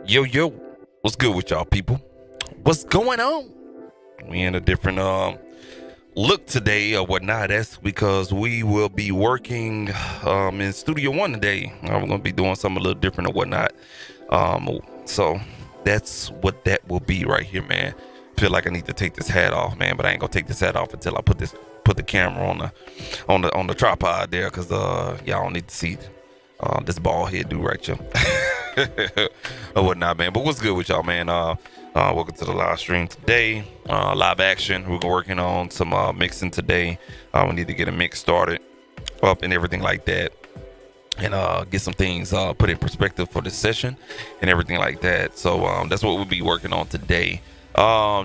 Yo, yo, what's good with y'all people? What's going on? We in a different look today or whatnot. That's because we will be working in Studio One today. We're gonna be doing something a little different or whatnot. So that's what that will be right here, man. Feel like I need to take this hat off, man, but I ain't gonna take this hat off until I put the camera on the tripod there, cause y'all don't need to see this bald head dude right here. Or whatnot, man. But what's good with y'all, man? Welcome to the live stream today. Liveaxtion. We're working on some mixing today. We need to get a mix started up and everything like that, and get some things put in perspective for this session and everything like that. So that's what we'll be working on today.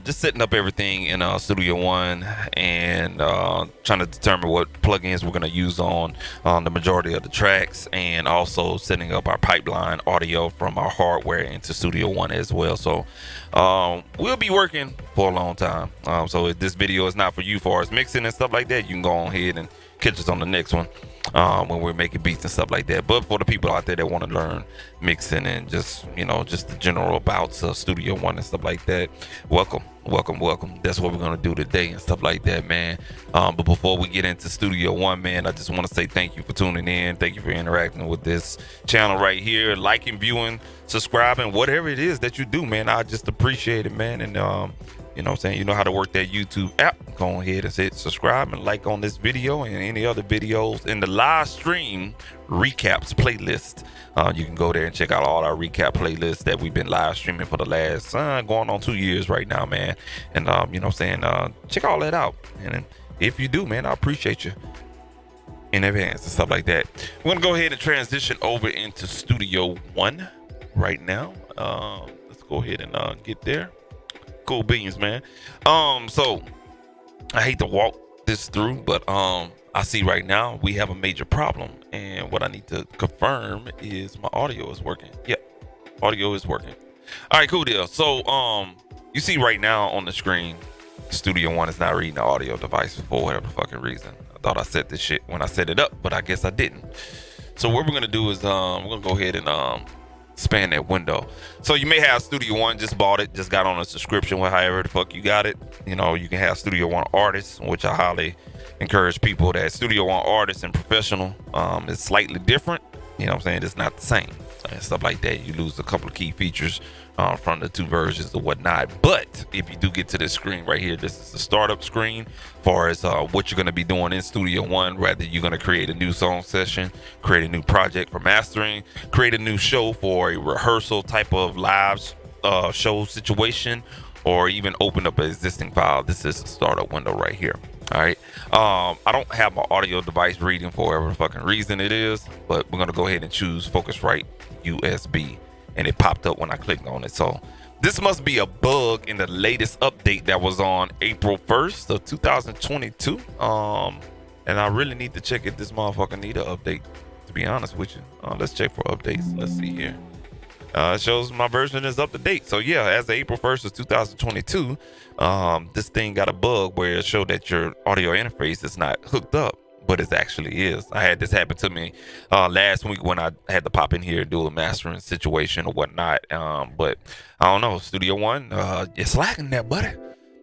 Just setting up everything in Studio One and trying to determine what plugins we're going to use on the majority of the tracks, and also setting up our pipeline audio from our hardware into Studio One as well. So we'll be working for a long time. So if this video is not for you for as mixing and stuff like that, you can go ahead and catch us on the next one when we're making beats and stuff like that. But for the people out there that want to learn mixing and just the general abouts of Studio One and stuff like that, welcome. That's what we're gonna do today and stuff like that, man. But before we get into Studio One, man, I just want to say thank you for tuning in. Thank you for interacting with this channel right here, liking, viewing, subscribing, whatever it is that you do, man. I just appreciate it, man. And you know what I'm saying? You know how to work that YouTube app. Go ahead and hit subscribe and like on this video and any other videos in the live stream recaps playlist. You can go there and check out all our recap playlists that we've been live streaming for the last going on 2 years right now, man. And you know what I'm saying? Check all that out. And if you do, man, I appreciate you in advance and stuff like that. We're gonna go ahead and transition over into Studio One right now. Let's go ahead and get there. Cool beans, man. So I hate to walk this through, but I see right now we have a major problem, and what I need to confirm is my audio is working. Yep, audio is working. All right, cool deal. So you see right now on the screen, Studio One is not reading the audio device for whatever fucking reason. I thought I set this shit when I set it up, but I guess I didn't. So what we're gonna do is we're gonna go ahead and span that window. So you may have Studio One, just bought it, just got on a subscription with however the fuck you got it. You know, you can have Studio One Artists, which I highly encourage people that Studio One Artists and Professional is slightly different. You know what I'm saying? It's not the same and stuff like that. You lose a couple of key features from the two versions or whatnot. But if you do get to this screen right here, this is the startup screen as far as what you're going to be doing in Studio One. Whether you're going to create a new song session, create a new project for mastering, create a new show for a rehearsal type of live show situation, or even open up an existing file. This is the startup window right here. All right. I don't have my audio device reading for whatever fucking reason it is, but we're going to go ahead and choose Focusrite USB. And it popped up when I clicked on it. So this must be a bug in the latest update that was on April 1st of 2022. And I really need to check if this motherfucker need an update, to be honest with you. Let's check for updates. Let's see here. It shows my version is up to date. So yeah, as of April 1st of 2022, this thing got a bug where it showed that your audio interface is not hooked up, but it actually is. I had this happen to me last week when I had to pop in here and do a mastering situation or whatnot. But I don't know, Studio One, it's lacking that, buddy.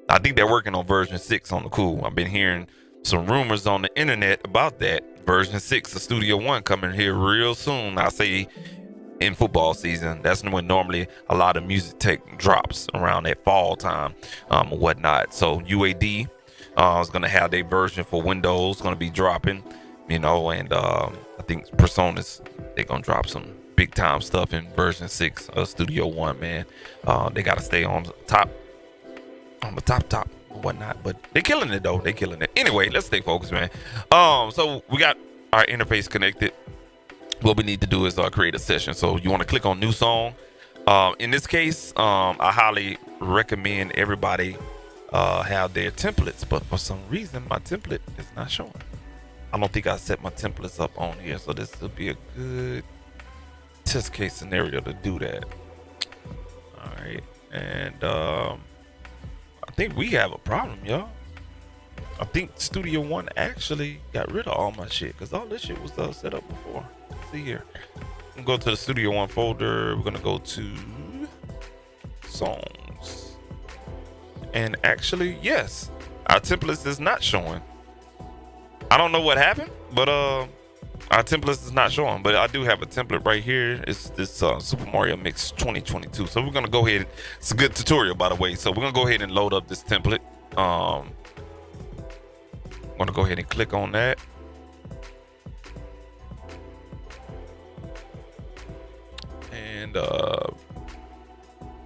I think they're working on version 6 on the cool. I've been hearing some rumors on the internet about that. Version 6 of Studio One coming here real soon. I say in football season, that's when normally a lot of music tech drops around that fall time or whatnot. So UAD is going to have their version for Windows going to be dropping, and I think Personas, they're going to drop some big time stuff in version 6 of Studio One, man. They got to stay on the top and whatnot, but they're killing it though. They're killing it. Anyway, let's stay focused, man. So we got our interface connected. What we need to do is create a session. So you want to click on new song. In this case, I highly recommend everybody have their templates, but for some reason my template is not showing. I don't think I set my templates up on here, so this would be a good test case scenario to do that. All right, and I think we have a problem, y'all. I think Studio One actually got rid of all my shit, because all this shit was set up before. Let's see here. I'm gonna go to the Studio One folder. We're gonna go to songs. And actually, yes, our templates is not showing. I don't know what happened, but our templates is not showing. But I do have a template right here. It's this Super Mario Mix 2022. So we're gonna go ahead. It's a good tutorial, by the way. So we're gonna go ahead and load up this template. I'm gonna go ahead and click on that. And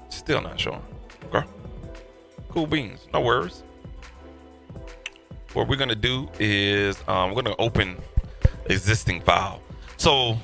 still not showing. Okay. Cool beans. No worries. What we're gonna do is we're gonna open existing file. So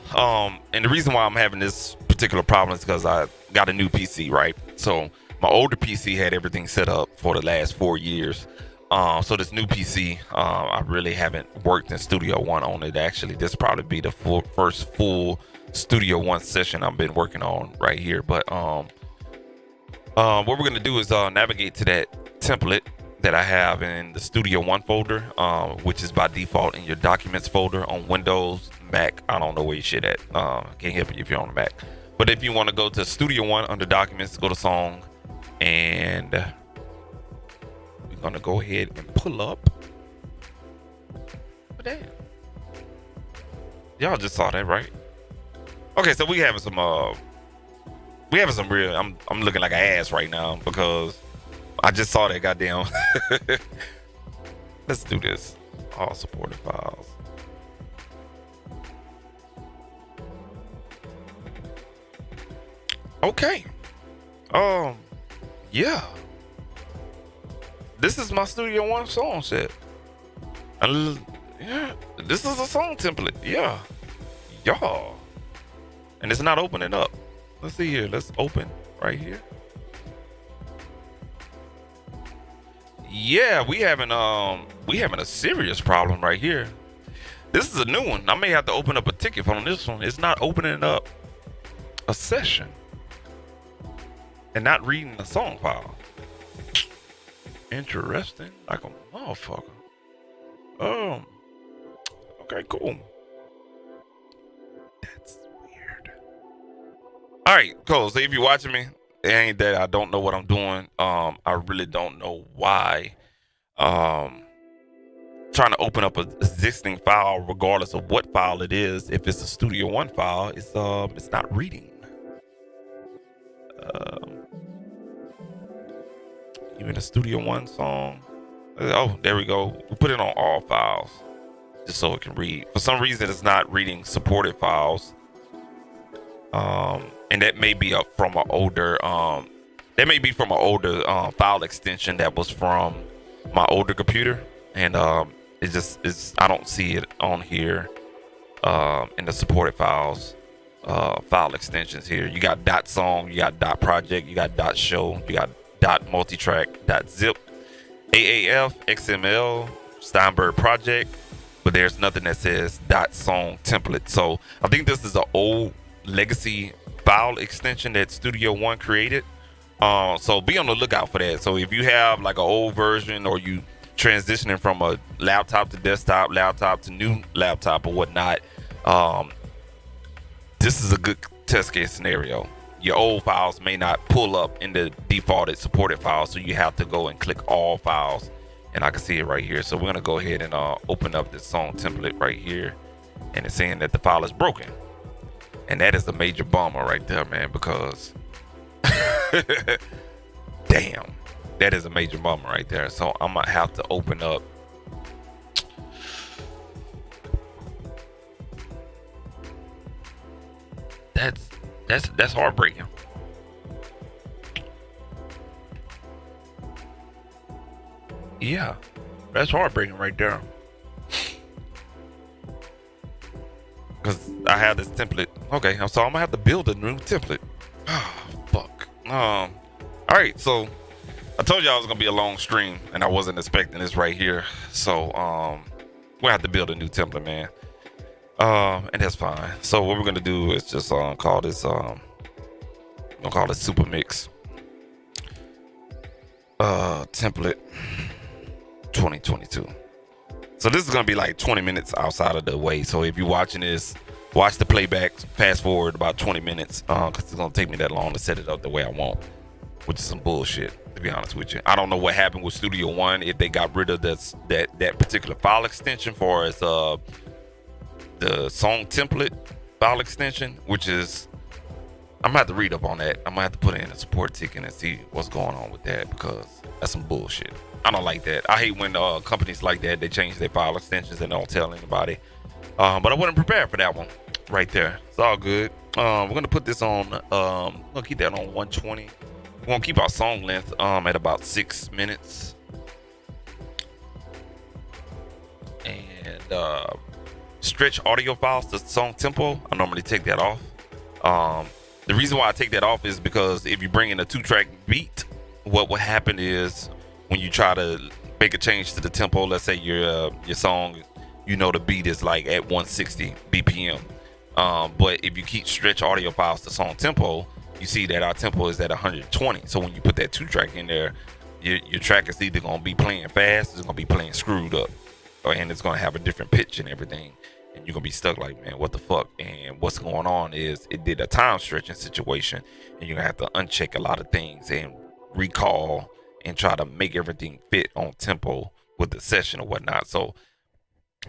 and the reason why I'm having this particular problem is because I got a new PC, right? So my older PC had everything set up for the last 4 years. So this new PC, I really haven't worked in Studio One on it. Actually, this probably be the first full Studio One session I've been working on right here. But what we're gonna do is navigate to that template that I have in the Studio One folder, which is by default in your documents folder on Windows, Mac. I don't know where you shit at. Can't help you if you're on the Mac. But if you want to go to Studio One under documents, go to song, and we're gonna go ahead and pull up. But damn, y'all just saw that, right? Okay, so we having some real. I'm looking like an ass right now because I just saw that goddamn. Let's do this. All supported files. Okay. Yeah. This is my Studio One song set. Yeah, this is a song template. Yeah. Y'all. And it's not opening up. Let's see here. Let's open right here. Yeah, we having a serious problem right here. This is a new one. I may have to open up a ticket on this one. It's not opening up a session and not reading the song file. Interesting, like a motherfucker. Okay, cool. That's weird. All right, cool. So if you're watching me, it ain't that I don't know what I'm doing. I really don't know why. Trying to open up an existing file, regardless of what file it is. If it's a Studio One file, it's not reading. Even a Studio One song. Oh, there we go. We put it on all files just so it can read. For some reason, it's not reading supported files. And that may be from an older file extension that was from my older computer, and I don't see it on here in the supported files file extensions here. You got .song, you got .project, you got .show, you got .multitrack, .zip, AAF, XML, Steinberg project, but there's nothing that says .song template. So I think this is an old legacy file extension that Studio One created. So be on the lookout for that. So if you have like an old version, or you transitioning from a laptop to desktop, laptop to new laptop or whatnot, this is a good test case scenario. Your old files may not pull up in the defaulted supported files, so you have to go and click all files, and I can see it right here. So we're gonna go ahead and open up this song template right here, and it's saying that the file is broken. And that is a major bummer right there, man, because damn, that is a major bummer right there. So I might have to open up. That's heartbreaking. Yeah, that's heartbreaking right there. Because I have this template. Okay, so I'm gonna have to build a new template. Oh, fuck. All right, so I told you I was gonna be a long stream, and I wasn't expecting this right here. So we'll have to build a new template, man. And that's fine. So what we're gonna do is just call this I'll call it Super Mix template 2022. So this is gonna be like 20 minutes outside of the way. So if you're watching this, watch the playback, fast forward about 20 minutes, because it's gonna take me that long to set it up the way I want. which is some bullshit, to be honest with you. I don't know what happened with Studio One, if they got rid of that particular file extension for as the song template file extension, which is, I'm gonna have to read up on that. I'm gonna have to put in a support ticket and see what's going on with that, because that's some bullshit. I don't like that. I hate when companies like that, they change their file extensions and don't tell anybody. But I wasn't prepared for that one right there. It's all good. We're gonna put this on. We're gonna keep that on 120. We're gonna keep our song length at about 6 minutes. And stretch audio files to song tempo, I normally take that off. The reason why I take that off is because if you bring in a 2-track beat, what will happen is when you try to make a change to the tempo, let's say your song, the beat is like at 160 BPM. But if you keep stretch audio files to song tempo, you see that our tempo is at 120. So when you put that 2-track in there, your track is either going to be playing fast, it's going to be playing screwed up, and it's going to have a different pitch and everything. And you're going to be stuck like, man, what the fuck? And what's going on is it did a time stretching situation, and you're going to have to uncheck a lot of things and recall and try to make everything fit on tempo with the session or whatnot. So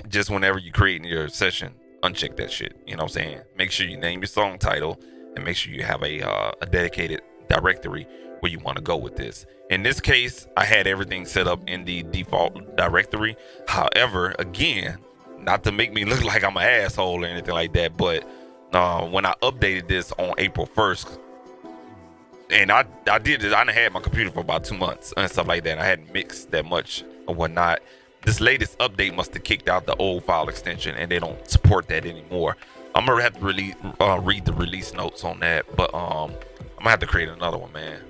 just whenever you create your session, uncheck that shit. You know what I'm saying? Make sure you name your song title and make sure you have a dedicated directory where you want to go with this. In this case, I had everything set up in the default directory. However, again, not to make me look like I'm an asshole or anything like that, but when I updated this on April 1st, and I did it, I done had my computer for about 2 months and stuff like that. I hadn't mixed that much or whatnot. This latest update must have kicked out the old file extension, and they don't support that anymore. I'm gonna have to really read the release notes on that, but I'm gonna have to create another one, man.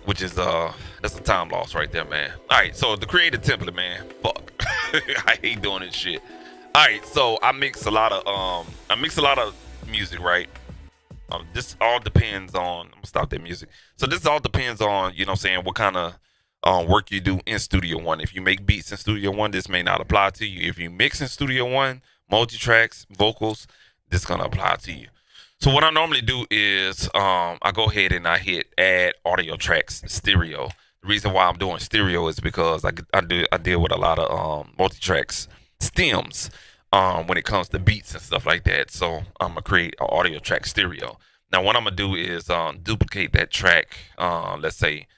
Which is that's a time loss right there, man. All right, so the creative template, man. Fuck, I hate doing this shit. All right, so I mix a lot of music, right? This all depends on. I'm gonna stop that music. So this all depends on, you know what I'm saying, what kind of work you do in Studio One. If you make beats in Studio One, this may not apply to you. If you mix in Studio One, multi-tracks, vocals, this is gonna apply to you. So what I normally do is I go ahead and I hit add audio tracks stereo. The reason why I'm doing stereo is because I deal with a lot of multi-tracks stems when it comes to beats and stuff like that. So I'm gonna create an audio track stereo. Now what I'm gonna do is duplicate that track, let's say,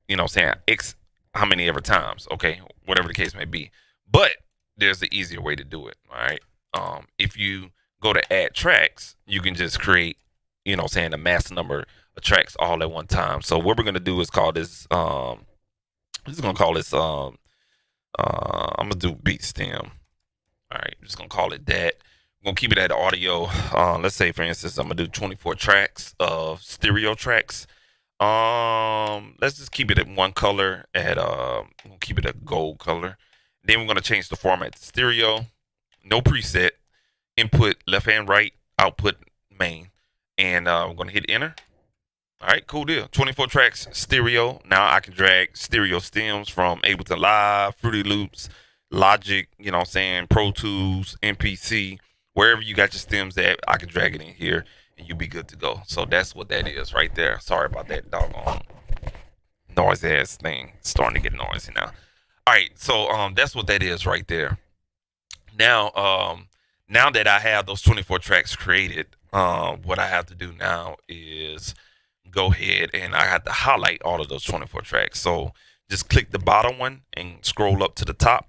you know what I'm saying, X how many ever times, okay, whatever the case may be. But there's an easier way to do it, all right? If you go to add tracks, you can just create, you know what I'm saying, a mass number of tracks all at one time. So what we're gonna do is call this I'm just gonna call this I'm gonna do beat stem. All right, I'm just gonna call it that. I'm gonna keep it at audio. Let's say for instance I'm gonna do 24 tracks of stereo tracks. Let's just keep it at one color at we'll keep it a gold color. Then we're gonna change the format to stereo, no preset, input left and right, output main, and we're gonna hit enter. All right, cool deal. 24 tracks stereo. Now I can drag stereo stems from Ableton Live, Fruity Loops, Logic, you know what I'm saying, Pro Tools, MPC, wherever you got your stems at, I can drag it in here and you'll be good to go. So that's what that is right there. Sorry about that doggone noisy ass thing. It's starting to get noisy now. All right, so that's what that is right there. Now, now that I have those 24 tracks created, what I have to do now is go ahead and I have to highlight all of those 24 tracks. So just click the bottom one and scroll up to the top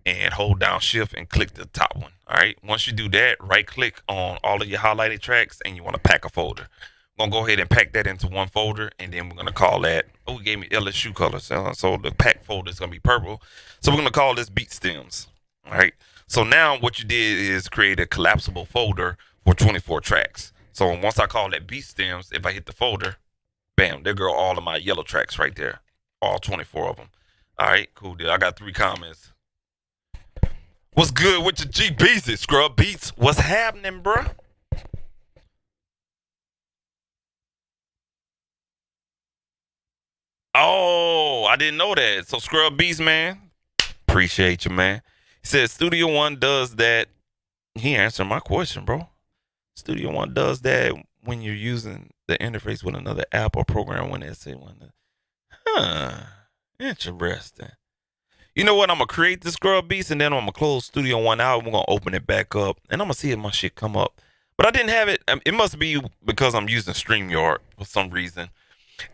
and hold down shift and click the top one. All right, once you do that, right click on all of your highlighted tracks and you want to pack a folder. I'm gonna go ahead and pack that into one folder, and then we're gonna call that, oh, we gave me LSU colors, so the pack folder is gonna be purple. So we're gonna call this beat stems. All right, so now what you did is create a collapsible folder for 24 tracks. So once I call that beat stems, if I hit the folder, bam, there go all of my yellow tracks right there, all 24 of them. All right, cool deal. I got 3 comments. What's good with your GBs, Scrub Beats? What's happening, bruh? Oh, I didn't know that. So Scrub Beats, man, appreciate you, man. He said Studio One does that. He answered my question, bro. Studio One does that when you're using the interface with another app or program when they say one. Huh. Interesting. You know what? I'm gonna create the Scrub Beast and then I'm gonna close Studio One out. We're gonna open it back up and I'm gonna see if my shit come up. But I didn't have it. It must be because I'm using StreamYard for some reason.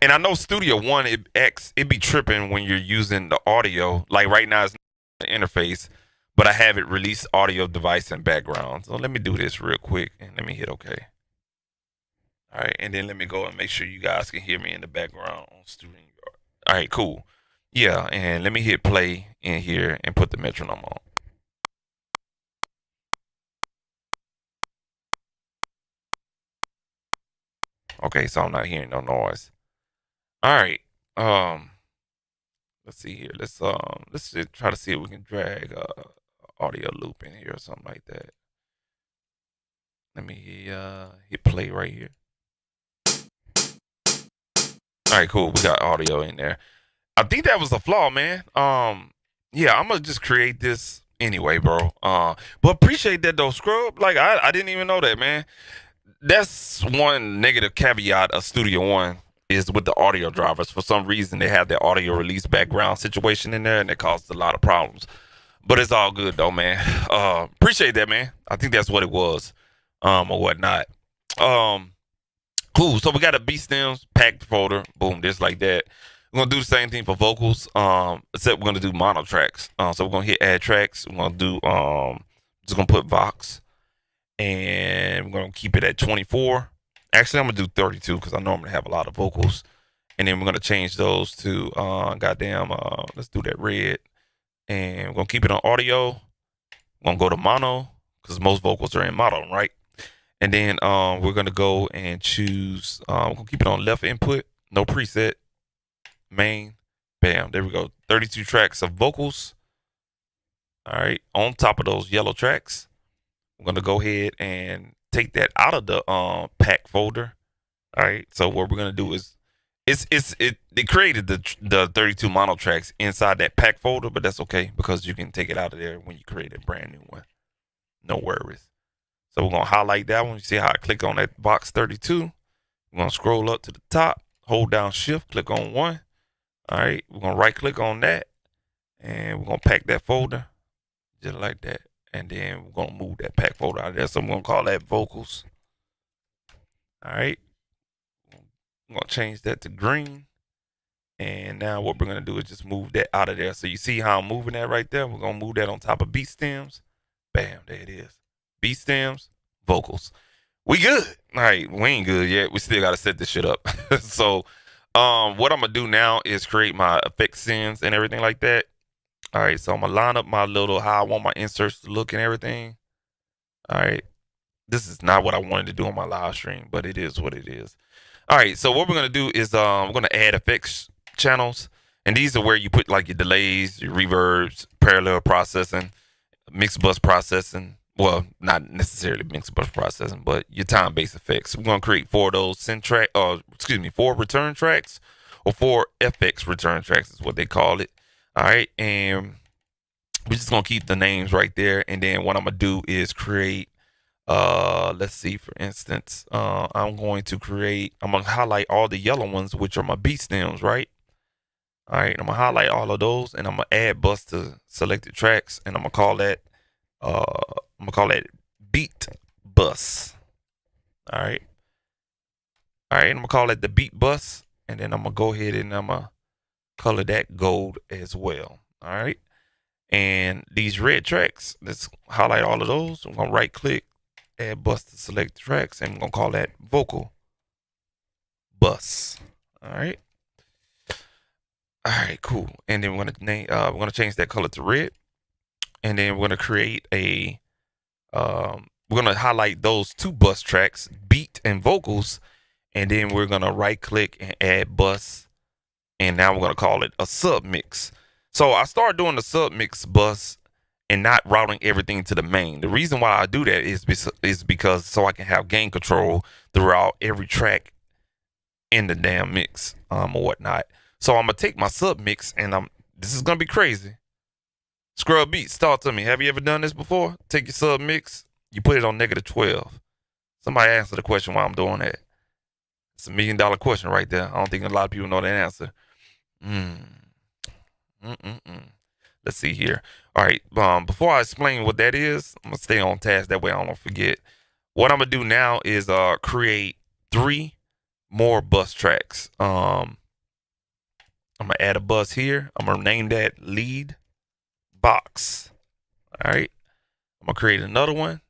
And I know Studio One it be tripping when you're using the audio. Like right now, it's not the interface, but I have it release audio device in background. So let me do this real quick and let me hit OK. All right, and then let me go and make sure you guys can hear me in the background on StreamYard. All right, cool. Yeah, and let me hit play in here and put the metronome on. Okay, so I'm not hearing no noise. All right. Let's see here. Let's just try to see if we can drag audio loop in here or something like that. Let me hit play right here. All right, cool. We got audio in there. I think that was a flaw, man. Yeah, I'm gonna just create this anyway, bro. But appreciate that though, Scrub. Like I didn't even know that, man. That's one negative caveat of Studio One is with the audio drivers. For some reason, they have the audio release background situation in there, and it causes a lot of problems. But it's all good though, man. Appreciate that, man. I think that's what it was, or whatnot. Cool. So we got a beat stems packed folder. Boom, just like that. We're gonna do the same thing for vocals. Except we're gonna do mono tracks. So we're gonna hit add tracks. We're gonna do just gonna put Vox, and we're gonna keep it at 24. Actually, I'm gonna do 32 because I normally have a lot of vocals. And then we're gonna change those to let's do that red. And we're gonna keep it on audio. We're gonna go to mono because most vocals are in mono, right? And then we're gonna go and choose. We're gonna keep it on left input, no preset, main. Bam, there we go. 32 tracks of vocals. All right, on top of those yellow tracks, we're gonna go ahead and take that out of the pack folder. All right, so what we're gonna do is it created the 32 mono tracks inside that pack folder, but that's okay because you can take it out of there when you create a brand new one. No worries. So we're gonna highlight that one. You see how I click on that box 32? We're gonna scroll up to the top, hold down shift, click on one. All right, we're gonna right click on that, and we're gonna pack that folder just like that. And then we're gonna move that pack folder out of there. So I'm gonna call that vocals. All right. I'm gonna change that to green. And now what we're gonna do is just move that out of there. So you see how I'm moving that right there? We're gonna move that on top of beat stems. Bam, there it is. Beat stems, vocals. We good. All right, we ain't good yet. We still gotta set this shit up. So what I'm gonna do now is create my effect scenes and everything like that. All right, so I'm gonna line up my little how I want my inserts to look and everything. All right, this is not what I wanted to do on my live stream, but it is what it is. All right, so what we're gonna do is we're gonna add effects channels, and these are where you put like your delays, your reverbs, parallel processing, mixed bus processing. Well, not necessarily mixed bus processing, but your time-based effects. We're gonna create 4 of those 4 return tracks, or 4 FX return tracks is what they call it. All right, and we're just gonna keep the names right there, and then what I'm gonna do is create. Let's see. For instance, I'm gonna highlight all the yellow ones, which are my beat stems, right? All right, I'm gonna highlight all of those, and I'm gonna add bus to selected tracks, and I'm gonna call that beat bus. All right, and I'm gonna call it the beat bus, and then I'm gonna go ahead and I'm gonna color that gold as well. All right, and these red tracks, let's highlight all of those. I'm gonna right click, add bus to select tracks, and I'm gonna call that vocal bus. All right. All right, cool. And then we're gonna change that color to red, and then we're gonna create a we're gonna highlight those 2 bus tracks, beat and vocals, and then we're gonna right click and add bus, and now we're gonna call it a sub mix. So I started doing the sub mix bus and not routing everything to the main. The reason why I do that is because so I can have gain control throughout every track in the damn mix or whatnot. So I'm gonna take my sub mix and this is gonna be crazy. Scrub Beats, talk to me. Have you ever done this before? Take your sub mix, you put it on -12. Somebody answer the question why I'm doing that. It's $1 million question right there. I don't think a lot of people know that answer. Mm. Mm-mm-mm. Let's see here. All right. Before I explain what that is, I'm gonna stay on task. That way I don't forget. What I'm gonna do now is create 3 more bus tracks. I'm gonna add a bus here. I'm gonna name that lead box. All right. I'm gonna create another one,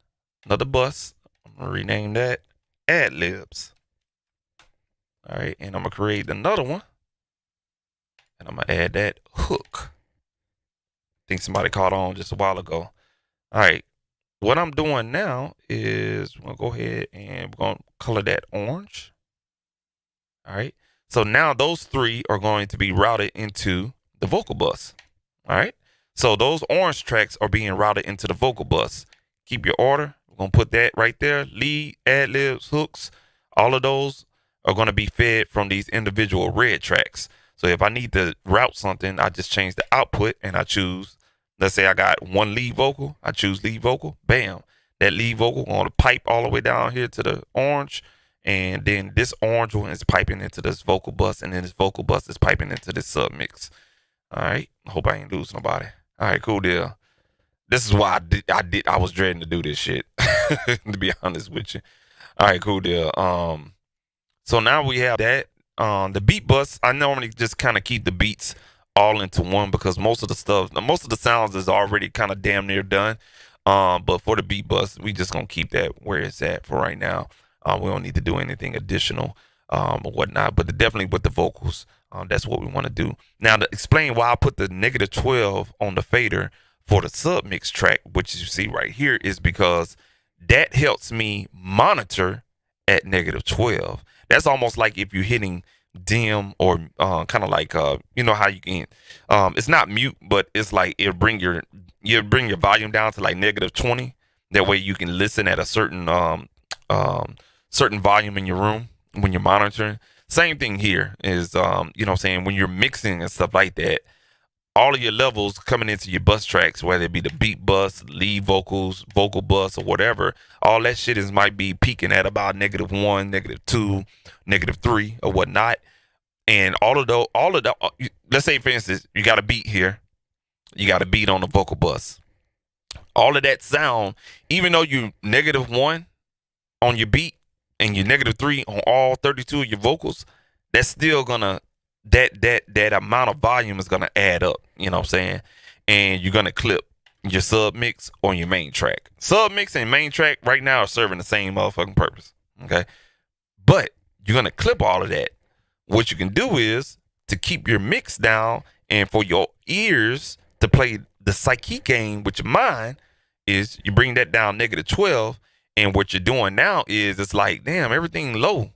another bus. I'm gonna rename that ad libs. All right, and I'm gonna create another one, and I'm gonna add that hook. I think somebody caught on just a while ago. All right, what I'm doing now is we're gonna go ahead and we're gonna color that orange. All right, so now those 3 are going to be routed into the vocal bus. All right, so those orange tracks are being routed into the vocal bus. Keep your order. We're gonna put that right there. Lead, ad libs, hooks, all of those are gonna be fed from these individual red tracks. So if I need to route something, I just change the output and I choose, let's say I got one lead vocal, I choose lead vocal, bam. That lead vocal on the pipe all the way down here to the orange. And then this orange one is piping into this vocal bus, and then this vocal bus is piping into this sub mix. All right. Hope I ain't lose nobody. All right, cool deal. This is why I was dreading to do this shit. To be honest with you. All right, cool deal. So now we have that. The beat bus, I normally just kind of keep the beats all into one because most of the sounds is already kind of damn near done. But for the beat bus, we just gonna keep that where it's at for right now. We don't need to do anything additional or whatnot. But definitely with the vocals, that's what we want to do. Now to explain why I put the -12 on the fader for the sub mix track, which you see right here, is because that helps me monitor at -12. That's almost like if you're hitting dim or kind of like you know how you can it's not mute, but it's like you bring your volume down to like -20. That way you can listen at a certain volume in your room when you're monitoring. Same thing here is you know what I'm saying, when you're mixing and stuff like that, all of your levels coming into your bus tracks, whether it be the beat bus, lead vocals, vocal bus, or whatever, all that shit might be peaking at about -1, -2, -3, or whatnot. And all of the, let's say for instance, you got a beat here, you got a beat on the vocal bus. All of that sound, even though you -1 on your beat and you're -3 on all 32 of your vocals, that's still gonna that amount of volume is gonna add up. You know what I'm saying? And you're gonna clip your sub mix on your main track. Sub mix and main track right now are serving the same motherfucking purpose. Okay, but you're gonna clip all of that. What you can do is to keep your mix down and for your ears to play the psyche game with your mind is you bring that down -12. And what you're doing now is it's like, damn, everything low.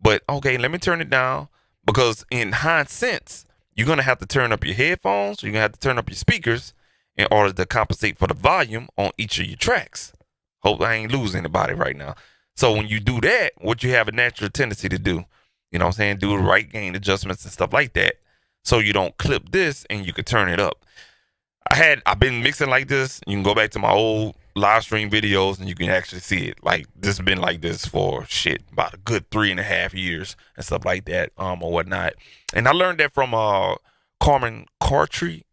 But okay, let me turn it down. Because in high sense, you're going to have to turn up your headphones. You're going to have to turn up your speakers in order to compensate for the volume on each of your tracks. Hope I ain't losing anybody right now. So when you do that, what you have a natural tendency to do, you know what I'm saying, do the right gain adjustments and stuff like that. So you don't clip this and you can turn it up. I've been mixing like this. You can go back to my old live stream videos and you can actually see it. Like this has been like this for about a good 3.5 years and stuff like that, or whatnot. And I learned that from Carmen Cartree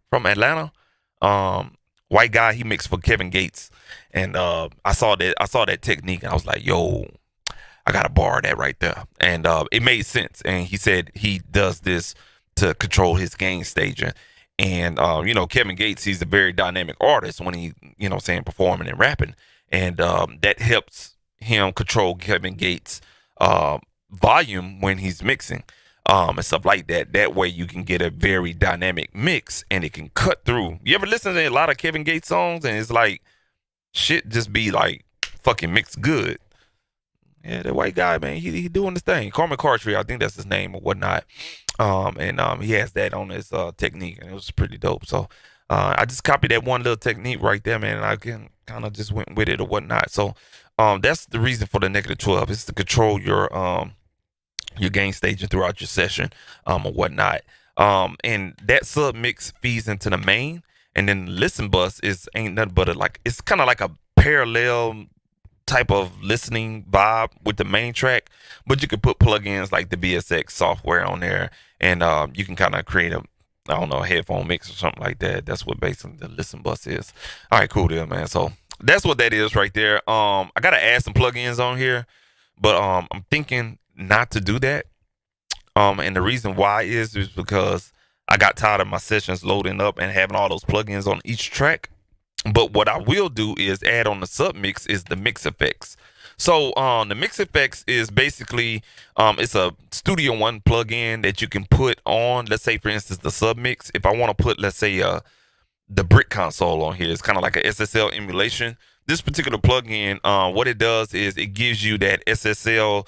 from Atlanta. White guy, he mixed for Kevin Gates. And I saw that technique and I was like, yo, I gotta borrow that right there. And it made sense. And he said he does this to control his gain staging. And you know, Kevin Gates, he's a very dynamic artist when he, you know, saying performing and rapping, and that helps him control Kevin Gates' volume when he's mixing, and stuff like that. That way, you can get a very dynamic mix, and it can cut through. You ever listen to a lot of Kevin Gates songs, and it's like shit just be like fucking mixed good. Yeah, that white guy, man, he doing this thing. Carmen Cartree, I think that's his name or whatnot. And he has that on his technique, and it was pretty dope. So I just copied that one little technique right there, man, and I can kind of just went with it or whatnot. So that's the reason for the -12 is to control your gain staging throughout your session or whatnot. And that sub mix feeds into the main, and then the listen bus ain't nothing but it's kind of like a parallel type of listening vibe with the main track, but you can put plugins like the VSX software on there, and you can kind of create a, I don't know, a headphone mix or something like that. That's what basically the listen bus is. All right, cool deal, man. So that's what that is right there. I gotta add some plugins on here, but I'm thinking not to do that. And the reason why is because I got tired of my sessions loading up and having all those plugins on each track. But what I will do is add on the submix is the mix effects. So the mix effects is basically it's a Studio One plugin that you can put on. Let's say, for instance, the submix. If I want to put, let's say, the brick console on here, it's kind of like a SSL emulation. This particular plugin, what it does is it gives you that SSL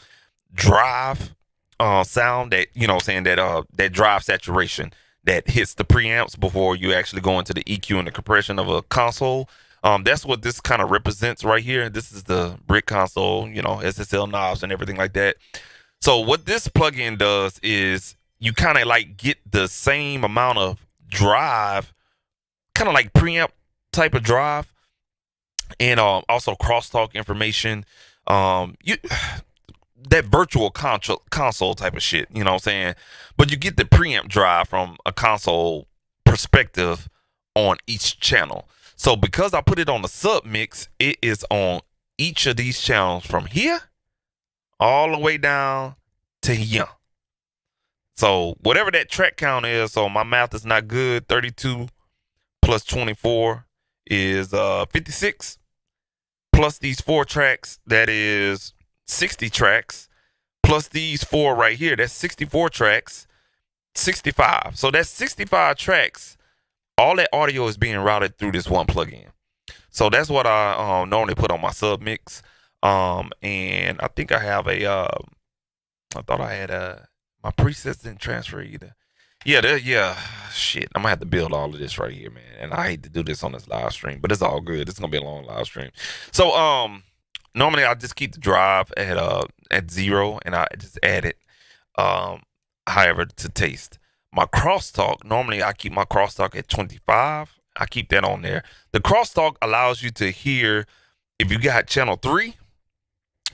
drive sound, that, you know, saying that that drive saturation that hits the preamps before you actually go into the EQ and the compression of a console. That's what this kind of represents right here. This is the brick console, you know, SSL knobs and everything like that. So what this plugin does is you kind of like get the same amount of drive, kind of like preamp type of drive, and also crosstalk information. You that virtual console type of shit, you know what I'm saying? But you get the preamp drive from a console perspective on each channel. So because I put it on the sub mix, it is on each of these channels from here all the way down to here. So whatever that track count is, so my math is not good, 32 plus 24 is 56, plus these 4 tracks, that is 60 tracks, plus these 4 right here, that's 64 tracks, 65. So that's 65 tracks. All that audio is being routed through this one plugin. So that's what I normally put on my sub mix. And I think I have a I thought I had my presets didn't transfer either. Yeah, shit. I'm gonna have to build all of this right here, man. And I hate to do this on this live stream, but it's all good. It's gonna be a long live stream. So normally I just keep the drive at 0, and I just add it however to taste. My crosstalk, normally I keep my crosstalk at 25. I keep that on there. The crosstalk allows you to hear, if you got channel 3,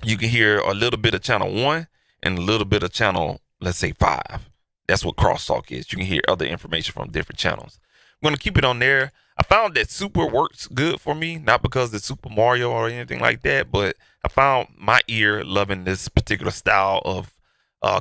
you can hear a little bit of channel 1 and a little bit of channel, let's say, 5. That's what crosstalk is. You can hear other information from different channels. I'm going to keep it on there. I found that Super works good for me, not because it's Super Mario or anything like that, but I found my ear loving this particular style of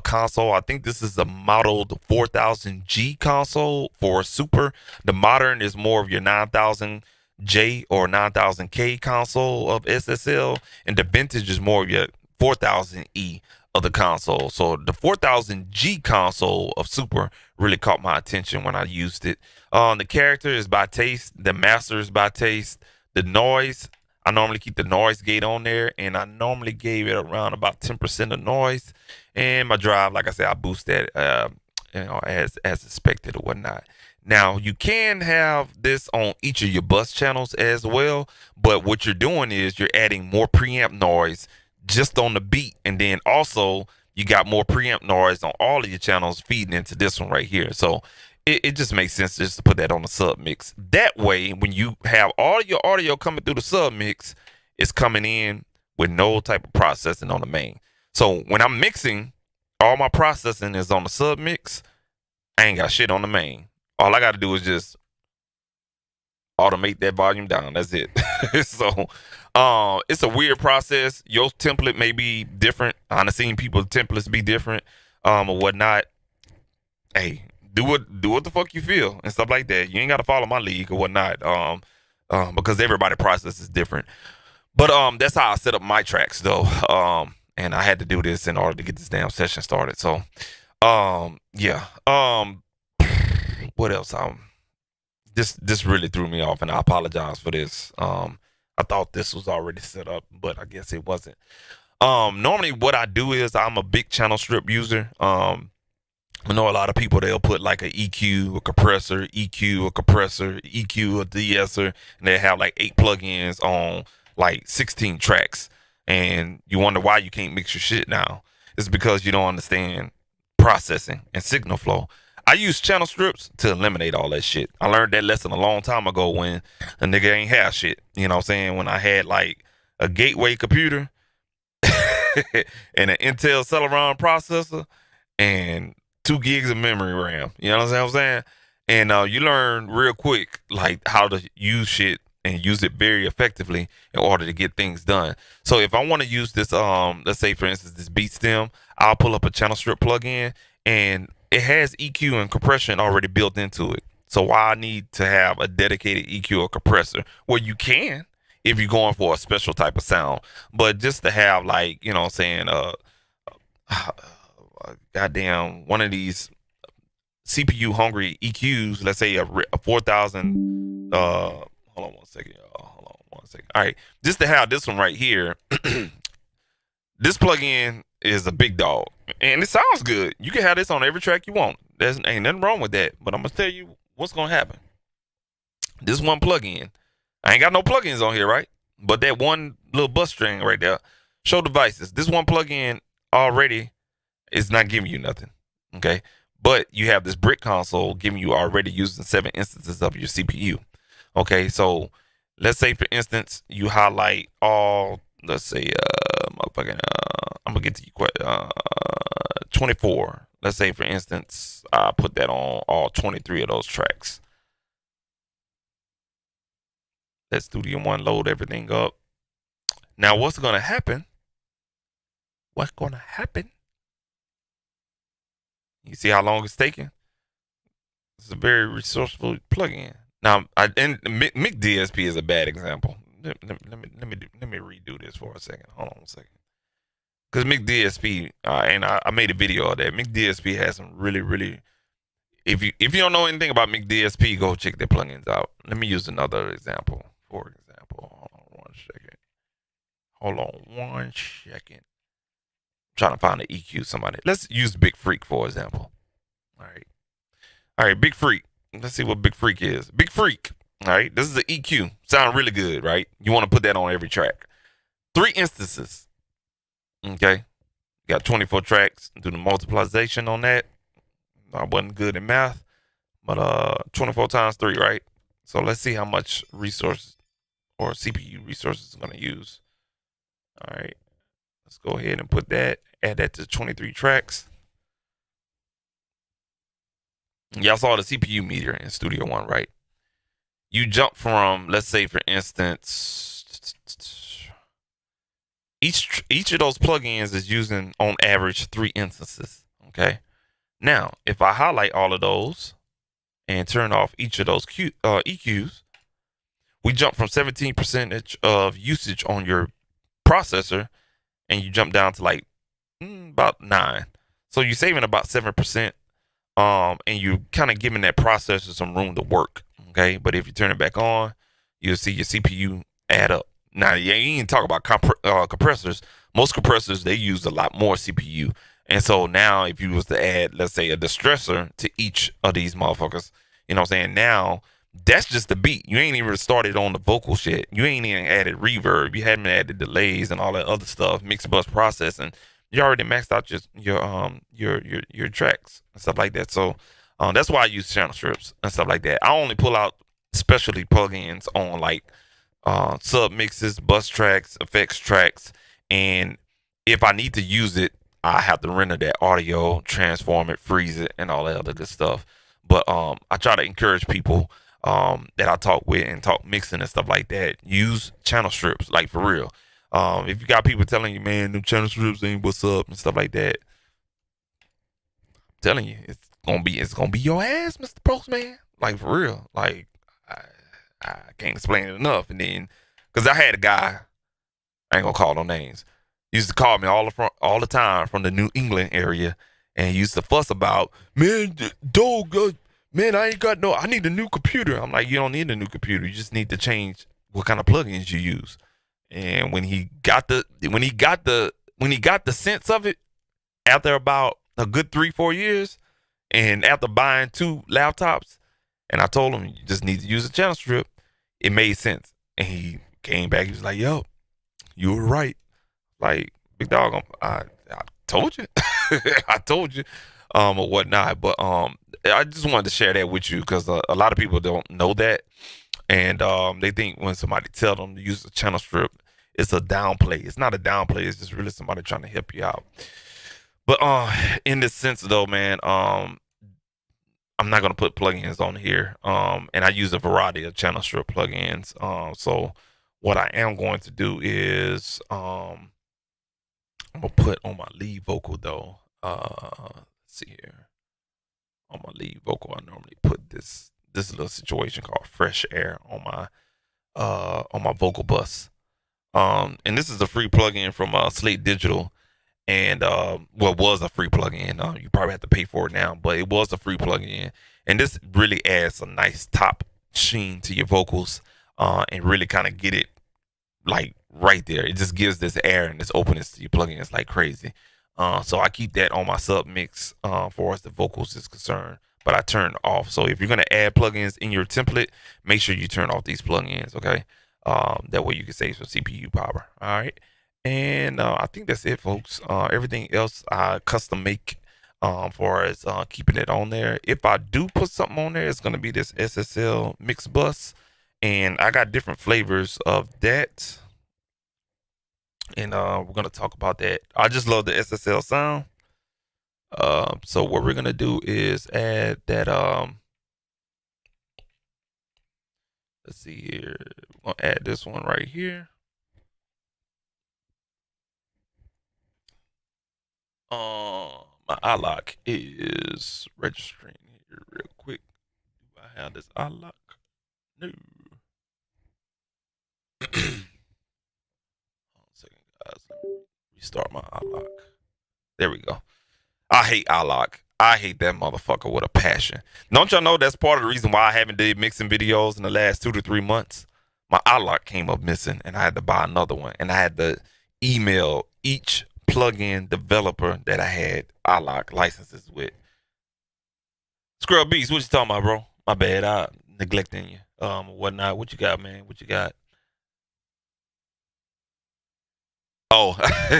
console. I think this is the modeled 4000G console for Super. The modern is more of your 9000J or 9000K console of SSL, and the vintage is more of your 4000E of the console. So the 4000G console of Super really caught my attention when I used it. The character is by taste. The master is by taste. The noise, I normally keep the noise gate on there, and I normally gave it around about 10% of noise. And my drive, like I said, I boost that as expected or whatnot. Now, you can have this on each of your bus channels as well, but what you're doing is you're adding more preamp noise just on the beat, and then also you got more preamp noise on all of your channels feeding into this one right here. So it just makes sense just to put that on the sub mix. That way, when you have all your audio coming through the sub mix, it's coming in with no type of processing on the main. So when I'm mixing, all my processing is on the sub mix. I ain't got shit on the main. All I got to do is just automate that volume down. That's it. So it's a weird process. Your template may be different. I've seen people's templates be different or whatnot. Hey, do what the fuck you feel and stuff like that. You ain't got to follow my league or whatnot because everybody process is different. But that's how I set up my tracks though. And I had to do this in order to get this damn session started. So yeah. What else? This really threw me off, and I apologize for this. I thought this was already set up, but I guess it wasn't. Normally what I do is I'm a big channel strip user. I know a lot of people, they'll put like a EQ, a compressor, EQ, a compressor, EQ, a de-esser, and they have like 8 plugins on like 16 tracks. And you wonder why you can't mix your shit now. It's because you don't understand processing and signal flow. I use channel strips to eliminate all that shit. I learned that lesson a long time ago when a nigga ain't have shit. You know what I'm saying? When I had like a gateway computer, and an Intel Celeron processor, and 2 gigs of memory RAM. You know what I'm saying? And you learn real quick like how to use shit and use it very effectively in order to get things done. So if I want to use this, let's say for instance this beat stem, I'll pull up a channel strip plugin, and it has EQ and compression already built into it. So why I need to have a dedicated EQ or compressor? Well, you can if you're going for a special type of sound, but just to have like, you know what I'm saying, goddamn one of these CPU hungry EQs, let's say a 4000, hold on one second, y'all. Hold on one second. All right, just to have this one right here, this plugin is a big dog, and it sounds good. You can have this on every track you want. There's ain't nothing wrong with that. But I'm gonna tell you what's gonna happen. This one plugin, I ain't got no plugins on here, right? But that one little bus string right there, show devices. This one plugin already is not giving you nothing. Okay. But you have this brick console giving you already using 7 instances of your CPU. Okay. So let's say for instance, you highlight all, let's say, motherfucking, I'm gonna get to you 24. Let's say for instance, I put that on all 23 of those tracks. Let Studio One load everything up. Now, what's gonna happen? What's gonna happen? You see how long it's taking? It's a very resourceful plugin. Now, and Mic DSP is a bad example. Let me redo this for a second. Hold on a second. Because Mic DSP, and I made a video of that. Mic DSP has some really. If you don't know anything about Mic DSP, go check their plugins out. Let me use another example. For example, hold on one second. I'm trying to find the EQ somebody. Let's use Big Freak for example. All right, Big Freak. Let's see what Big Freak is. Big Freak. All right, this is an EQ. Sound really good, right? You want to put that on every track. 3 instances. Okay, got 24 tracks. Do the multiplication on that. I wasn't good in math, but 24 times 3, right? So let's see how much resources or CPU resources it's going to use. All right, let's go ahead and put that, add that to 23 tracks. Y'all saw the CPU meter in Studio One, right? You jump from, let's say for instance, each of those plugins is using on average 3 instances. Okay. Now, if I highlight all of those and turn off each of those EQs, we jump from 17% of usage on your processor, and you jump down to like about 9. So you're saving about 7%, and you're kind of giving that processor some room to work. Okay, but if you turn it back on, you'll see your CPU add up. Now, you ain't talk about compressors. Most compressors, they use a lot more CPU. And so now if you was to add, let's say, a distressor to each of these motherfuckers, you know what I'm saying? Now, that's just the beat. You ain't even started on the vocal shit. You ain't even added reverb. You haven't added delays and all that other stuff, mix bus processing. You already maxed out your tracks and stuff like that. So that's why I use channel strips and stuff like that. I only pull out specialty plugins on like sub mixes, bus tracks, effects tracks, and if I need to use it, I have to render that audio, transform it, freeze it, and all that other good stuff. But I try to encourage people that I talk with and talk mixing and stuff like that, use channel strips, like for real. If you got people telling you, man, them channel strips ain't what's up and stuff like that, I'm telling you, it's gonna be your ass, Mr. Postman. Like for real. Like I can't explain it enough. And then, cause I had a guy, I ain't gonna call no names, used to call me all the time from the New England area, and used to fuss about, man, dog, man, I need a new computer. I'm like, you don't need a new computer. You just need to change what kind of plugins you use. And when he got the sense of it, after about a good 3-4 years, and after buying 2 laptops, and I told him you just need to use a channel strip, it made sense. And he came back. He was like, "Yo, you were right. Like, big dog, I told you, I told you, or whatnot." But I just wanted to share that with you because a lot of people don't know that, and they think when somebody tell them to use a channel strip, it's a downplay. It's not a downplay. It's just really somebody trying to help you out. But in this sense though, man, I'm not gonna put plugins on here. And I use a variety of channel strip plugins. So what I am going to do is I'm gonna put on my lead vocal though. Let's see here. On my lead vocal, I normally put this little situation called fresh air on my vocal bus. And this is a free plugin from Slate Digital, and well, was a free plugin. You probably have to pay for it now, but it was a free plugin, and this really adds a nice top sheen to your vocals, and really kind of get it like right there. It just gives this air and this openness to your plugins like crazy. So I keep that on my sub mix for as the vocals is concerned, but I turn it off. So if you're gonna add plugins in your template, make sure you turn off these plugins, okay? That way you can save some CPU power. All right. And I think that's it, folks. Everything else I custom make for as keeping it on there. If I do put something on there, it's gonna be this SSL mix bus, and I got different flavors of that. And we're gonna talk about that. I just love the SSL sound. So what we're gonna do is add that. Let's see here. We're gonna add this one right here. My iLock is registering here real quick. Do I have this iLock? No. Hold on a second, guys. Let me restart my iLock. There we go. I hate iLock. I hate that motherfucker with a passion. Don't y'all know that's part of the reason why I haven't did mixing videos in the last 2 to 3 months? My iLock came up missing, and I had to buy another one, and I had to email each plugin developer that I had iLock licenses with. Scrub Beast, what you talking about, bro? My bad, I neglecting you. Whatnot. What you got, man? What you got? Oh,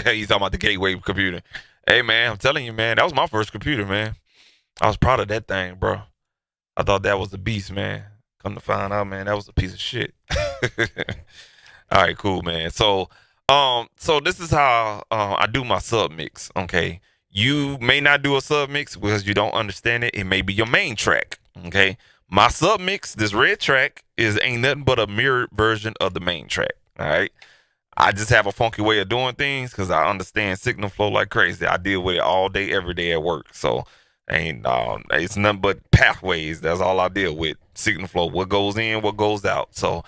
he's talking about the gateway computer. Hey, man, I'm telling you, man, that was my first computer, man. I was proud of that thing, bro. I thought that was the beast, man. Come to find out, man, that was a piece of shit. All right, cool, man. So this is how I do my sub mix. Okay, you may not do a sub mix because you don't understand it. It may be your main track. Okay, my sub mix, this red track, is ain't nothing but a mirrored version of the main track. All right. I just have a funky way of doing things because I understand signal flow like crazy. I deal with it all day, every day at work. So ain't it's nothing but pathways. That's all I deal with. Signal flow, what goes in, what goes out. So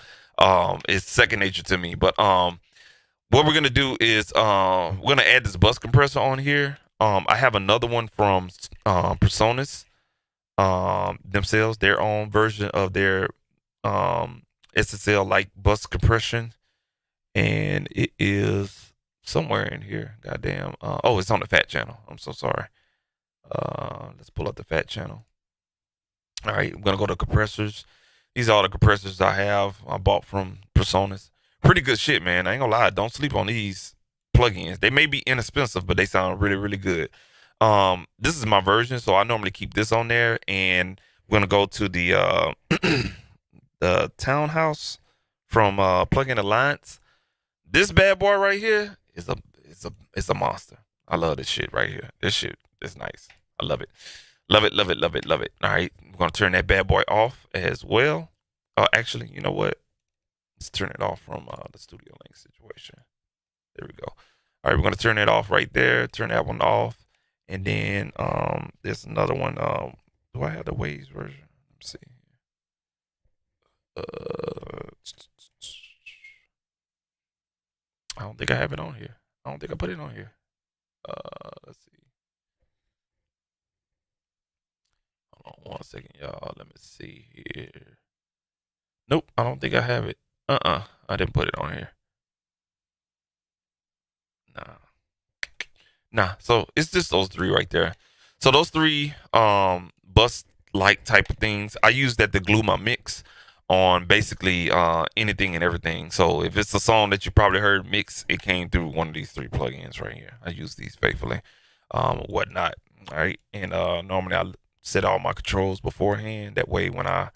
it's second nature to me. But what we're gonna do is we're gonna add this bus compressor on here. I have another one from Personas themselves, their own version of their SSL like bus compression, and it is somewhere in here. Goddamn. Oh, it's on the Fat channel. I'm so sorry. Let's pull up the Fat channel. All right, I'm gonna go to compressors. These are all the compressors I bought from Personas. Pretty good shit, man. I ain't gonna lie. Don't sleep on these plugins. They may be inexpensive, but they sound really, really good. This is my version, so I normally keep this on there, and we're gonna go to the the Townhouse from Plugin Alliance. This bad boy right here is a monster. I love this shit right here. This shit is nice. I love it. Love it, love it, love it, love it. All right. We're gonna turn that bad boy off as well. Actually, you know what? Let's turn it off from the Studio Link situation. There we go. All right, we're gonna turn it off right there. Turn that one off. And then there's another one. Do I have the Waves version? Let's see. I don't think I have it on here. I don't think I put it on here. Let's see. Hold on 1 second, y'all. Let me see here. Nope, I don't think I have it. I didn't put it on here. Nah. So it's just those three right there. So those three bus like type of things, I use that to glue my mix on basically anything and everything. So if it's a song that you probably heard mix, it came through one of these three plugins right here. I use these faithfully, whatnot. All right, and normally I set all my controls beforehand. That way, when I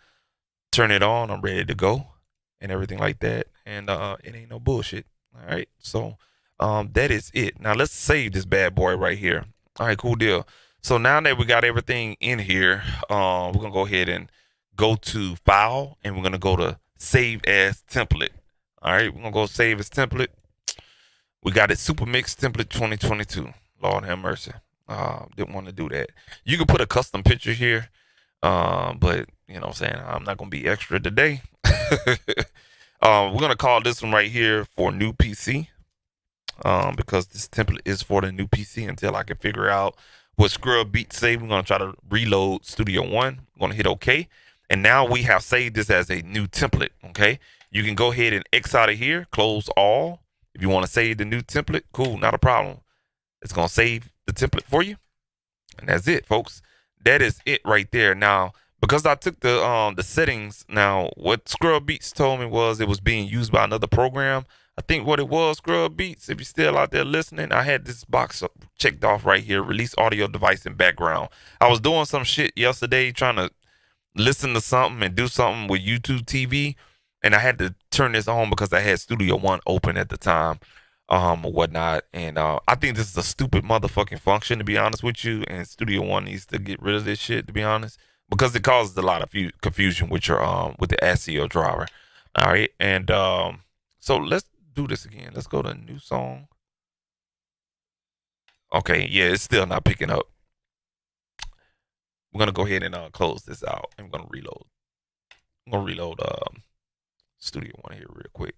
turn it on, I'm ready to go and everything like that. And it ain't no bullshit. All right. So that is it. Now let's save this bad boy right here. All right, cool deal. So now that we got everything in here, we're gonna go ahead and go to file and we're gonna go to save as template. All right, we're gonna go save as template. We got it super mix template 2022. Lord have mercy. Didn't want to do that. You can put a custom picture here. But you know what I'm saying, I'm not gonna be extra today. We're gonna call this one right here for new PC. Because this template is for the new PC until I can figure out what Scrub Beats say. We're gonna try to reload Studio One. We're gonna hit OK. And now we have saved this as a new template. Okay. You can go ahead and X out of here, close all. If you want to save the new template, cool, not a problem. It's gonna save the template for you. And that's it, folks. That is it right there. Now, because I took the settings, now what Scrub Beats told me was it was being used by another program. I think what it was, Scrub Beats, if you're still out there listening, I had this box checked off right here, release audio device in background. I was doing some shit yesterday trying to listen to something and do something with YouTube TV, and I had to turn this on because I had Studio One open at the time, or whatnot. And I think this is a stupid motherfucking function, to be honest with you. And Studio One needs to get rid of this shit, to be honest, because it causes a lot of confusion with your with the ASIO driver. All right, and so let's do this again. Let's go to new song. Okay, yeah, it's still not picking up. We're gonna go ahead and close this out. I'm gonna reload. I'm gonna reload Studio One here real quick,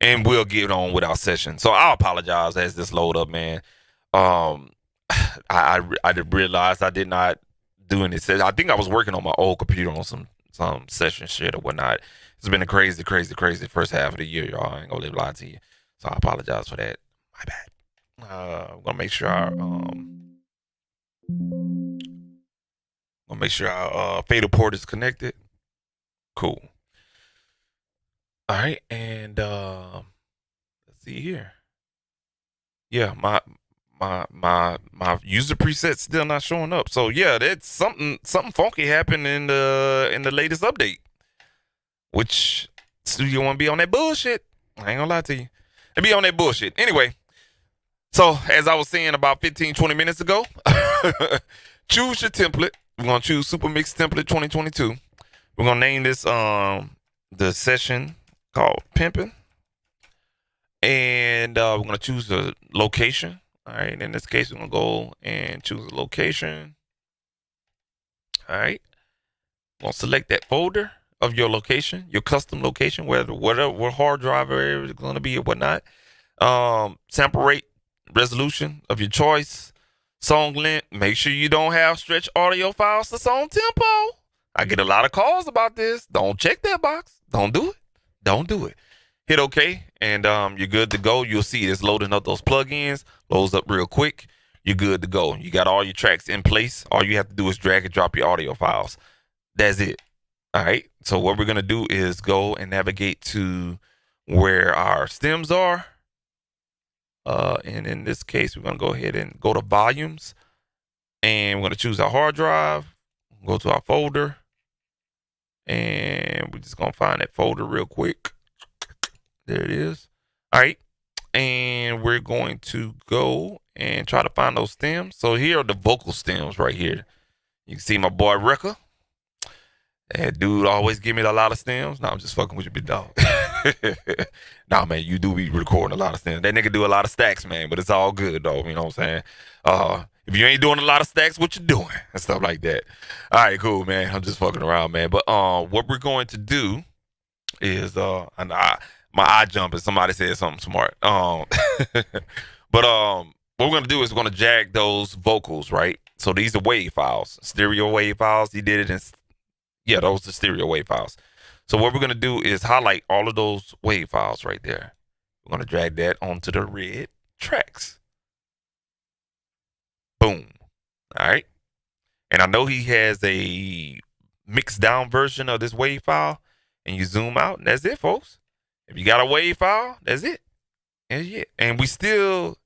and we'll get on with our session. So I apologize as this load up, man. I did realize I did not do any session. I think I was working on my old computer on some session shit or whatnot. It's been a crazy first half of the year, y'all. I ain't gonna lie to you. So I apologize for that. My bad. I'm gonna make sure our fatal port is connected. Cool. All right, and let's see here. Yeah, my user preset still not showing up. So yeah, that's something funky happened in the latest update. Which Studio One be on that bullshit. I ain't gonna lie to you. It be on that bullshit. Anyway, so as I was saying about 15-20 minutes ago, choose your template. We're gonna choose Super Mix Template 2022. We're gonna name this the session called Pimpin'. And we're gonna choose a location. All right, in this case, we're gonna go and choose a location. All right, we're gonna select that folder of your location, your custom location, whatever hard drive area is gonna be or whatnot. Sample rate, resolution of your choice, song length. Make sure you don't have stretch audio files to song tempo. I get a lot of calls about this. Don't check that box. Don't do it. Don't do it. Hit OK, and you're good to go. You'll see it's loading up those plugins. Loads up real quick. You're good to go. You got all your tracks in place. All you have to do is drag and drop your audio files. That's it. All right. So what we're gonna do is go and navigate to where our stems are. And in this case, we're gonna go ahead and go to volumes, and we're gonna choose our hard drive. Go to our folder, and we're just gonna find that folder real quick. There it is. All right. And we're going to go and try to find those stems. So here are the vocal stems right here. You can see my boy Rekka. That dude always give me a lot of stems. Nah, I'm just fucking with you, big dog. Nah, man, you do be recording a lot of stems. That nigga do a lot of stacks, man, but it's all good, though. You know what I'm saying? If you ain't doing a lot of stacks, what you doing? And stuff like that. All right, cool, man. I'm just fucking around, man. But what we're going to do is my eye jumping. Somebody said something smart. But what we're gonna do is we're gonna jag those vocals, right? So these are wave files, stereo wave files. He did it in, those are stereo wave files. So what we're gonna do is highlight all of those wave files right there. We're gonna drag that onto the red tracks. Boom. All right. And I know he has a mixed down version of this wave file, and you zoom out, and that's it, folks. If you got a wave file, that's it. And we still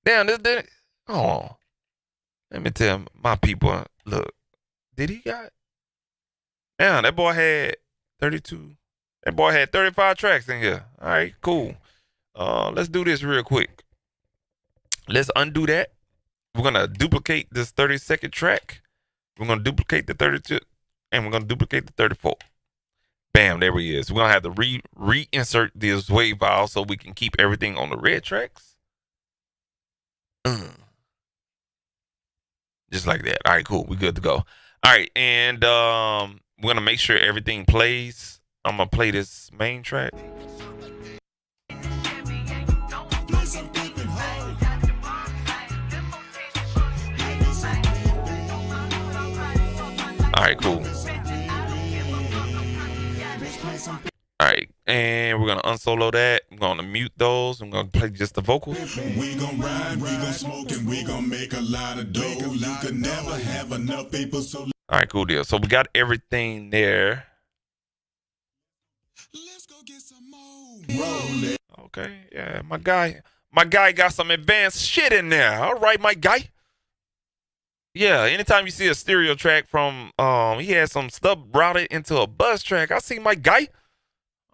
damn this. Oh, let me tell my people. Look, did he got? Damn, that boy had 32. That boy had 35 tracks in here. All right, cool. Let's do this real quick. Let's undo that. We're gonna duplicate this 30-second track. We're gonna duplicate the 32, and we're gonna duplicate the 34. Bam, there he is. We're gonna have to reinsert this wave file so we can keep everything on the red tracks. Just like that. All right, cool. We're good to go. All right, and we're gonna make sure everything plays. I'm gonna play this main track. All right, cool. All right, and we're gonna unsolo that. I'm gonna mute those. I'm gonna play just the vocals. We gonna ride, we gonna smoke, and we gonna make a lot of dough. You could never have enough people. So all right, cool deal. So we got everything there. Let's go get some more. Okay, yeah, my guy got some advanced shit in there. All right, my guy. Yeah, anytime you see a stereo track from he had some stuff routed into a bus track. I see my guy.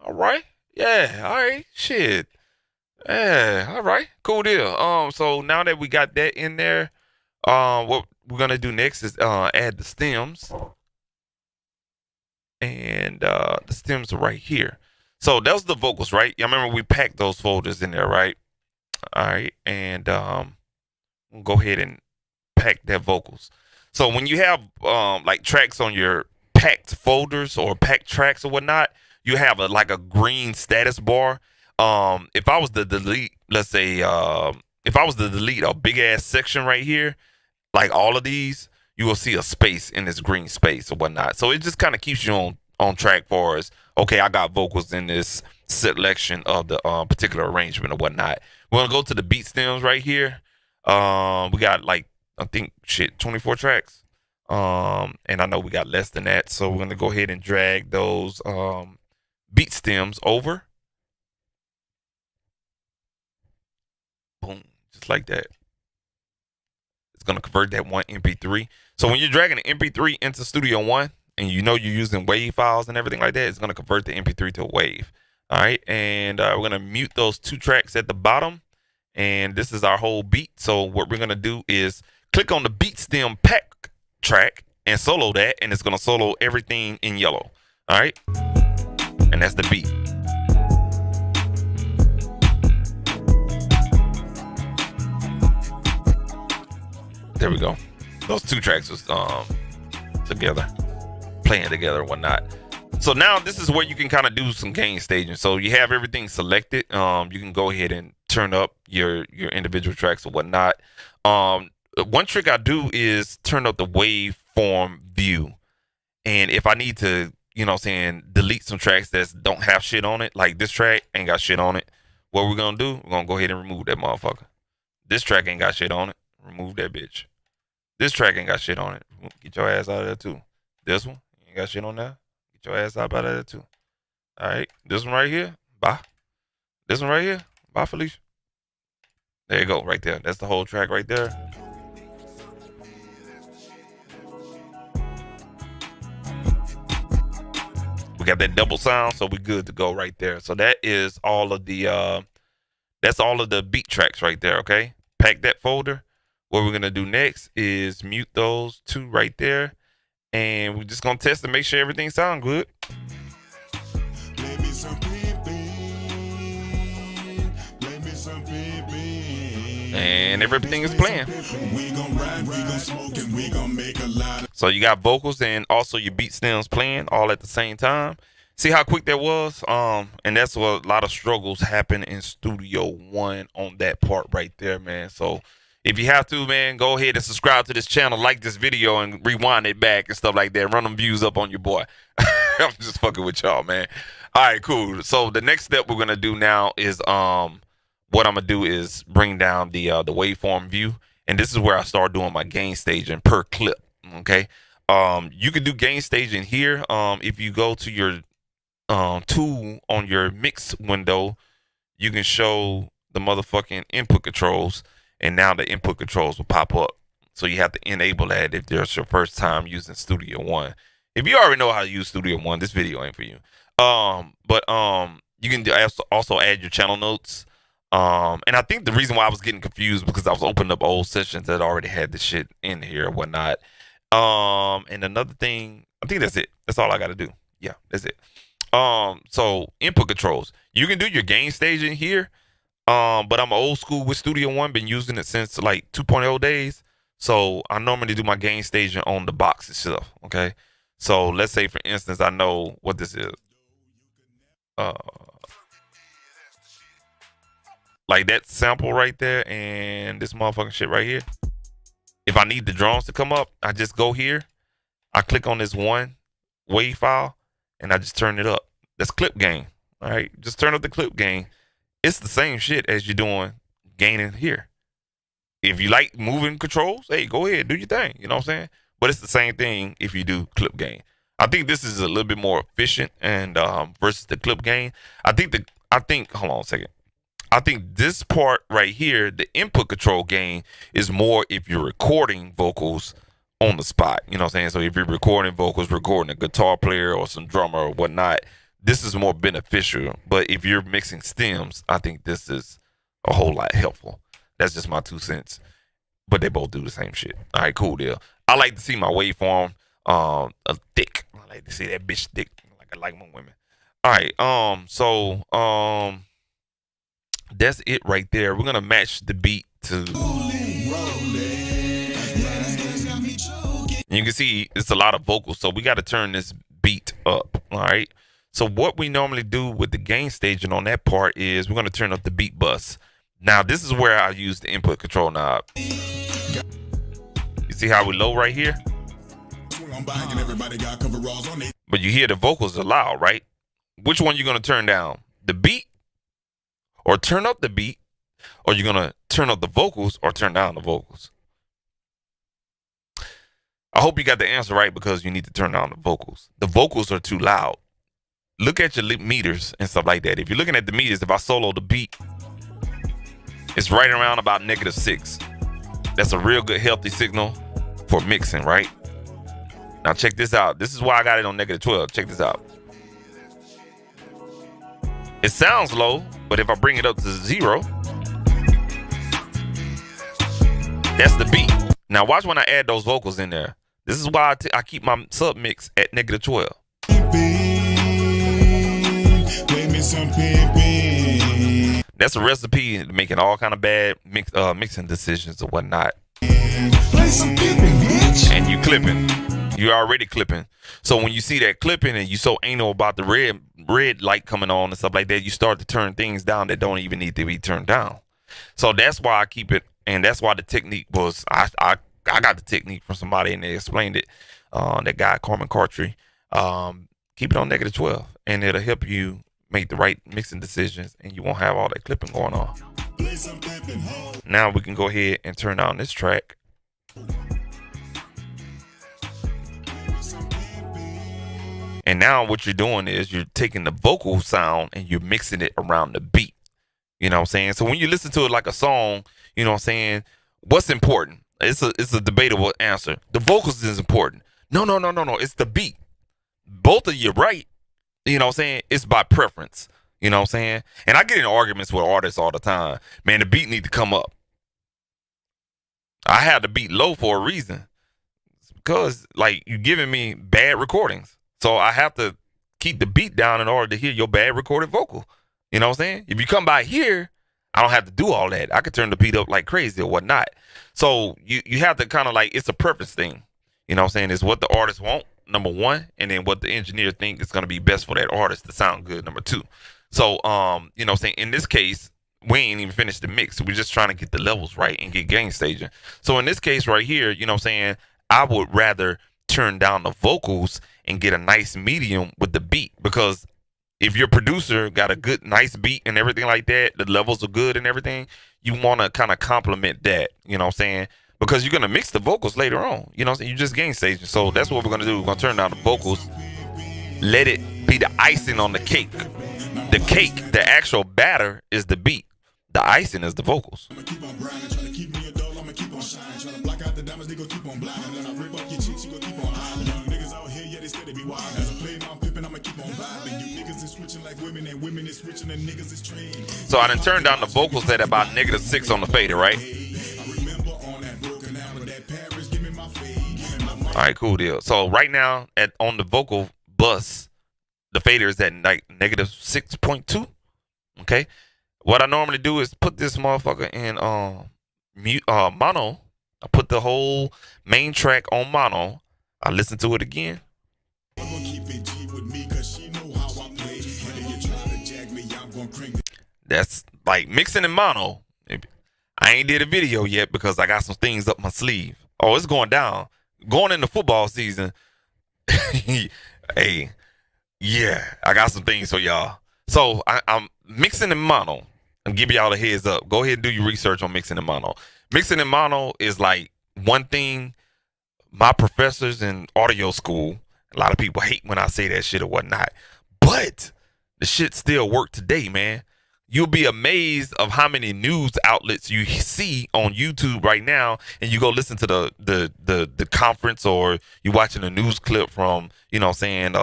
All right. Yeah, all right. Shit. Yeah, all right. Cool deal. So now that we got that in there, what we're gonna do next is add the stems. And the stems are right here. So that was the vocals, right? Y'all remember we packed those folders in there, right? All right, and we'll go ahead and pack that vocals. So when you have like tracks on your packed folders or packed tracks or whatnot, you have like a green status bar. If I was to delete, let's say, if I was to delete a big ass section right here, like all of these, you will see a space in this green space or whatnot. So it just kind of keeps you on track for us. Okay, I got vocals in this selection of the particular arrangement or whatnot. We're gonna go to the beat stems right here. We got like, I think 24 tracks. And I know we got less than that, so we're gonna go ahead and drag those beat stems over. Boom, just like that. It's gonna convert that one MP3. So when you're dragging an MP3 into Studio One, and you know you're using wave files and everything like that, it's gonna convert the MP3 to a wave. All right, and we're gonna mute those 2 tracks at the bottom, and this is our whole beat. So what we're gonna do is click on the beat stem pack track and solo that, and it's gonna solo everything in yellow. All right, and that's the beat. There we go. Those 2 tracks was together, playing together and whatnot. So now this is where you can kind of do some gain staging. So you have everything selected. You can go ahead and turn up your individual tracks or whatnot. One trick I do is turn up the waveform view. And if I need to, you know what I'm saying, delete some tracks that don't have shit on it, like this track ain't got shit on it, what we're gonna do, we're gonna go ahead and remove that motherfucker. This track ain't got shit on it. Remove that bitch. This track ain't got shit on it. Get your ass out of there too. This one ain't got shit on there. Get your ass out of there too. All right. This one right here. Bye. This one right here. Bye, Felicia. There you go. Right there. That's the whole track right there. We got that double sound, so we're good to go right there. So that is all of the that's all of the beat tracks right there. Okay. Pack that folder. What we're gonna do next is mute those 2 right there, and we're just gonna test to make sure everything sounds good. And everything is playing. So you got vocals and also your beat stems playing all at the same time. See how quick that was? And that's what a lot of struggles happen in Studio One on that part right there, man. So if you have to, man, go ahead and subscribe to this channel, like this video, and rewind it back and stuff like that. Run them views up on your boy. I'm just fucking with y'all, man. All right, cool. So the next step we're gonna do now is what I'm gonna do is bring down the waveform view, and this is where I start doing my gain staging per clip. Okay. You can do gain staging here. If you go to your tool on your mix window, you can show the motherfucking input controls. And now the input controls will pop up. So you have to enable that if there's your first time using Studio One. If you already know how to use Studio One, this video ain't for you. But you can also add your channel notes. And I think the reason why I was getting confused because I was opening up old sessions that already had the shit in here or whatnot. And another thing, I think that's it. That's all I got to do. Yeah, that's it. So input controls. You can do your gain staging here. But I'm old school with Studio One. Been using it since like 2.0 days. So I normally do my gain staging on the box itself. Okay. So let's say, for instance, I know what this is. Uh, like that sample right there and this motherfucking shit right here. If I need the drums to come up, I just go here. I click on this one wave file and I just turn it up. That's clip gain. All right. Just turn up the clip gain. It's the same shit as you're doing gaining here. If you like moving controls, hey, go ahead, do your thing. You know what I'm saying? But it's the same thing if you do clip gain. I think this is a little bit more efficient and versus the clip gain. I think hold on a second. I think this part right here, the input control gain, is more if you're recording vocals on the spot. You know what I'm saying? So if you're recording vocals, recording a guitar player or some drummer or whatnot, this is more beneficial. But if you're mixing stems, I think this is a whole lot helpful. That's just my 2 cents. But they both do the same shit. All right, cool deal. I like to see my waveform thick. I like to see that bitch thick. Like I like my women. All right, that's it right there. We're gonna match the beat to. And you can see it's a lot of vocals, so we got to turn this beat up. All right. So what we normally do with the gain staging on that part is we're gonna turn up the beat bus. Now this is where I use the input control knob. You see how we low right here? But you hear the vocals are loud, right? Which one you gonna turn down? The beat? Or turn up the beat? Or you're gonna turn up the vocals or turn down the vocals? I hope you got the answer right because you need to turn down the vocals. The vocals are too loud. Look at your meters and stuff like that. If you're looking at the meters, if I solo the beat, it's right around about -6. That's a real good healthy signal for mixing, right? Now check this out. This is why I got it on -12. Check this out. It sounds low, but if I bring it up to 0, that's the beat. Now watch when I add those vocals in there. This is why I keep my sub mix at -12. That's a recipe to making all kind of bad mixing decisions or whatnot. And you clipping. You're already clipping. So when you see that clipping and you so anal about the red light coming on and stuff like that, you start to turn things down that don't even need to be turned down. So that's why I keep it, and that's why the technique was I got the technique from somebody and they explained it. That guy Carmen Cartry. Keep it on -12 and it'll help you make the right mixing decisions and you won't have all that clipping going on. Now we can go ahead and turn on this track. And now what you're doing is you're taking the vocal sound and you're mixing it around the beat. You know what I'm saying? So when you listen to it like a song, you know what I'm saying? What's important? It's a debatable answer. The vocals is important. No. It's the beat. Both of you right. You know what I'm saying? It's by preference. You know what I'm saying? And I get in arguments with artists all the time. Man, the beat need to come up. I have the beat low for a reason. It's because like you're giving me bad recordings. So I have to keep the beat down in order to hear your bad recorded vocal. You know what I'm saying? If you come by here, I don't have to do all that. I could turn the beat up like crazy or whatnot. So you have to kind of like, it's a preference thing. You know what I'm saying? It's what the artist want, number one, and then what the engineer think is going to be best for that artist to sound good, number two. So, you know what I'm saying? In this case, we ain't even finished the mix. We're just trying to get the levels right and get gain staging. So in this case right here, you know what I'm saying? I would rather turn down the vocals and get a nice medium with the beat, because if your producer got a good, nice beat and everything like that, the levels are good and everything, you want to kind of complement that, you know what I'm saying? Because you're going to mix the vocals later on, you know what I'm saying? You just gain staging. So that's what we're going to do. We're going to turn down the vocals, let it be the icing on the cake. The cake, the actual batter is the beat. The icing is the vocals. the diamonds, they gon' keep on blinding. And I rip up your chicks, you gon' keep on eyeing. Young niggas out here, yeah, they steady be wild. As I play my pimpin', I'ma keep on vibing. You niggas is switching like women, and women is switching, and niggas is trained. So I done turned down the vocals at about -6 on the fader, right? All right, cool deal. So right now on the vocal bus, the fader is at like -6.2. Okay. What I normally do is put this motherfucker in mono. I put the whole main track on mono. I listen to it again. That's like mixing in mono. I ain't did a video yet because I got some things up my sleeve. Oh, it's going down. Going into football season. Hey, yeah, I got some things for y'all. So I'm mixing in mono. I'm giving y'all a heads up. Go ahead and do your research on mixing in mono. Mixing in mono is like one thing my professors in audio school, a lot of people hate when I say that shit or whatnot, but the shit still work today, man. You'll be amazed of how many news outlets you see on YouTube right now, and you go listen to the conference, or you watching a news clip from, you know, saying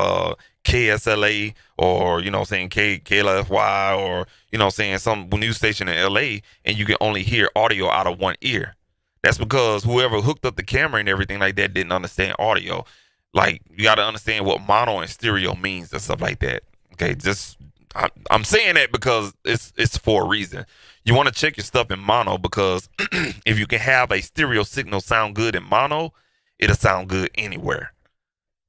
KSLA, or, you know, saying KLFY, or, you know, saying some news station in LA, and you can only hear audio out of one ear. That's because whoever hooked up the camera and everything like that didn't understand audio. Like, you got to understand what mono and stereo means and stuff like that. Okay, just I'm saying that because it's for a reason. You want to check your stuff in mono because if you can have a stereo signal sound good in mono, it'll sound good anywhere.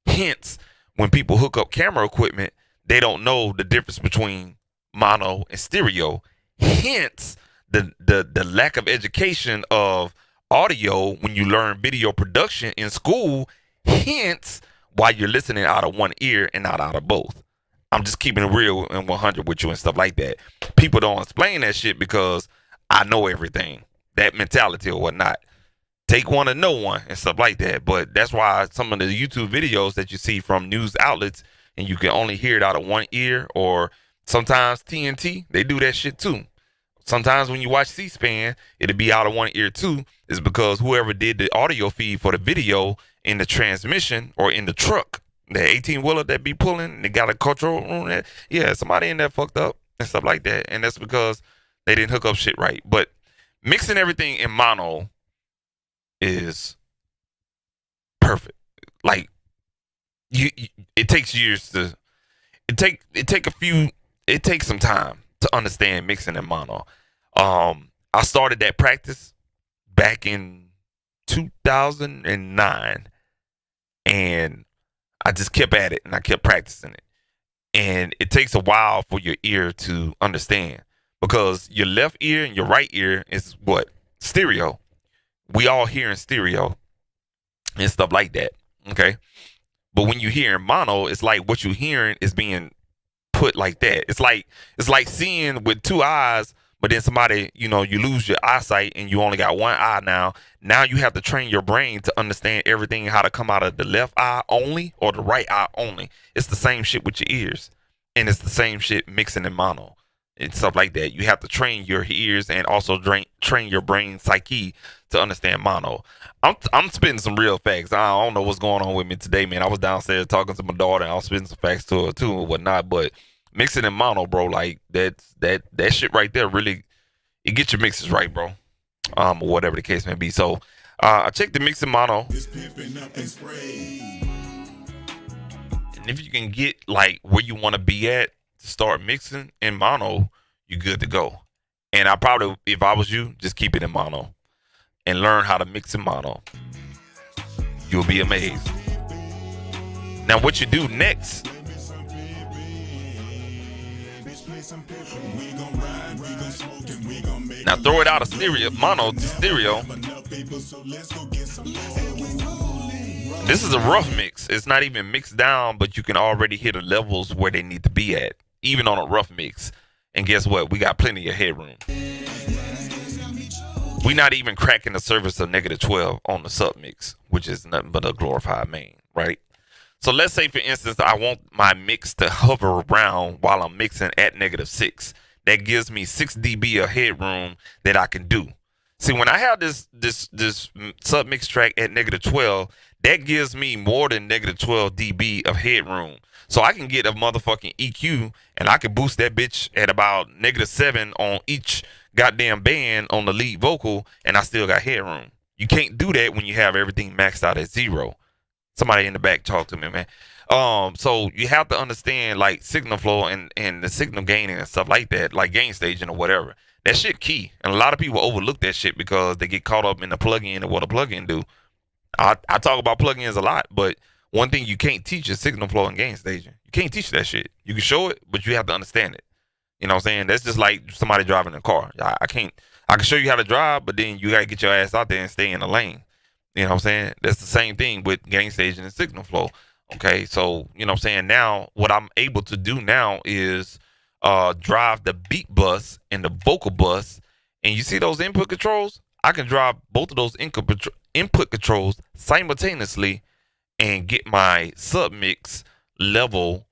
Hence, when people hook up camera equipment, they don't know the difference between mono and stereo. Hence, the lack of education of audio when you learn video production in school. Hence, why you're listening out of one ear and not out of both. I'm just keeping it real and 100 with you and stuff like that. People don't explain that shit because I know everything. That mentality or whatnot. Take one and know one and stuff like that. But that's why some of the YouTube videos that you see from news outlets and you can only hear it out of one ear, or sometimes TNT, they do that shit too. Sometimes when you watch C-SPAN, it'll be out of one ear too. Is because whoever did the audio feed for the video in the transmission or in the truck, the 18-wheeler that be pulling, they got a control room that, yeah, somebody in there fucked up and stuff like that. And that's because they didn't hook up shit right. But mixing everything in mono is perfect. Like, it takes years to, it takes some time to understand mixing in mono. I started that practice back in 2009, and I just kept at it and I kept practicing it. And it takes a while for your ear to understand, because your left ear and your right ear is what? Stereo. We all hear in stereo and stuff like that. Okay. But when you hear in mono, it's like what you're hearing is being put like that. It's like seeing with two eyes, but then somebody, you know, you lose your eyesight and you only got one eye now. Now you have to train your brain to understand everything, how to come out of the left eye only or the right eye only. It's the same shit with your ears. And it's the same shit mixing in mono and stuff like that. You have to train your ears and also train your brain psyche to understand mono. I'm spitting some real facts. I don't know what's going on with me today, man. I was downstairs talking to my daughter and I was spitting some facts to her too and whatnot. But mixing in mono, bro, like that shit right there really, it gets your mixes right, bro. Or whatever the case may be. So I checked the mix in mono. And if you can get like where you want to be at to start mixing in mono, you're good to go. And I probably, if I was you, just keep it in mono and learn how to mix in mono. You'll be amazed. Now what you do next, now throw it out of stereo, mono to stereo. This is a rough mix. It's not even mixed down, but you can already hear the levels where they need to be at, even on a rough mix. And guess what? We got plenty of headroom. We're not even cracking the surface of -12 on the sub mix, which is nothing but a glorified main, right? So let's say, for instance, I want my mix to hover around while I'm mixing at -6. That gives me 6 dB of headroom that I can do. See, when I have this sub mix track at -12, that gives me more than -12 dB of headroom. So I can get a motherfucking EQ and I can boost that bitch at about -7 on each goddamn band on the lead vocal, and I still got headroom. You can't do that when you have everything maxed out at 0. Somebody in the back talk to me, man. So you have to understand like signal flow and the signal gaining and stuff like that, like gain staging or whatever. That shit key, and a lot of people overlook that shit because they get caught up in the plugin and what a plugin do. I talk about plugins a lot, but one thing you can't teach is signal flow and gain staging. You can't teach that shit. You can show it, but you have to understand it. You know what I'm saying? That's just like somebody driving a car. I can't. I can show you how to drive, but then you gotta get your ass out there and stay in the lane. You know what I'm saying? That's the same thing with gain staging and signal flow. Okay, so you know what I'm saying? Now, what I'm able to do now is drive the beat bus and the vocal bus, and you see those input controls? I can drive both of those input controls simultaneously and get my submix level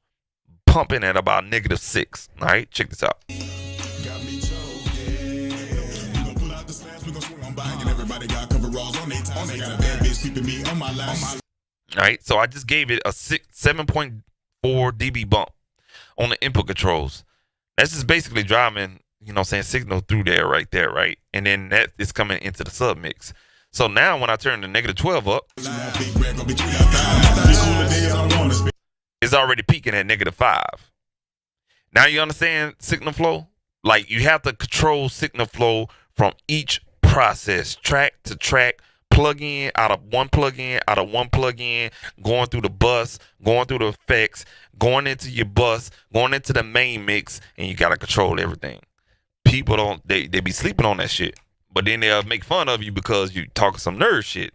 pumping at about -6. All right, check this out. Got me choking. We gon' pull out the slabs, we gon' swing on by, and everybody got coveralls on their time. They got a bad bitch peeping me on my last. All right, so I just gave it a 7.4 dB bump on the input controls. That's just basically driving, you know what I'm saying, signal through there, right? And then that is coming into the sub mix. So now when I turn the -12 up, it's already peaking at -5. Now you understand signal flow? Like you have to control signal flow from each process, track to track, plug-in out of one plug-in, going through the bus, going through the effects, going into your bus, going into the main mix, and you gotta control everything. People don't they be sleeping on that shit, but then they'll make fun of you because you talking some nerd shit.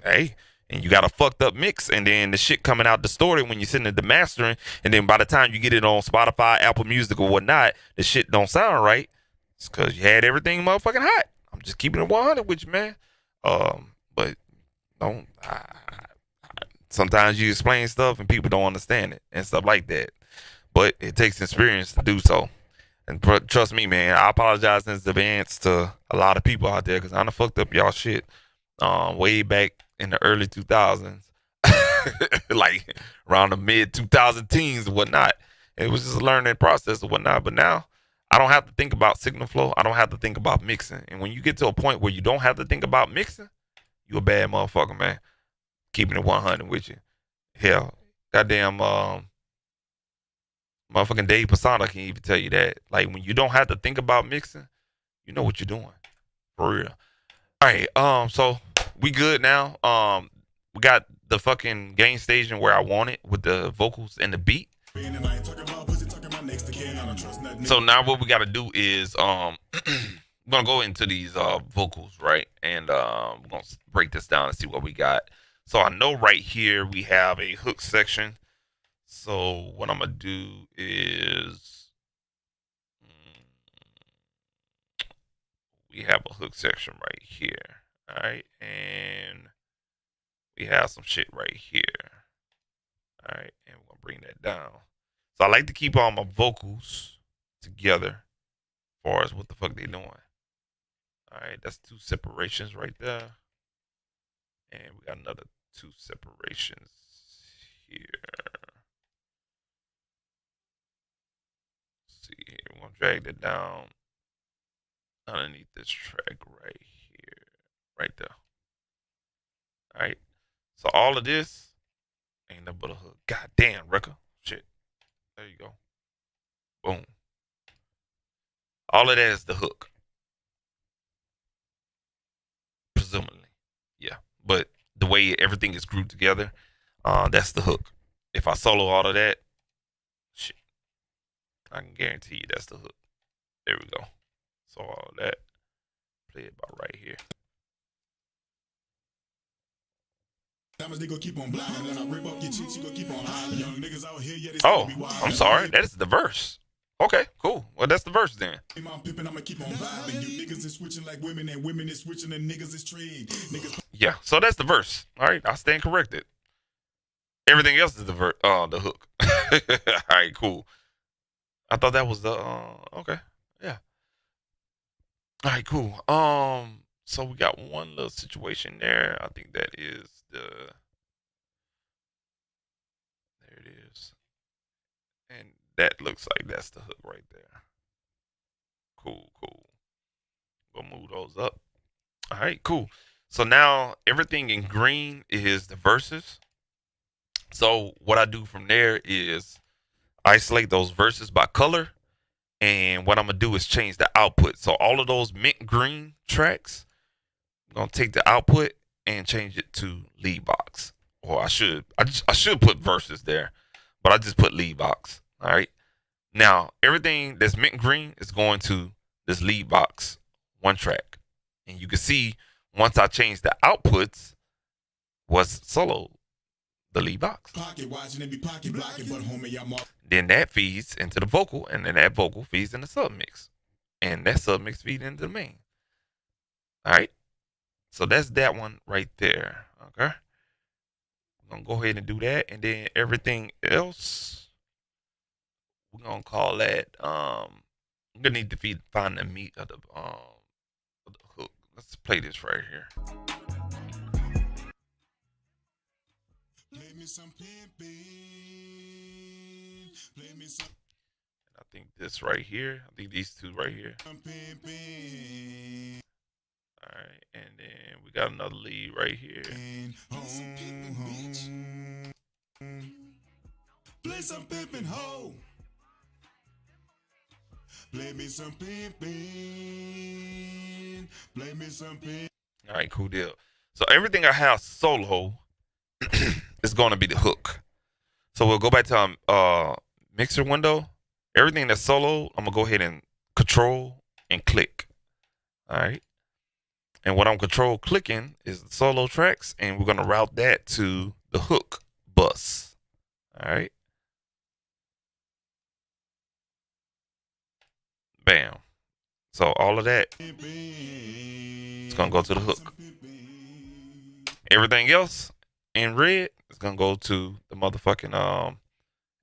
Hey, and you got a fucked up mix, and then the shit coming out distorted when you're sitting at the mastering, and then by the time you get it on Spotify, Apple Music, or whatnot, the shit don't sound right. It's because you had everything motherfucking hot. I'm just keeping it 100 with you, man. But don't. Sometimes you explain stuff and people don't understand it and stuff like that. But it takes experience to do so. And trust me, man, I apologize in advance to a lot of people out there because I done fucked up y'all shit way back in the early 2000s, like around the mid 2000 teens and whatnot. It was just a learning process and whatnot. But now I don't have to think about signal flow. I don't have to think about mixing. And when you get to a point where you don't have to think about mixing, you a bad motherfucker, man. Keeping it 100 with you. Hell, goddamn, motherfucking Dave Pasana can even tell you that. Like when you don't have to think about mixing, you know what you're doing. For real. All right, so we good now. We got the fucking gain station where I want it with the vocals and the beat. So now what we gotta do is we're gonna go into these vocals, right? And we're gonna break this down and see what we got. So I know right here we have a hook section. So what I'm gonna do is we have a hook section right here. All right, and we have some shit right here. All right, and we're gonna bring that down. So I like to keep all my vocals together as far as what the fuck they doing. All right, that's 2 separations right there. And we got another 2 separations here. Let's see here. We're gonna drag that down underneath this track right here. Right there. Alright. So all of this ain't nothing but a hook. God damn, record. Shit. There you go. Boom. All of that is the hook. Presumably. Yeah. But the way everything is grouped together, that's the hook. If I solo all of that, shit, I can guarantee you that's the hook. There we go. So all of that, play it about right here. Oh, I'm sorry. That is the verse. Okay, cool. Well, that's the verse then. Yeah, so that's the verse. All right, I stand corrected. Everything else is the hook. All right, cool. I thought that was the okay. Yeah. All right, cool. So we got one little situation there. I think that is there it is. And that looks like that's the hook right there. Cool. We'll move those up. All right, cool. So now everything in green is the verses. So what I do from there is isolate those verses by color. And what I'm going to do is change the output. So all of those mint green tracks, I'm going to take the output and change it to lead box. Or I should put verses there, but I just put lead box. All right. Now, everything that's mint green is going to this lead box, one track. And you can see once I change the outputs, what's solo, the lead box. Then that feeds into the vocal, and then that vocal feeds in the submix. And that submix feeds into the main. All right. So that's that one right there. Okay. I'm going to go ahead and do that. And then everything else, we're going to call that, I'm going to need to find the meat of the hook. Let's play this right here. Play me some pimpin'. Play me some. And I think this right here. I think these two right here. All right, and then we got another lead right here. Play some pimpin' ho. Play me some pimpin'. Play me some pimpin'. All right, cool deal. So everything I have solo is going to be the hook. So we'll go back to our mixer window. Everything that's solo, I'm going to go ahead and control and click. All right. And what I'm control clicking is the solo tracks, and we're going to route that to the hook bus. All right. Bam. So all of that, it's going to go to the hook. Everything else in red is going to go to the motherfucking, and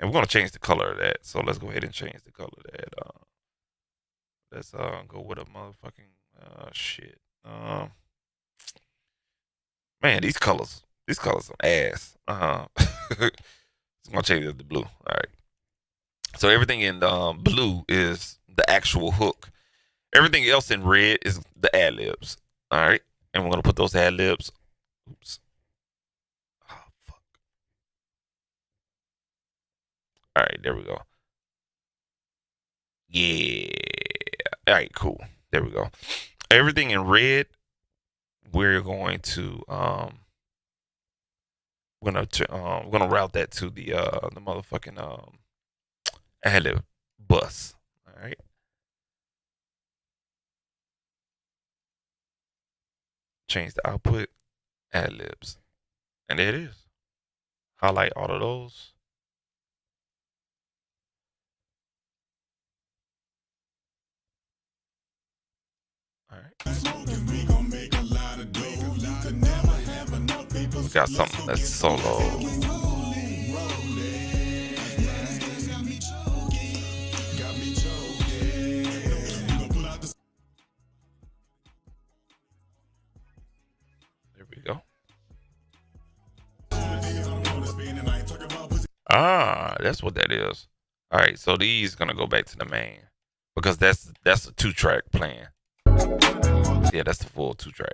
we're going to change the color of that. So let's go ahead and change the color of that. Let's go with a motherfucking, shit. Man, these colors are ass. I'm gonna change it to blue. All right. So everything in blue is the actual hook. Everything else in red is the ad libs. All right, and we're gonna put those ad libs. Oops. Oh fuck. All right, there we go. Yeah. All right, cool. There we go. Everything in red, we're going to we're gonna route that to the motherfucking ad lib bus. All right. Change the output, ad libs, and there it is. Highlight all of those. All right. We got something that's solo. There we go. Ah, that's what that is. All right, so these gonna go back to the main because that's a 2-track plan. Yeah, that's the full 2-track.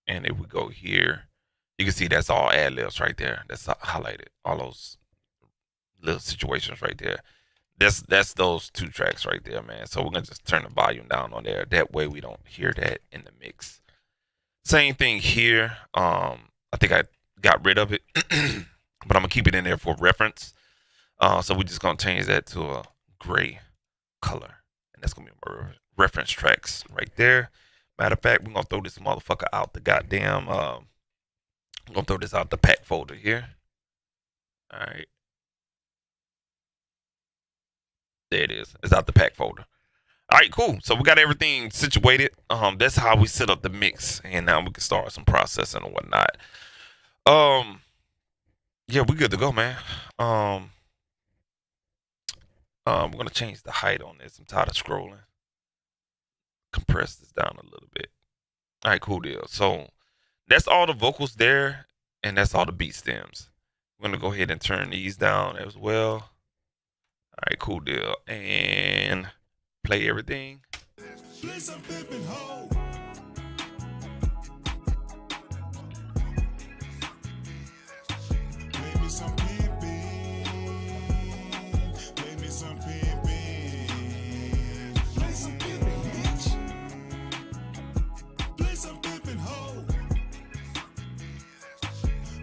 And if we go here, you can see that's all ad libs right there. That's highlighted. All those little situations right there. That's those 2 tracks right there, man. So we're gonna just turn the volume down on there. That way we don't hear that in the mix. Same thing here. I think I got rid of it, but I'm gonna keep it in there for reference. So we're just gonna change that to a gray color, and that's gonna be my reference tracks right there. Matter of fact, we're gonna throw this motherfucker out the goddamn. I'm gonna throw this out the pack folder here. All right, there it is. It's out the pack folder. All right, cool. So we got everything situated. That's how we set up the mix, and now we can start some processing and whatnot. Yeah, we good to go, man. We're gonna change the height on this. I'm tired of scrolling. Compress this down a little bit. All right, cool deal. So that's all the vocals there, and that's all the beat stems. We're gonna go ahead and turn these down as well. All right, cool deal. And play everything. Play some pimpin' hoe. Play me some pimpin'. Play me some pimpin'. Play some pimpin', bitch. Play some pimpin' hoe.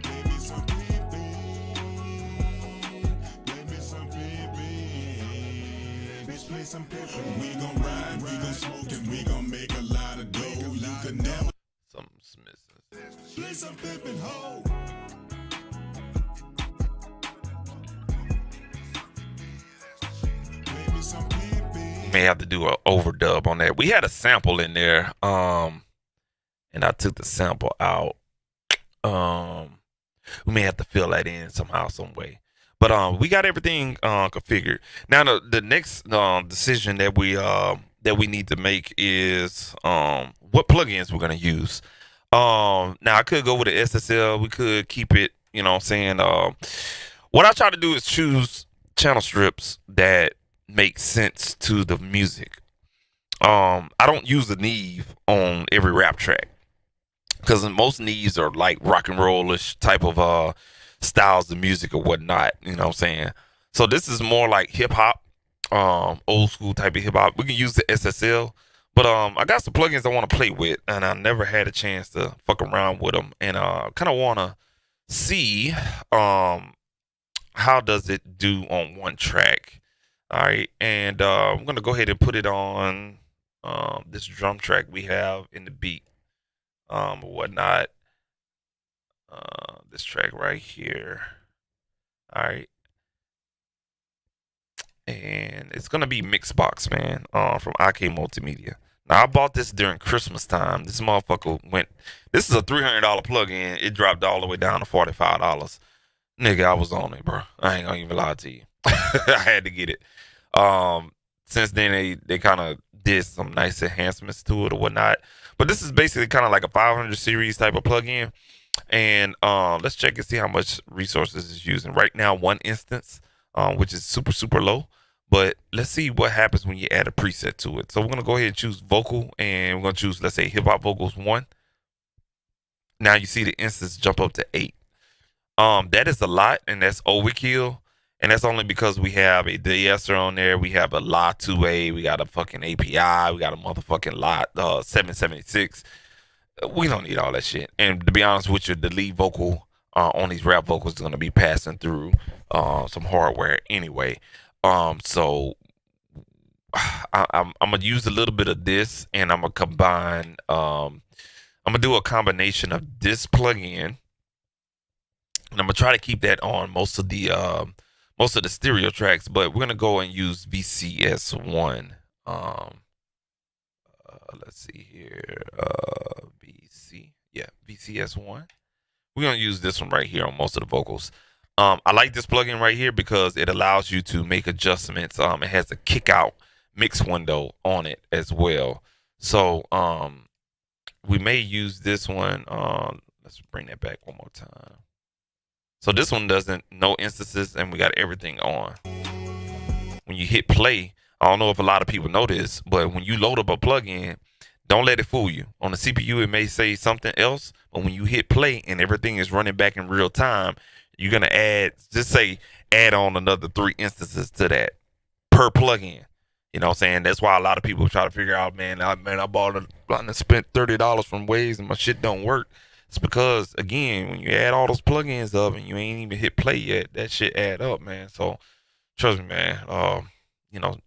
Play me some pimpin'. Play me some pimpin'. Bitch, play some pimpin'. We gon' ride, we gon' smoke, and we gon' make a lot of dough. You could never. Something's missing. Play some pimpin' hoe. Play me some pimpin'. May have to do an overdub on that. We had a sample in there, and I took the sample out. We may have to fill that in somehow, some way. But we got everything configured. Now the next decision that we need to make is what plugins we're gonna use. Now I could go with the SSL. We could keep it. You know what I'm saying? What I try to do is choose channel strips that make sense to the music. I don't use a Neve on every rap track because most Neves are like rock and rollish type of styles of music or whatnot. You know what I'm saying? So this is more like hip hop, old school type of hip hop. We can use the SSL, but I got some plugins I want to play with, and I never had a chance to fuck around with them, and kind of want to see how does it do on one track. All right, and I'm gonna go ahead and put it on this drum track we have in the beat, or whatnot. This track right here. All right, and it's gonna be Mixbox, man, from IK Multimedia. Now I bought this during Christmas time. This motherfucker went. This is a $300 plug-in. It dropped all the way down to $45. Nigga, I was on it, bro. I ain't gonna even lie to you. I had to get it. Since then they kind of did some nice enhancements to it or whatnot. But this is basically kind of like a 500 series type of plugin. And let's check and see how much resources it's using. Right now, one instance, which is super, super low. But let's see what happens when you add a preset to it. So we're going to go ahead and choose vocal. And we're going to choose, let's say, hip hop vocals 1. Now you see the instance jump up to 8. That is a lot, and that's overkill. And that's only because we have a de-esser on there. We have a lot 2A. We got a fucking API. We got a motherfucking lot 776. We don't need all that shit. And to be honest with you, the lead vocal on these rap vocals is going to be passing through some hardware anyway. So I'm going to use a little bit of this, and I'm going to combine. I'm going to do a combination of this plugin, and I'm going to try to keep that on most of the stereo tracks, but we're going to go and use VCS1. Let's see here. VCS1. We're going to use this one right here on most of the vocals. I like this plugin right here because it allows you to make adjustments. It has a kick out mix window on it as well. So we may use this one. Let's bring that back one more time. So this one doesn't, no instances, and we got everything on. When you hit play, I don't know if a lot of people know this, but when you load up a plugin, don't let it fool you. On the CPU, it may say something else, but when you hit play and everything is running back in real time, you're going to add on another 3 instances to that per plugin. You know what I'm saying? That's why a lot of people try to figure out, I bought it, I spent $30 from Waze and my shit don't work. It's because, again, when you add all those plugins up and you ain't even hit play yet, that shit add up, man. So, trust me, man.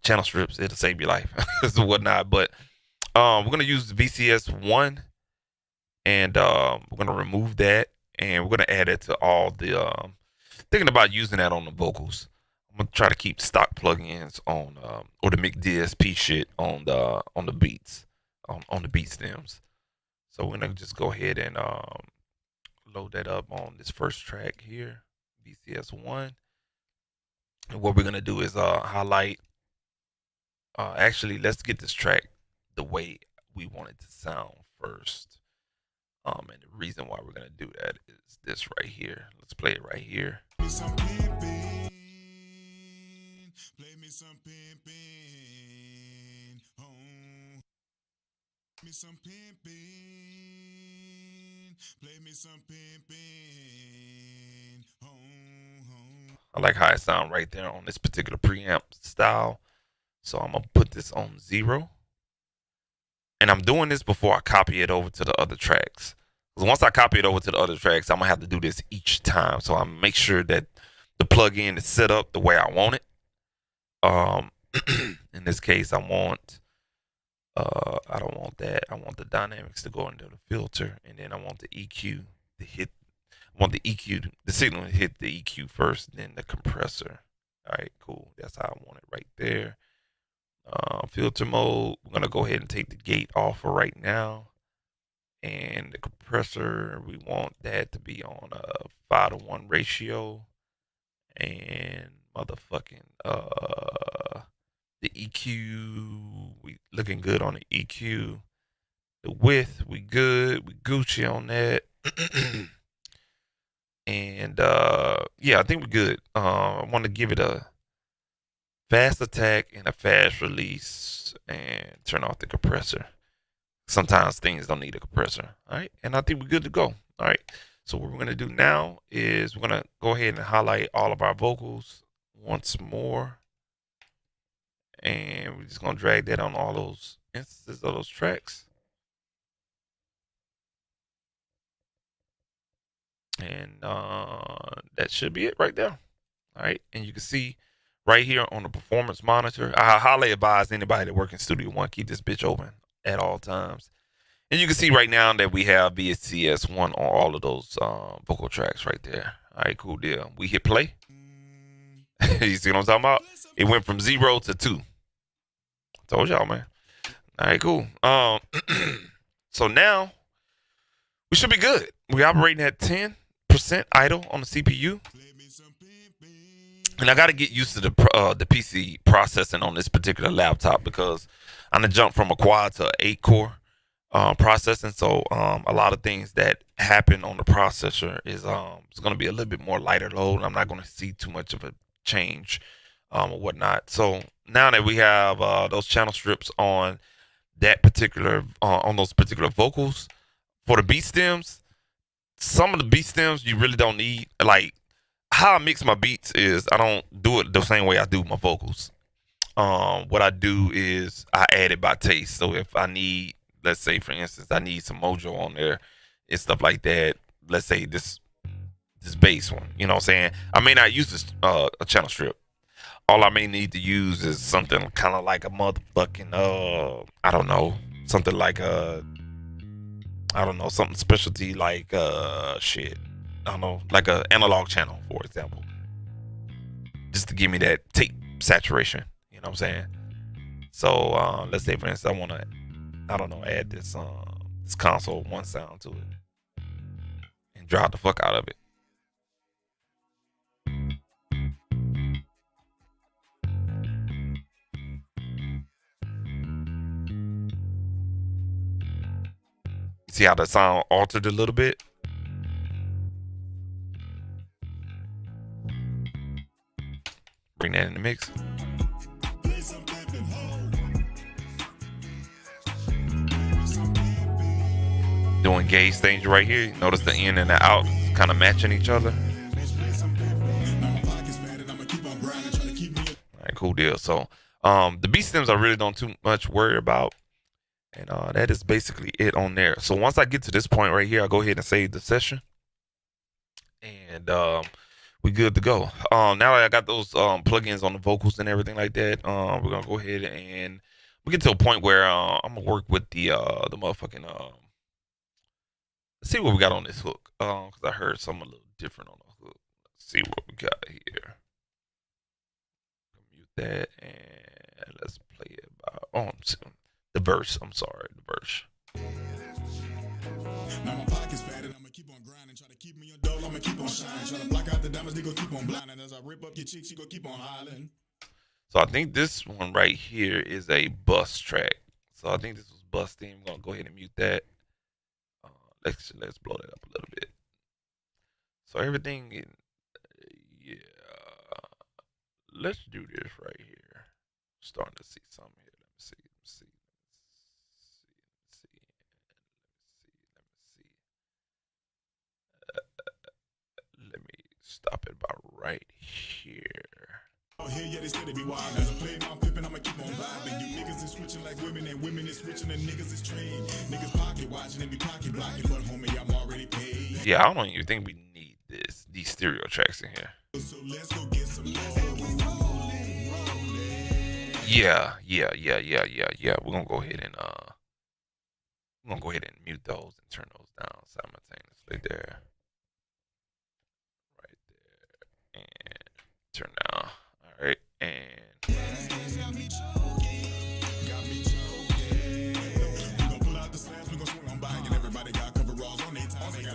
Channel strips, it'll save your life and whatnot. But we're going to use the VCS1, and we're going to remove that, and we're going to add it to all the thinking about using that on the vocals. I'm going to try to keep stock plugins on or the Mic DSP shit on the beats, on the beat stems. So we're going to just go ahead and load that up on this first track here, VCS1. And what we're going to do is highlight Actually, let's get this track the way we want it to sound first. And the reason why we're gonna do that is this right here. Let's play it right here. Me some pimpin'. Play me some pimpin'. Oh. Me some pimpin'. Play me some pimpin'. Oh. I like how it sounds right there on this particular preamp style. So I'm gonna put this on 0. And I'm doing this before I copy it over to the other tracks. Because once I copy it over to the other tracks, I'm gonna have to do this each time. So I make sure that the plugin is set up the way I want it. In this case, I don't want that. I want the dynamics to go into the filter, and then I want the EQ to hit. I want the signal to hit the EQ first, then the compressor. All right, cool. That's how I want it right there. Filter mode. We're gonna go ahead and take the gate off for right now, and the compressor. We want that to be on a 5-to-1 ratio, and motherfucking the EQ, we looking good on the EQ. The width, we good. We Gucci on that. And yeah, I think we're good. I want to give it a fast attack and a fast release, and turn off the compressor. Sometimes things don't need a compressor. All right, and I think we're good to go. All right. So what we're gonna do now is we're gonna go ahead and highlight all of our vocals once more. And we're just gonna drag that on all those instances of those tracks. And that should be it right there. All right, and you can see right here on the performance monitor. I highly advise anybody that works in Studio One keep this bitch open at all times. And you can see right now that we have VSCS1 on all of those vocal tracks right there. All right, cool deal. We hit play. You see what I'm talking about? It went from 0 to 2. Told y'all, man. All right, cool. So now we should be good. We're operating at 10% idle on the CPU. And I got to get used to the PC processing on this particular laptop, because I'm going to jump from a quad to an 8-core processing. So a lot of things that happen on the processor is it's going to be a little bit more lighter load. I'm not going to see too much of a change or whatnot. So now that we have those channel strips on that particular on those particular vocals for the beat stems, some of the beat stems you really don't need. Like how I mix my beats is I don't do it the same way I do my vocals. What I do is I add it by taste. So if I need, let's say for instance, I need some mojo on there and stuff like that. Let's say this bass one, you know what I'm saying? I may not use this a channel strip. All I may need to use is something kind of like a motherfucking I don't know, something like something specialty like shit. I don't know, like a analog channel, for example. Just to give me that tape saturation, you know what I'm saying? So let's say for instance I want to, I don't know, add this console one sound to it and drop the fuck out of it. See how the sound altered a little bit? Bring that in the mix. Doing gauge things right here. Notice the in and the out kind of matching each other. All right, cool deal. So the beat stems I really don't too much worry about. And that is basically it on there. So once I get to this point right here, I'll go ahead and save the session. And we good to go. Now that I got those plugins on the vocals and everything like that, we're going to go ahead and we get to a point where I'm going to work with the motherfucking... let's see what we got on this hook. Because I heard something a little different on the hook. Let's see what we got here. Mute that and let's play it by... the verse. I'm sorry, the verse. Now my pocket's fat and I'ma keep on grinding. Try to keep me on dull, I'ma keep on shining. Try to block out the diamonds, they gon' keep on blinding. As I rip up your cheeks, you gon' keep on hollering. So I think this one right here is a bus track. So I think this was bus theme. I'm gonna go ahead and mute that. Let's blow that up a little bit. So everything in yeah. Let's do this right here. Starting to see something here. Let me see. Let me see. Let me stop it about right here. Here, yeah, they steady be wild. As I play my pimpin', I'ma keep on vibing. You niggas is switching like women, and women is switching, and niggas is trained. Niggas pocket watching and be pocket blocking, but homie, I'm already paid. Yeah, I don't even think we need these stereo tracks in here. So let's go get some Yeah. We're gonna go ahead and mute those and turn those down simultaneously there. Right there. And turn down. Alright, and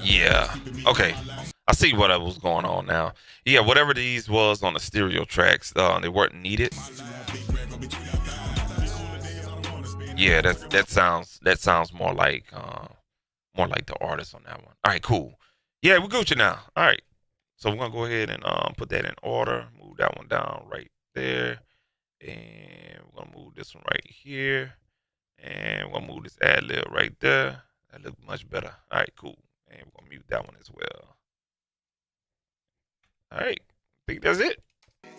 yeah. Okay. I see what was going on now. Yeah, whatever these was on the stereo tracks, they weren't needed. Yeah, that sounds more like the artist on that one. All right, cool. Yeah, we're Gucci now. All right, so we're gonna go ahead and put that in order. Move that one down right there, and we're gonna move this one right here, and we're gonna move this ad lib right there. That looks much better. All right, cool. And we're gonna mute that one as well. All right, I think that's it. We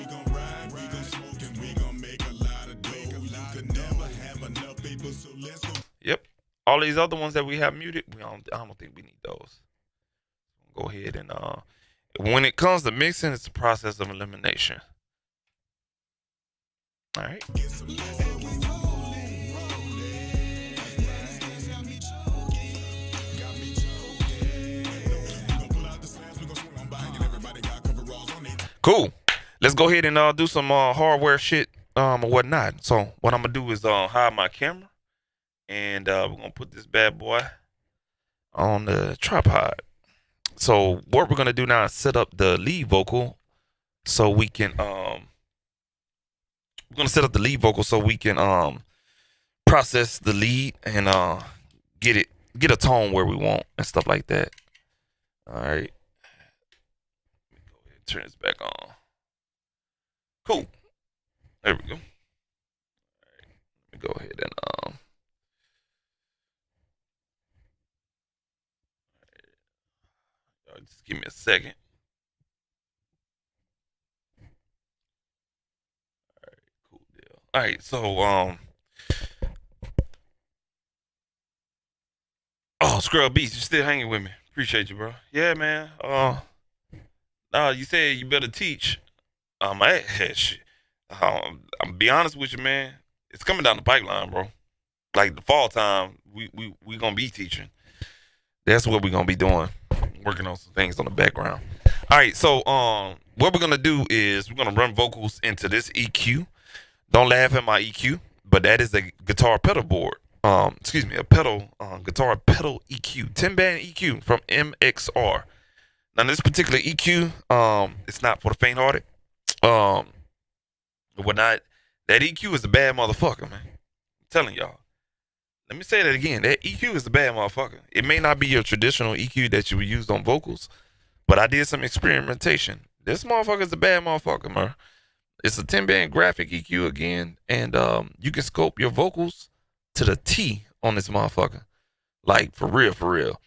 gon' ride, we gon' smoke, and we gon' make a lot of dough. You could never have enough people, so let's go. Yep. All these other ones that we have muted, I don't think we need those. Go ahead and when it comes to mixing, it's a process of elimination. All right. Cool. Let's go ahead and do some hardware shit or whatnot. So what I'm gonna do is hide my camera, and we're gonna put this bad boy on the tripod. So what we're gonna do now is set up the lead vocal, so we can we're gonna set up the lead vocal so we can process the lead and get a tone where we want and stuff like that. All right. Let me go ahead and turn this back on. Cool. There we go. All right. Let me go ahead and just give me a second. All right, cool deal. All right, so oh, Scrub Beast, you still hanging with me? Appreciate you, bro. Yeah, man. You said you better teach. Shit. I'm be honest with you, man. It's coming down the pipeline, bro. Like the fall time, we gonna be teaching. That's what we're gonna be doing. Working on some things on the background. All right, so what we're gonna do is we're gonna run vocals into this EQ. Don't laugh at my EQ, but that is a guitar pedal board. A pedal guitar pedal EQ, 10-band EQ from MXR. Now this particular EQ, it's not for the faint-hearted. Whatnot. That EQ is a bad motherfucker, man. I'm telling y'all. Let me say that again. That EQ is a bad motherfucker. It may not be your traditional EQ that you would use on vocals, but I did some experimentation. This motherfucker is a bad motherfucker, man. It's a 10-band graphic EQ again, and you can scope your vocals to the T on this motherfucker. Like, for real.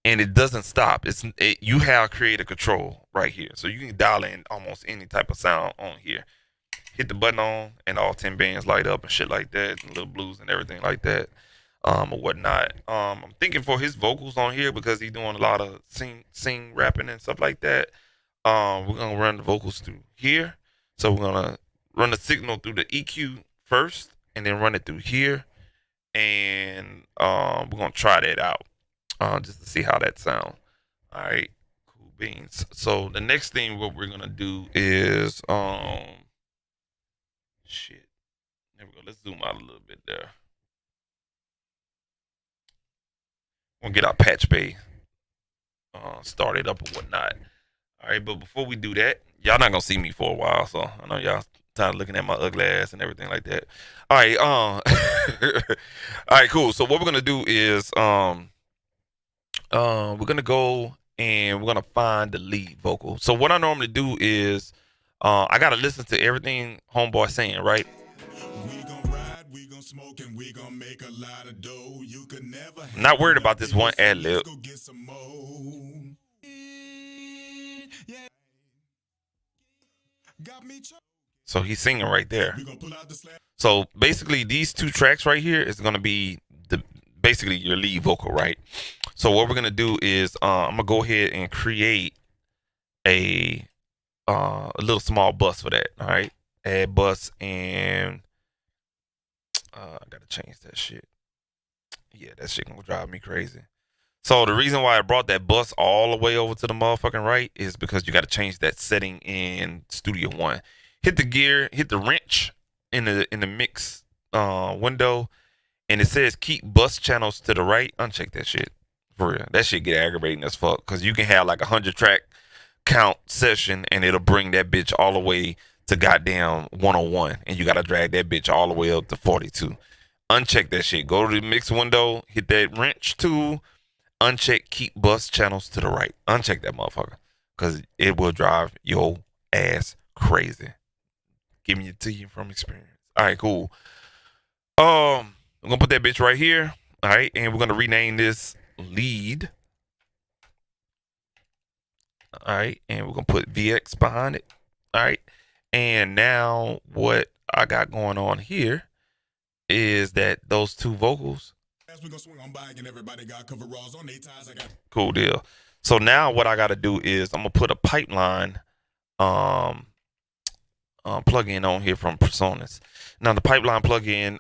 And it doesn't stop. You have creative control right here. So you can dial in almost any type of sound on here. Hit the button on, and all 10 bands light up and shit like that, and little blues and everything like that, or whatnot. I'm thinking for his vocals on here, because he's doing a lot of sing rapping and stuff like that. We're gonna run the vocals through here. So we're gonna run the signal through the EQ first, and then run it through here, and we're gonna try that out, just to see how that sounds. All right, cool beans. So the next thing what we're gonna do is shit. There we go. Let's zoom out a little bit there. We'll get our patch bay started up or whatnot. All right, but before we do that, y'all not gonna see me for a while, so I know y'all Tired of looking at my ugly ass and everything like that. All right, all right, cool. So what we're gonna do is we're gonna go and we're gonna find the lead vocal. So what I normally do is I gotta listen to everything homeboy saying, right? We gon' ride, we gon' smoke, and we gon' make a lot of dough. You could never have Not worried about enough, this one baby, so ad lib. let's go get some more. Yeah. Got me choked. So he's singing right there. We gon' pull out the slab. So basically, these two tracks right here is gonna be basically your lead vocal, right? So what we're gonna do is I'm gonna go ahead and create a little small bus for that. All right, add bus, and I gotta change that shit. Yeah, that shit gonna drive me crazy. So the reason why I brought that bus all the way over to the motherfucking right is because you gotta change that setting in Studio One. Hit the gear, hit the wrench in the mix window, and it says keep bus channels to the right. Uncheck that shit. For real. That shit get aggravating as fuck. Cause you can have like 100 track count session and it'll bring that bitch all the way to goddamn 101. And you gotta drag that bitch all the way up to 42. Uncheck that shit. Go to the mix window, hit that wrench tool, uncheck keep bus channels to the right. Uncheck that motherfucker. Cause it will drive your ass crazy. Giving it to you from experience. All right, cool. I'm gonna put that bitch right here. All right, and we're gonna rename this lead. All right, and we're gonna put VX behind it. All right, and now what I got going on here is that those two vocals. We gonna swing on by and everybody got coveralls on their ties. I got Cool deal. So now what I gotta do is I'm gonna put a pipeline plugin on here from Personas. Now the pipeline plugin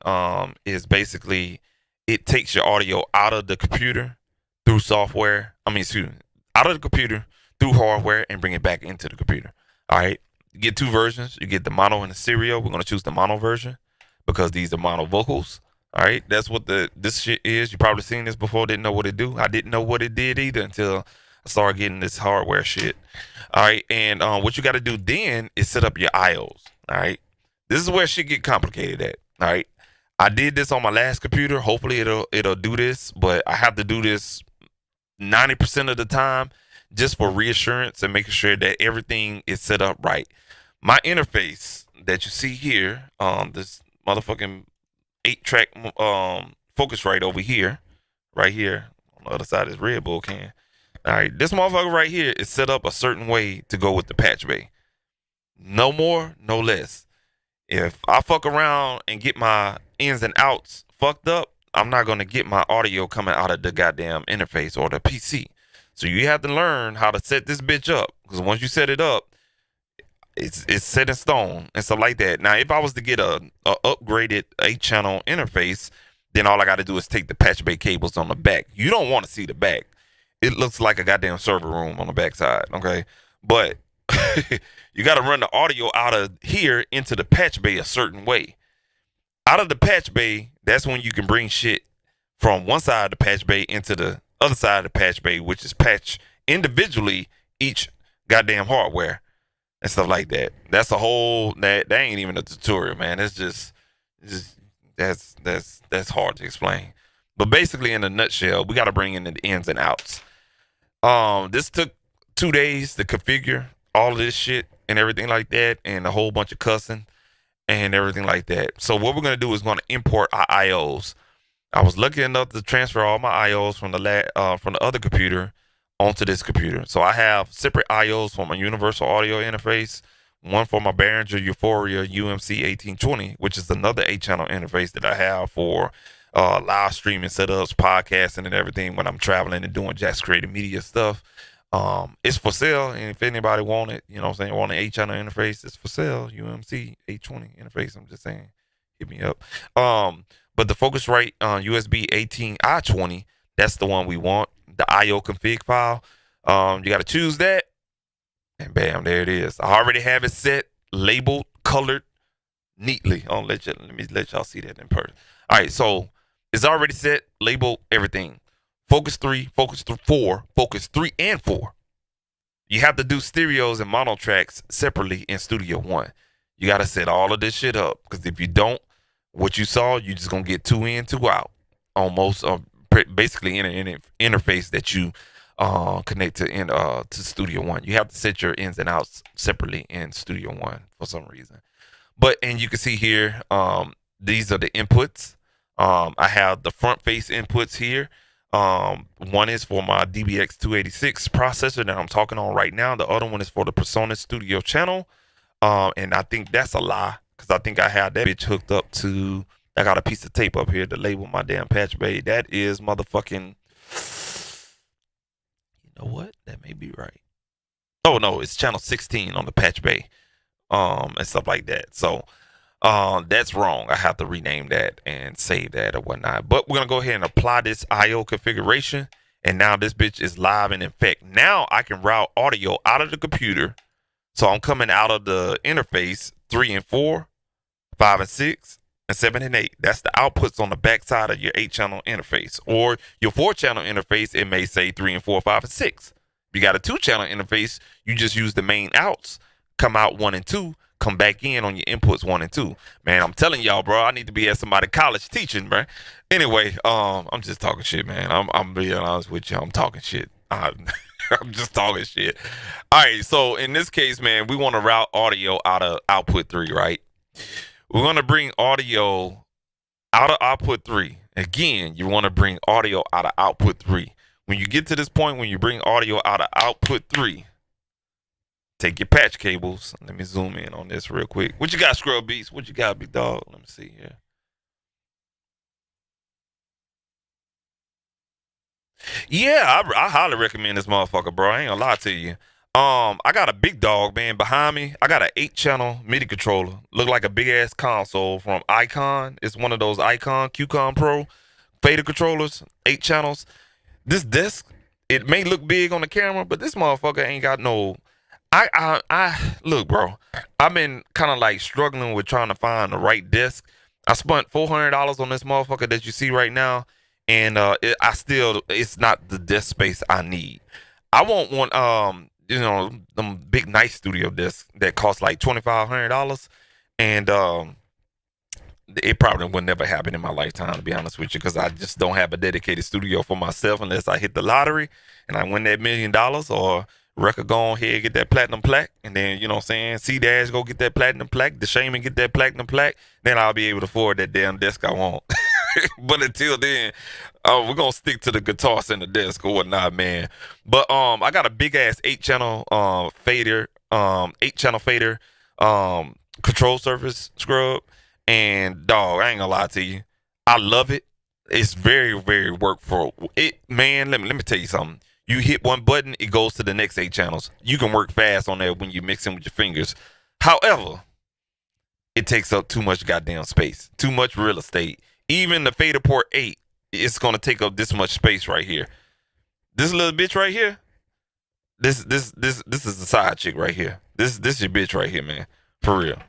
is basically it takes your audio out of the computer through software. Out of the computer through hardware and bring it back into the computer. All right. You get two versions. You get the mono and the stereo. We're gonna choose the mono version because these are mono vocals. All right. That's what this shit is. You probably seen this before. Didn't know what it do. I didn't know what it did either until I started getting this hardware shit. All right, and what you got to do then is set up your IOs. All right, this is where shit get complicated at. All right, I did this on my last computer. Hopefully it'll do this, but I have to do this 90% of the time just for reassurance and making sure that everything is set up right. My interface that you see here, this motherfucking 8-track Focusrite over here, right here on the other side of this Red Bull can. All right, this motherfucker right here is set up a certain way to go with the patch bay. No more, no less. If I fuck around and get my ins and outs fucked up, I'm not going to get my audio coming out of the goddamn interface or the PC. So you have to learn how to set this bitch up. Because once you set it up, it's set in stone and stuff like that. Now, if I was to get a upgraded 8-channel interface, then all I got to do is take the patch bay cables on the back. You don't want to see the back. It looks like a goddamn server room on the backside, okay? But you got to run the audio out of here into the patch bay a certain way. Out of the patch bay, that's when you can bring shit from one side of the patch bay into the other side of the patch bay, which is patch individually each goddamn hardware and stuff like that. That's a whole that ain't even a tutorial, man. It's just that's hard to explain. But basically, in a nutshell, we got to bring in the ins and outs. This took 2 days to configure all of this shit and everything like that, and a whole bunch of cussing and everything like that. So what we're gonna do is going to import our IOs. I was lucky enough to transfer all my IOs from the other computer onto this computer. So I have separate IOs for my universal audio interface, one for my Behringer Euphoria UMC 1820, which is another 8-channel interface that I have for live streaming setups, podcasting, and everything when I'm traveling and doing Jack's Creative Media stuff. It's for sale, and if anybody want it, you know what I'm saying, want an 8-channel interface, it's for sale. UMC 820 interface, I'm just saying, hit me up. But the Focusrite USB 18i20, that's the one we want. The IO config file. You got to choose that, and bam, there it is. I already have it set, labeled, colored neatly. Let me let y'all see that in person. All right, so it's already set, labeled, everything. Focus 3, Focus 4, Focus 3 and 4. You have to do stereos and mono tracks separately in Studio One. You got to set all of this shit up, because if you don't, what you saw, you just gonna get 2 in, 2 out, almost basically in an interface that you connect to Studio One. You have to set your ins and outs separately in Studio One for some reason. But and you can see here, these are the inputs. I have the front face inputs here. One is for my DBX 286 processor that I'm talking on right now. The other one is for the Persona Studio channel. And I think that's a lie, because I think I had that bitch hooked up to. I got a piece of tape up here to label my damn patch bay. That is motherfucking. You know what? That may be right. Oh no, it's channel 16 on the patch bay. And stuff like that. So that's wrong. I have to rename that and save that or whatnot. But we're gonna go ahead and apply this IO configuration, and now this bitch is live and in effect. Now I can route audio out of the computer. So I'm coming out of the interface 3 and 4, 5 and 6, and 7 and 8. That's the outputs on the backside of your 8-channel interface. Or your 4-channel interface, it may say 3 and 4, 5 and 6. If you got a 2-channel interface, you just use the main outs, come out 1 and 2, come back in on your inputs 1 and 2. Man, I'm telling y'all, bro, I need to be at somebody college teaching, bro. Anyway, I'm just talking shit, man. I'm being honest with you. I'm talking shit. I'm just talking shit. All right, so in this case, man, we want to route audio out of output 3, right? We're going to bring audio out of output 3. Again, you want to bring audio out of output 3. When you get to this point, when you bring audio out of output 3, take your patch cables. Let me zoom in on this real quick. What you got, Scrub Beats? What you got, big dog? Let me see here. Yeah, I highly recommend this motherfucker, bro. I ain't gonna lie to you. I got a big dog, man, behind me. I got an 8-channel MIDI controller. Look like a big ass console from Icon. It's one of those Icon QCon Pro fader controllers, 8 channels. This disc, it may look big on the camera, but this motherfucker ain't got no. I look, bro. I've been kind of like struggling with trying to find the right disc. I spent $400 on this motherfucker that you see right now, and it's not the desk space I need. I want one, them big nice studio discs that cost like $2,500, and it probably would never happen in my lifetime, to be honest with you, because I just don't have a dedicated studio for myself unless I hit the lottery and I win that $1 million, or record go on here, get that platinum plaque, and then, you know what I'm saying, C-Dash go get that platinum plaque, the Shaman get that platinum plaque, then I'll be able to afford that damn desk I want. But until then, we're gonna stick to the guitar center desk or whatnot, man. But I got a big ass 8-channel fader, 8-channel fader control surface scrub, and dog, I ain't gonna lie to you, I love it. It's very, very workful. It, man, let me tell you something. You hit one button, it goes to the next 8 channels. You can work fast on that when you're mixing with your fingers. However, it takes up too much goddamn space, too much real estate. Even the fader port 8, it's gonna take up this much space right here. This little bitch right here, this is the side chick right here. This your bitch right here, man, for real.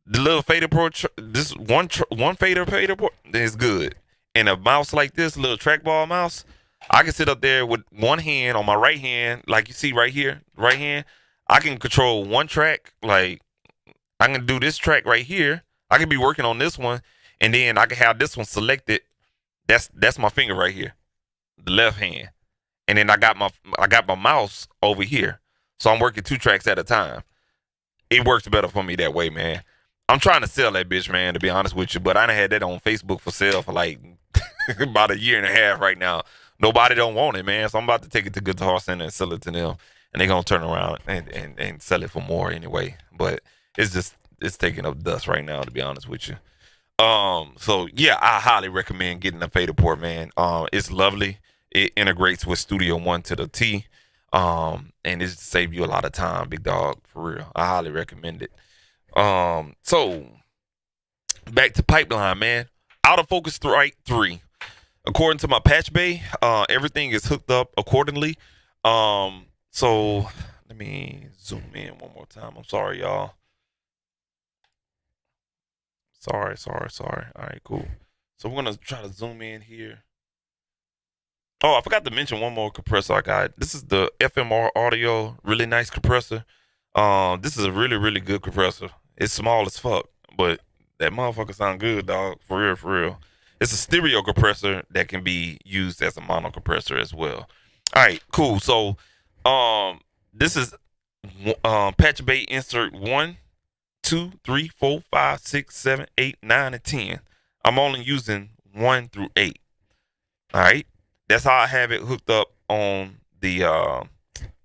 The little fader port, this one fader port is good. And a mouse like this, little trackball mouse, I can sit up there with one hand on my right hand, like you see right here, right hand. I can control one track, like I can do this track right here. I can be working on this one, and then I can have this one selected. That's my finger right here, the left hand, and then I got my mouse over here, so I'm working 2 tracks at a time. It works better for me that way, man. I'm trying to sell that bitch, man, to be honest with you, but I done had that on Facebook for sale for like about a year and a half right now. Nobody don't want it, man, so I'm about to take it to Guitar Center and sell it to them, and they're gonna turn around and sell it for more anyway. But it's taking up dust right now, to be honest with you. So yeah, I highly recommend getting a fader port, man. It's lovely. It integrates with Studio One to the T. And it's save you a lot of time, big dog, for real. I highly recommend it. So back to Pipeline, man. Out of focus right 3. According to my patch bay, everything is hooked up accordingly. So let me zoom in one more time. I'm sorry, y'all. Sorry. All right, cool. So we're gonna try to zoom in here. Oh, I forgot to mention one more compressor I got. This is the FMR Audio, really nice compressor. This is a really, really good compressor. It's small as fuck, but that motherfucker sound good, dog. For real, for real. It's a stereo compressor that can be used as a mono compressor as well. All right, cool. So, this is patch bay insert 1, 2, 3, 4, 5, 6, 7, 8, 9, and 10. I'm only using 1 through 8. All right, that's how I have it hooked up on the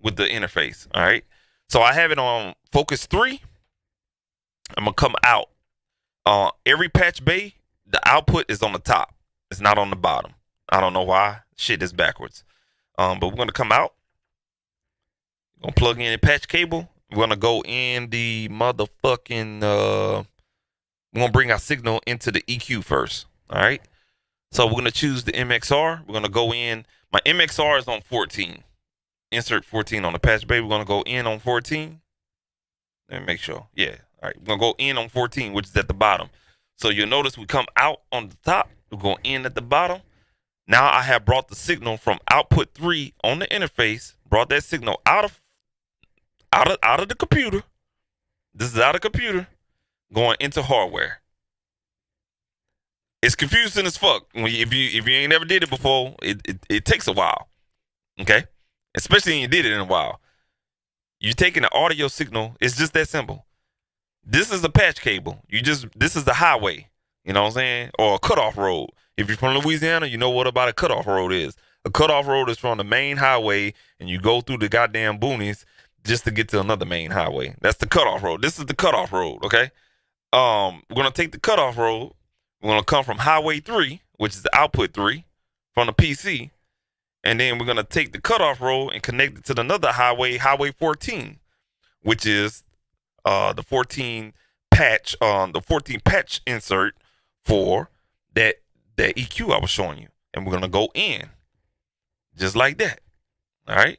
with the interface. All right, so I have it on focus 3. I'm gonna come out. Every patch bay, the output is on the top. It's not on the bottom. I don't know why. Shit is backwards. But we're gonna come out. We're gonna plug in a patch cable. We're gonna go in the motherfucking. We're gonna bring our signal into the EQ first. All right. So we're gonna choose the MXR. We're gonna go in. My MXR is on 14. Insert 14 on the patch bay. We're gonna go in on 14. Let me make sure. Yeah. All right. We're gonna go in on 14, which is at the bottom. So you'll notice we come out on the top. We go in at the bottom. Now I have brought the signal from output 3 on the interface. Brought that signal out of the computer. This is out of computer, going into hardware. It's confusing as fuck. If you ain't never did it before, it takes a while. Okay, especially when you did it in a while. You're taking an audio signal. It's just that simple. This is a patch cable. This is the highway. You know what I'm saying? Or a cutoff road. If you're from Louisiana, you know what about a cutoff road is. A cutoff road is from the main highway, and you go through the goddamn boonies just to get to another main highway. That's the cutoff road. This is the cutoff road. Okay. We're gonna take the cutoff road. We're gonna come from highway 3, which is the output 3 from the PC, and then we're gonna take the cutoff road and connect it to another highway, highway 14, which is the 14 patch insert for that EQ I was showing you, and we're gonna go in just like that. All right.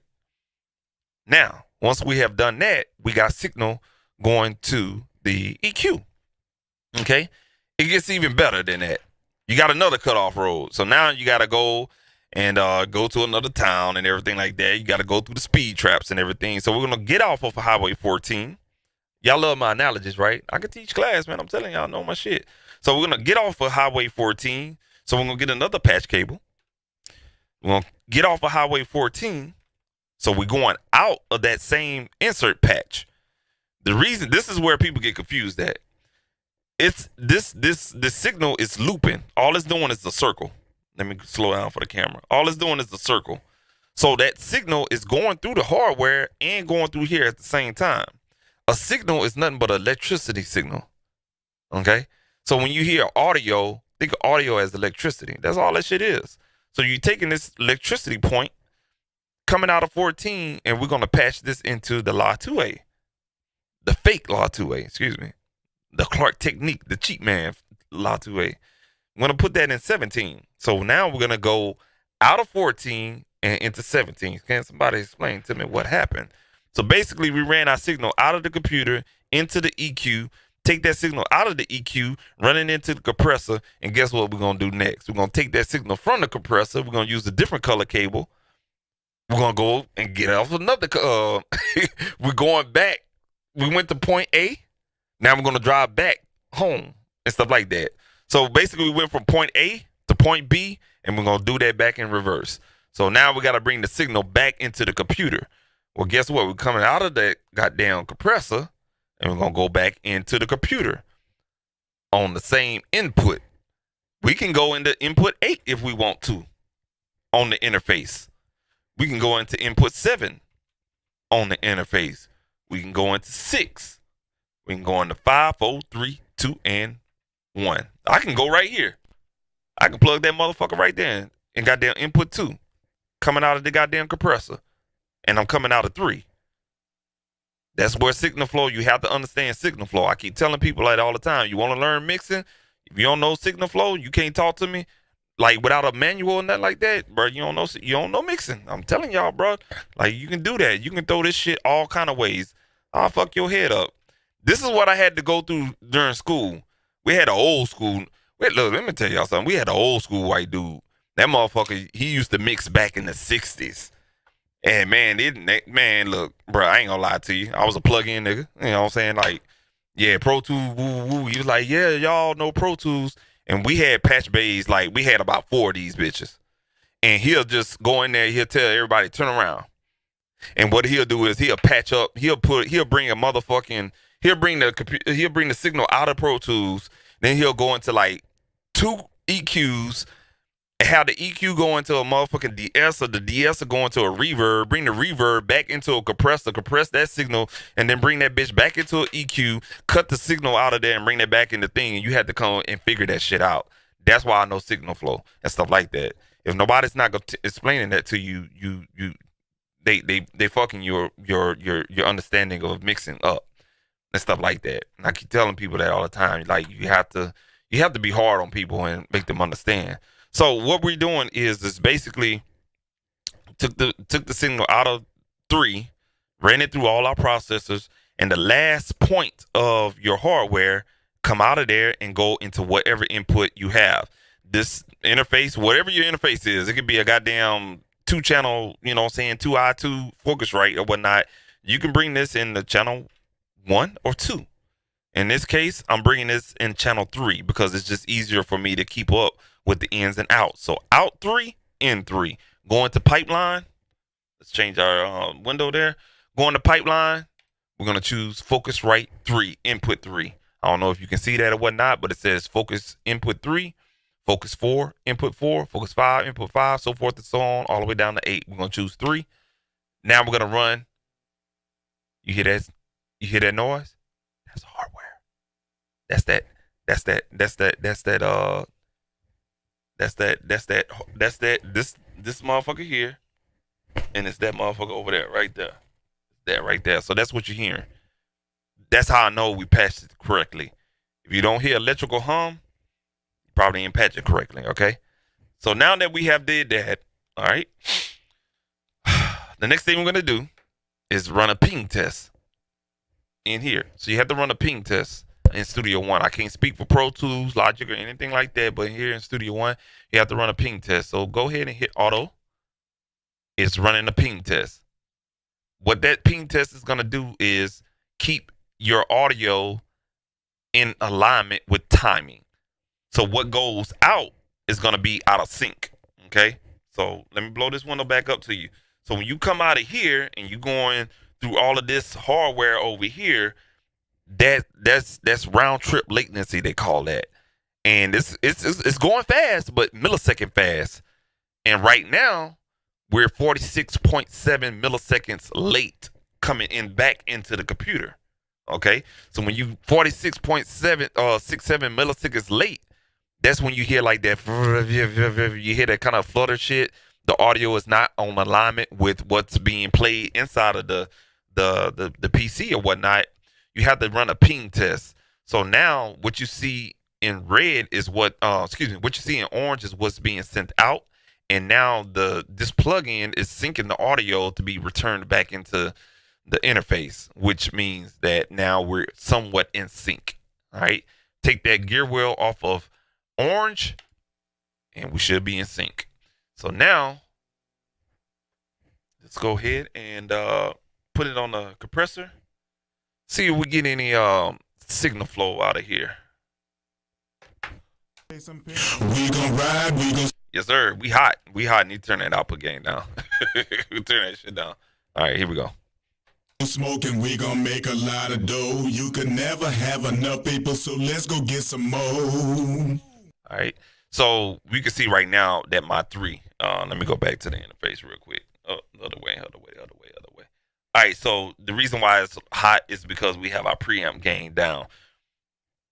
Now, once we have done that, we got signal going to the EQ. Okay, it gets even better than that. You got another cutoff road, so now you got to go and go to another town and everything like that. You got to go through the speed traps and everything. So we're gonna get off of Highway 14. Y'all love my analogies, right? I can teach class, man. I'm telling y'all, I know my shit. So we're gonna get off of Highway 14. So we're gonna get another patch cable. We're gonna get off of Highway 14. So we're going out of that same insert patch. The reason this is where people get confused at. It's this signal is looping. All it's doing is a circle. Let me slow down for the camera. All it's doing is a circle. So that signal is going through the hardware and going through here at the same time. A signal is nothing but an electricity signal. Okay? So when you hear audio, think of audio as electricity. That's all that shit is. So you're taking this electricity point coming out of 14, and we're going to patch this into the Law 2A. The fake Law 2A, excuse me. The Clark technique, the cheap man Law 2A. I'm going to put that in 17. So now we're going to go out of 14 and into 17. Can somebody explain to me what happened? So basically, we ran our signal out of the computer into the EQ, take that signal out of the EQ, run it into the compressor, and guess what we're going to do next? We're going to take that signal from the compressor. We're going to use a different color cable. We're going to go and get off another. We're going back. We went to point A. Now we're going to drive back home and stuff like that. So basically, we went from point A to point B, and we're going to do that back in reverse. So now we got to bring the signal back into the computer. Well, guess what? We're coming out of that goddamn compressor, and we're going to go back into the computer on the same input. We can go into input 8 if we want to on the interface. We can go into input 7 on the interface. We can go into 6. We can go into 5, 4, 3, 2, and 1. I can go right here. I can plug that motherfucker right there and goddamn input 2 coming out of the goddamn compressor. And I'm coming out of 3. That's where signal flow, you have to understand signal flow. I keep telling people like all the time, you want to learn mixing? If you don't know signal flow, you can't talk to me like without a manual and nothing like that, bro. You don't know mixing. I'm telling y'all, bro. Like, you can do that. You can throw this shit all kind of ways. I'll fuck your head up. This is what I had to go through during school. We had an old school. Wait, look, let me tell y'all something. We had an old school white dude. That motherfucker, he used to mix back in the 60s. And man, look, bro, I ain't gonna lie to you. I was a plug-in nigga. You know what I'm saying? Like, Yeah, Pro Tools, woo woo. He was like, yeah, y'all know Pro Tools. And we had patch bays, like we had about 4 of these bitches. And he'll just go in there, he'll tell everybody, turn around. And what he'll do is he'll patch up, he'll bring a motherfucking, he'll bring the signal out of Pro Tools, then he'll go into like 2 EQs, have the EQ go into a motherfucking de-esser, the de-esser go into a reverb, bring the reverb back into a compressor, compress that signal, and then bring that bitch back into an EQ, cut the signal out of there and bring that back in the thing, and you had to come and figure that shit out. That's why I know signal flow and stuff like that. If nobody's not explaining that to you, they fucking your understanding of mixing up and stuff like that. And I keep telling people that all the time. Like you have to be hard on people and make them understand. So what we're doing is basically took the signal out of 3, ran it through all our processors, and the last point of your hardware come out of there and go into whatever input you have. This interface, whatever your interface is, it could be a goddamn 2-channel, you know what I'm saying, 2i2 Focusrite or whatnot. You can bring this in the channel 1 or 2. In this case, I'm bringing this in channel 3 because it's just easier for me to keep up with the ins and outs. So out 3, in 3. Going to pipeline. Let's change our window there. Going to pipeline. We're going to choose Focusrite 3, input 3. I don't know if you can see that or whatnot, but it says focus input 3, focus 4, input 4, focus 5, input 5, so forth and so on, all the way down to 8. We're going to choose 3. Now we're going to run. You hear that? You hear that noise? That's hardware. That's that this motherfucker here, and it's that motherfucker over there, right there. That right there. So that's what you're hearing. That's how I know we patched it correctly. If you don't hear electrical hum, you probably didn't patch it correctly, okay? So now that we have did that, all right, the next thing we're gonna do is run a ping test in here. So you have to run a ping test in Studio One. I can't speak for Pro Tools, Logic, or anything like that, but here in Studio One, you have to run a ping test. So go ahead and hit auto. It's running a ping test. What that ping test is gonna do is keep your audio in alignment with timing. So what goes out is gonna be out of sync. Okay. So let me blow this window back up to you. So when you come out of here and you going through all of this hardware over here, that's round trip latency, they call that. And it's going fast, but millisecond fast. And right now, we're 46.7 milliseconds late coming in back into the computer. Okay? So when you 67 milliseconds late, that's when you hear like that, you hear that kind of flutter shit. The audio is not on alignment with what's being played inside of the PC or whatnot. You have to run a ping test. So now what you see in red is what you see in orange is what's being sent out. And now this plugin is syncing the audio to be returned back into the interface, which means that now we're somewhat in sync. All right. Take that gear wheel off of orange and we should be in sync. So now let's go ahead and put it on the compressor. See if we get any signal flow out of here. We gon' ride, we gon'. Yes, sir. We hot. Need to turn that output gain down. We turn that shit down. All right, here we go. Smoking, we gon' make a lot of dough. You could never have enough people, so let's go get some more. All right. So we can see right now that my 3. Let me go back to the interface real quick. Oh, other way. All right. So the reason why it's hot is because we have our preamp gain down.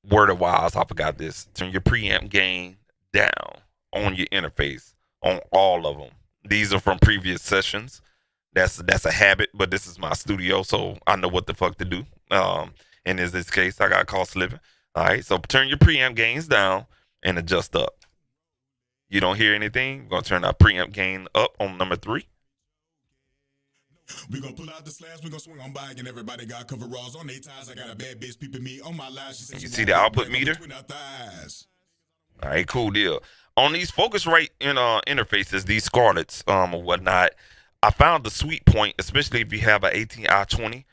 Word of wise, I forgot this. Turn your preamp gain down on your interface on all of them. These are from previous sessions. That's a habit, but this is my studio, so I know what the fuck to do. And in this case, I got cost living. All right. So turn your preamp gains down and adjust up. You don't hear anything? We're gonna turn our preamp gain up on number 3. We gon' pull out the slabs, we gon' swing on by, and everybody got coveralls on their ties. I got a bad bitch peeping me on my live. She said you see the output meter? All right, cool deal. On these Focusrite interfaces, these Scarletts or whatnot, I found the sweet point, especially if you have an 18i20.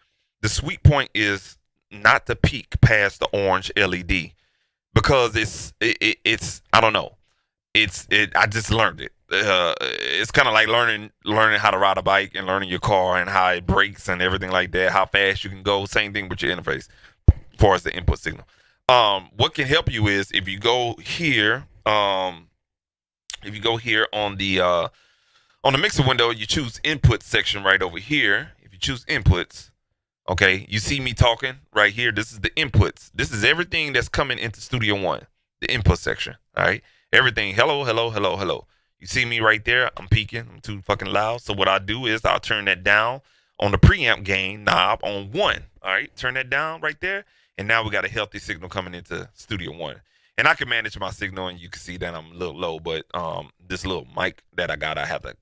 The sweet point is not to peak past the orange LED because it's I don't know. I just learned it. It's kind of like learning how to ride a bike and learning your car and how it brakes and everything like that. How fast you can go. Same thing with your interface, as far as the input signal. What can help you is if you go here. If you go here on the mixer window, you choose input section right over here. If you choose inputs, okay, you see me talking right here. This is the inputs. This is everything that's coming into Studio One, the input section. All right, everything. Hello, hello, hello, hello. You see me right there. I'm peaking. I'm too fucking loud. So what I do is I'll turn that down on the preamp gain knob on 1. All right, turn that down right there, and now we got a healthy signal coming into Studio One. And I can manage my signal, and you can see that I'm a little low, but this little mic that I got, I have to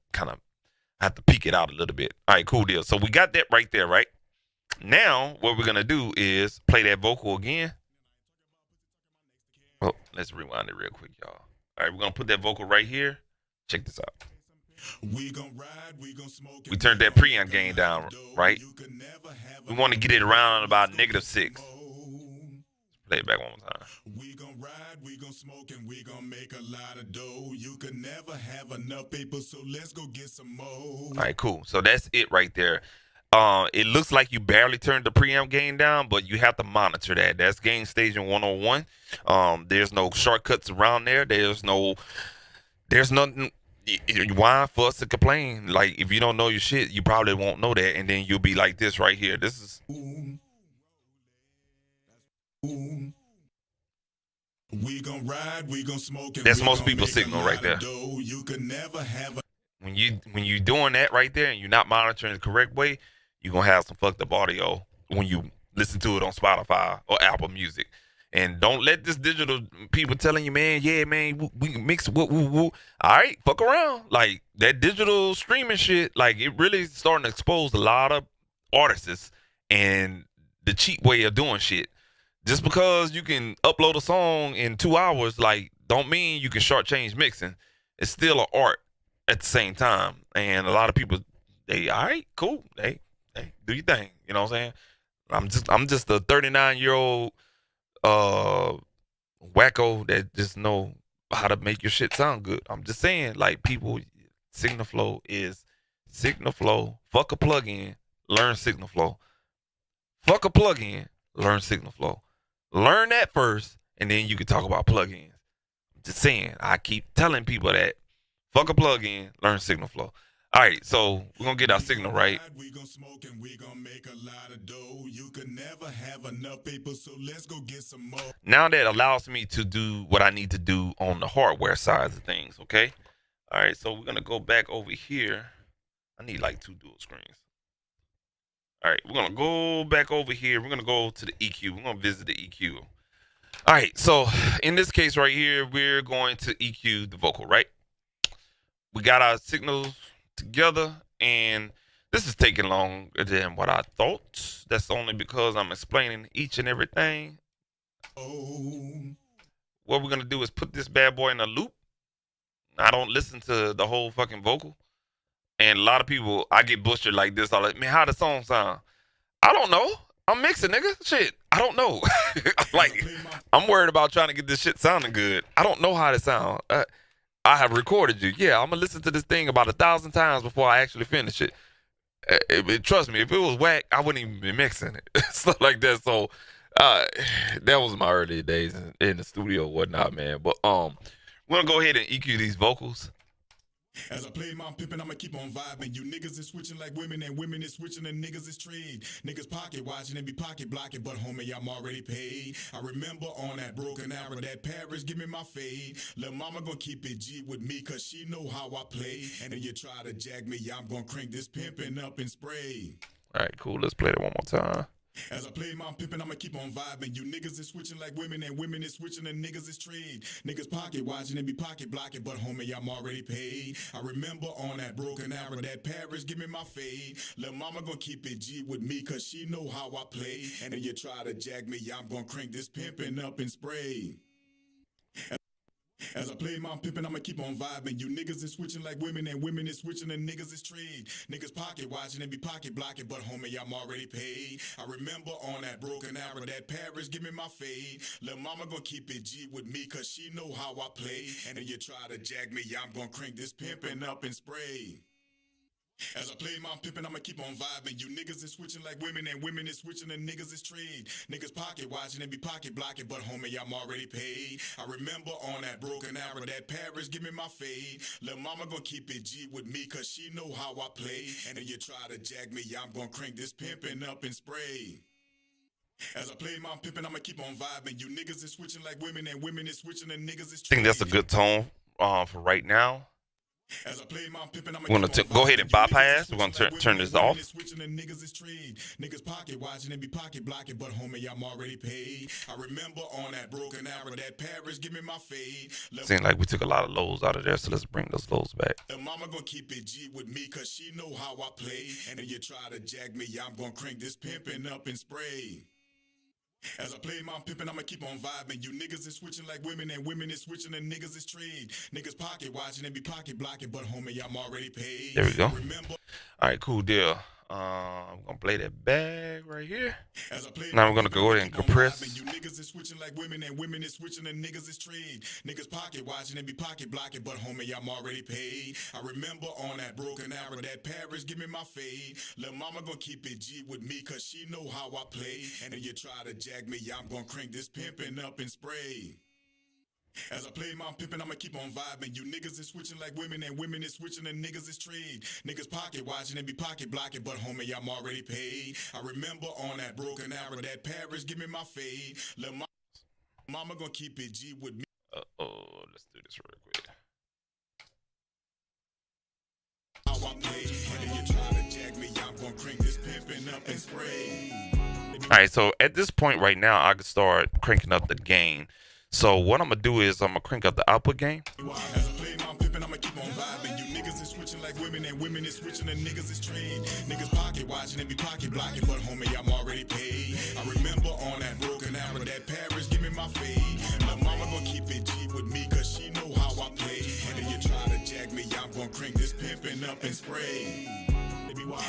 peak it out a little bit. All right, cool deal. So we got that right there, right? Now, what we're gonna do is play that vocal again. Oh, let's rewind it real quick, y'all. All right, we're gonna put that vocal right here. Check this out. We gon' ride, we gon' smoke. We turned that preamp gain down, right? We want to get it around about -6. Play it back one more time. We gon' ride, we gon' smoke, and we gon' make a lot of dough. You can never have enough paper, so let's go get some more. All right, cool. So that's it right there. It looks like you barely turned the preamp gain down, but you have to monitor that. That's gain station 101. There's no shortcuts around there. There's nothing. Why fuss and complain? Like if you don't know your shit, you probably won't know that, and then you'll be like this right here. This is. We gon' ride, we gon' smoke. That's most people's signal right there. You can never have when you doing that right there and you're not monitoring the correct way, you're gonna have some fucked up audio when you listen to it on Spotify or Apple Music. And don't let this digital people telling you, man, yeah, man, we can mix woo woo woo. All right, fuck around. Like that digital streaming shit, like it really starting to expose a lot of artists and the cheap way of doing shit. Just because you can upload a song in 2 hours, like, don't mean you can shortchange mixing. It's still an art at the same time. And a lot of people, they, all right, cool. Hey, do your thing. You know what I'm saying? I'm just a 39-year-old wacko that just know how to make your shit sound good. I'm just saying, like, people, Signal Flow is Signal Flow. Fuck a plugin, learn Signal Flow. Fuck a plugin, learn Signal Flow. Learn that first, and then you can talk about plugins. Just saying, I keep telling people that. Fuck a plugin, learn Signal Flow. All right, so we're gonna get our signal right. We gonna smoke and we gonna make a lot of dough. You can never have enough paper, so let's go get some more. Now that allows me to do what I need to do on the hardware side of things. Okay. All right, so we're gonna go back over here. I need like 2 dual screens. All right, we're gonna go back over here. We're gonna go to the EQ. We're gonna visit the EQ. All right, so in this case right here, we're going to EQ the vocal, right? We got our signals together, and this is taking longer than what I thought. That's only because I'm explaining each and everything. What we're gonna do is put this bad boy in a loop. I don't listen to the whole fucking vocal. And a lot of people, I get butchered like this. I'm like, man, how the song sound? I don't know. I'm mixing, nigga. Shit, I don't know. Like, I'm worried about trying to get this shit sounding good. I don't know how to sound. I have recorded you. Yeah, I'm gonna listen to this thing about 1,000 times before I actually finish it. Trust me, if it was whack, I wouldn't even be mixing it. Stuff like that. So, that was my early days in the studio, and whatnot, man. But we're gonna go ahead and EQ these vocals. As I play my pimpin', I'ma keep on vibing. You niggas is switching like women, and women is switching, and niggas is trade. Niggas pocket watching and be pocket blocking, but homie, I'm already paid. I remember on that broken arrow, that Paris, give me my fade. Lil' mama gon' keep it G with me, cause she know how I play. And then you try to jag me, I'm gon' crank this pimpin' up and spray. All right, cool. Let's play that one more time. As I play my pimpin', I'ma keep on vibing. You niggas is switching like women, and women is switching, and niggas is trade. Niggas pocket watching and be pocket blocking, but homie, I'm already paid. I remember on that broken arrow, that Paris, give me my fade. Lil' mama gon' keep it G with me, cause she know how I play. And then you try to jag me, I'm gon' crank this pimpin' up and spray. As I play my pimpin', I'ma keep on vibing. You niggas is switching like women, and women is switching, and niggas is trade. Niggas pocket watching and be pocket blocking, but homie, I'm already paid. I remember on that broken arrow, that Paris, give me my fade. Lil' mama gon' keep it G with me, cause she know how I play. And then you try to jag me, I'm gon' crank this pimpin' up and spray. As I play my pimpin', I'ma keep on vibing. You niggas is switching like women, and women is switching, and niggas is trade. Niggas pocket watching and be pocket blocking, but homie, I'm already paid. I remember on that broken arrow, that Paris, give me my fade. Lil' mama gon' keep it G with me, cause she know how I play. And then you try to jag me, I'm gon' crank this pimpin' up and spray. As I play my pimpin', I'ma keep on vibing. You niggas is switching like women, and women is switching, and niggas is I think trade. that's a good tone for right now. As I play my pimpin', We're gonna go ahead and bypass. We're gonna turn this off. Niggas is trade. Niggas pocket watching and be pocket blocking, but homie, I'm already paid. I remember on that broken arrow, that Paris, give me my fade. Seems like we took a lot of lows out of there, so let's bring those lows back. The mama gonna keep it G with me, cause she know how I play. And then you try to jag me, I'm gonna crank this pimpin' up and spray. As I play my pimpin', I'ma keep on vibing. You niggas is switching like women, and women is switching, and niggas is trade. Niggas pocket watching and be pocket blocking, but homie, I'm already paid. There we go. Remember. All right, cool deal. I'm gonna play that back right here. Now we're gonna go ahead and compress. You niggas is switching like women, and women is switching, and niggas is trade. Niggas pocket watching and be pocket blocking, but homie, I'm already paid. I remember on that broken arrow, that Paris, give me my fade. Lil' mama gon' keep it G with me, cause she know how I play. And then you try to jag me, I'm gon' crank this pimpin' up and spray. As I play my pimpin', I'ma keep on vibing. You niggas is switching like women, and women is switching, and niggas is trade. Niggas pocket watching and be pocket blocking, but homie, I'm already paid. I remember on that broken arrow, that Paris, give me my fade. Lil' mama gon' keep it G with me. Let's do this real quick. How I play, and then you try to jag me, I'm gon' crank this pimpin' up and spray. All right, so at this point right now, I can start cranking up the gain. So what I'm gonna do is I'm gonna crank up the output gain. As I play my pimpin', I'ma keep on vibing. You niggas is switching like women, and women is switching, and niggas is trade. Niggas pocket watching and be pocket blocking, but homie, I'm already paid. I remember on that broken arrow, that Paris, give me my fade. My mama gon' keep it G with me, cause she know how I play. And then you try to jag me, I'm gon' crank this pimpin' up and spray.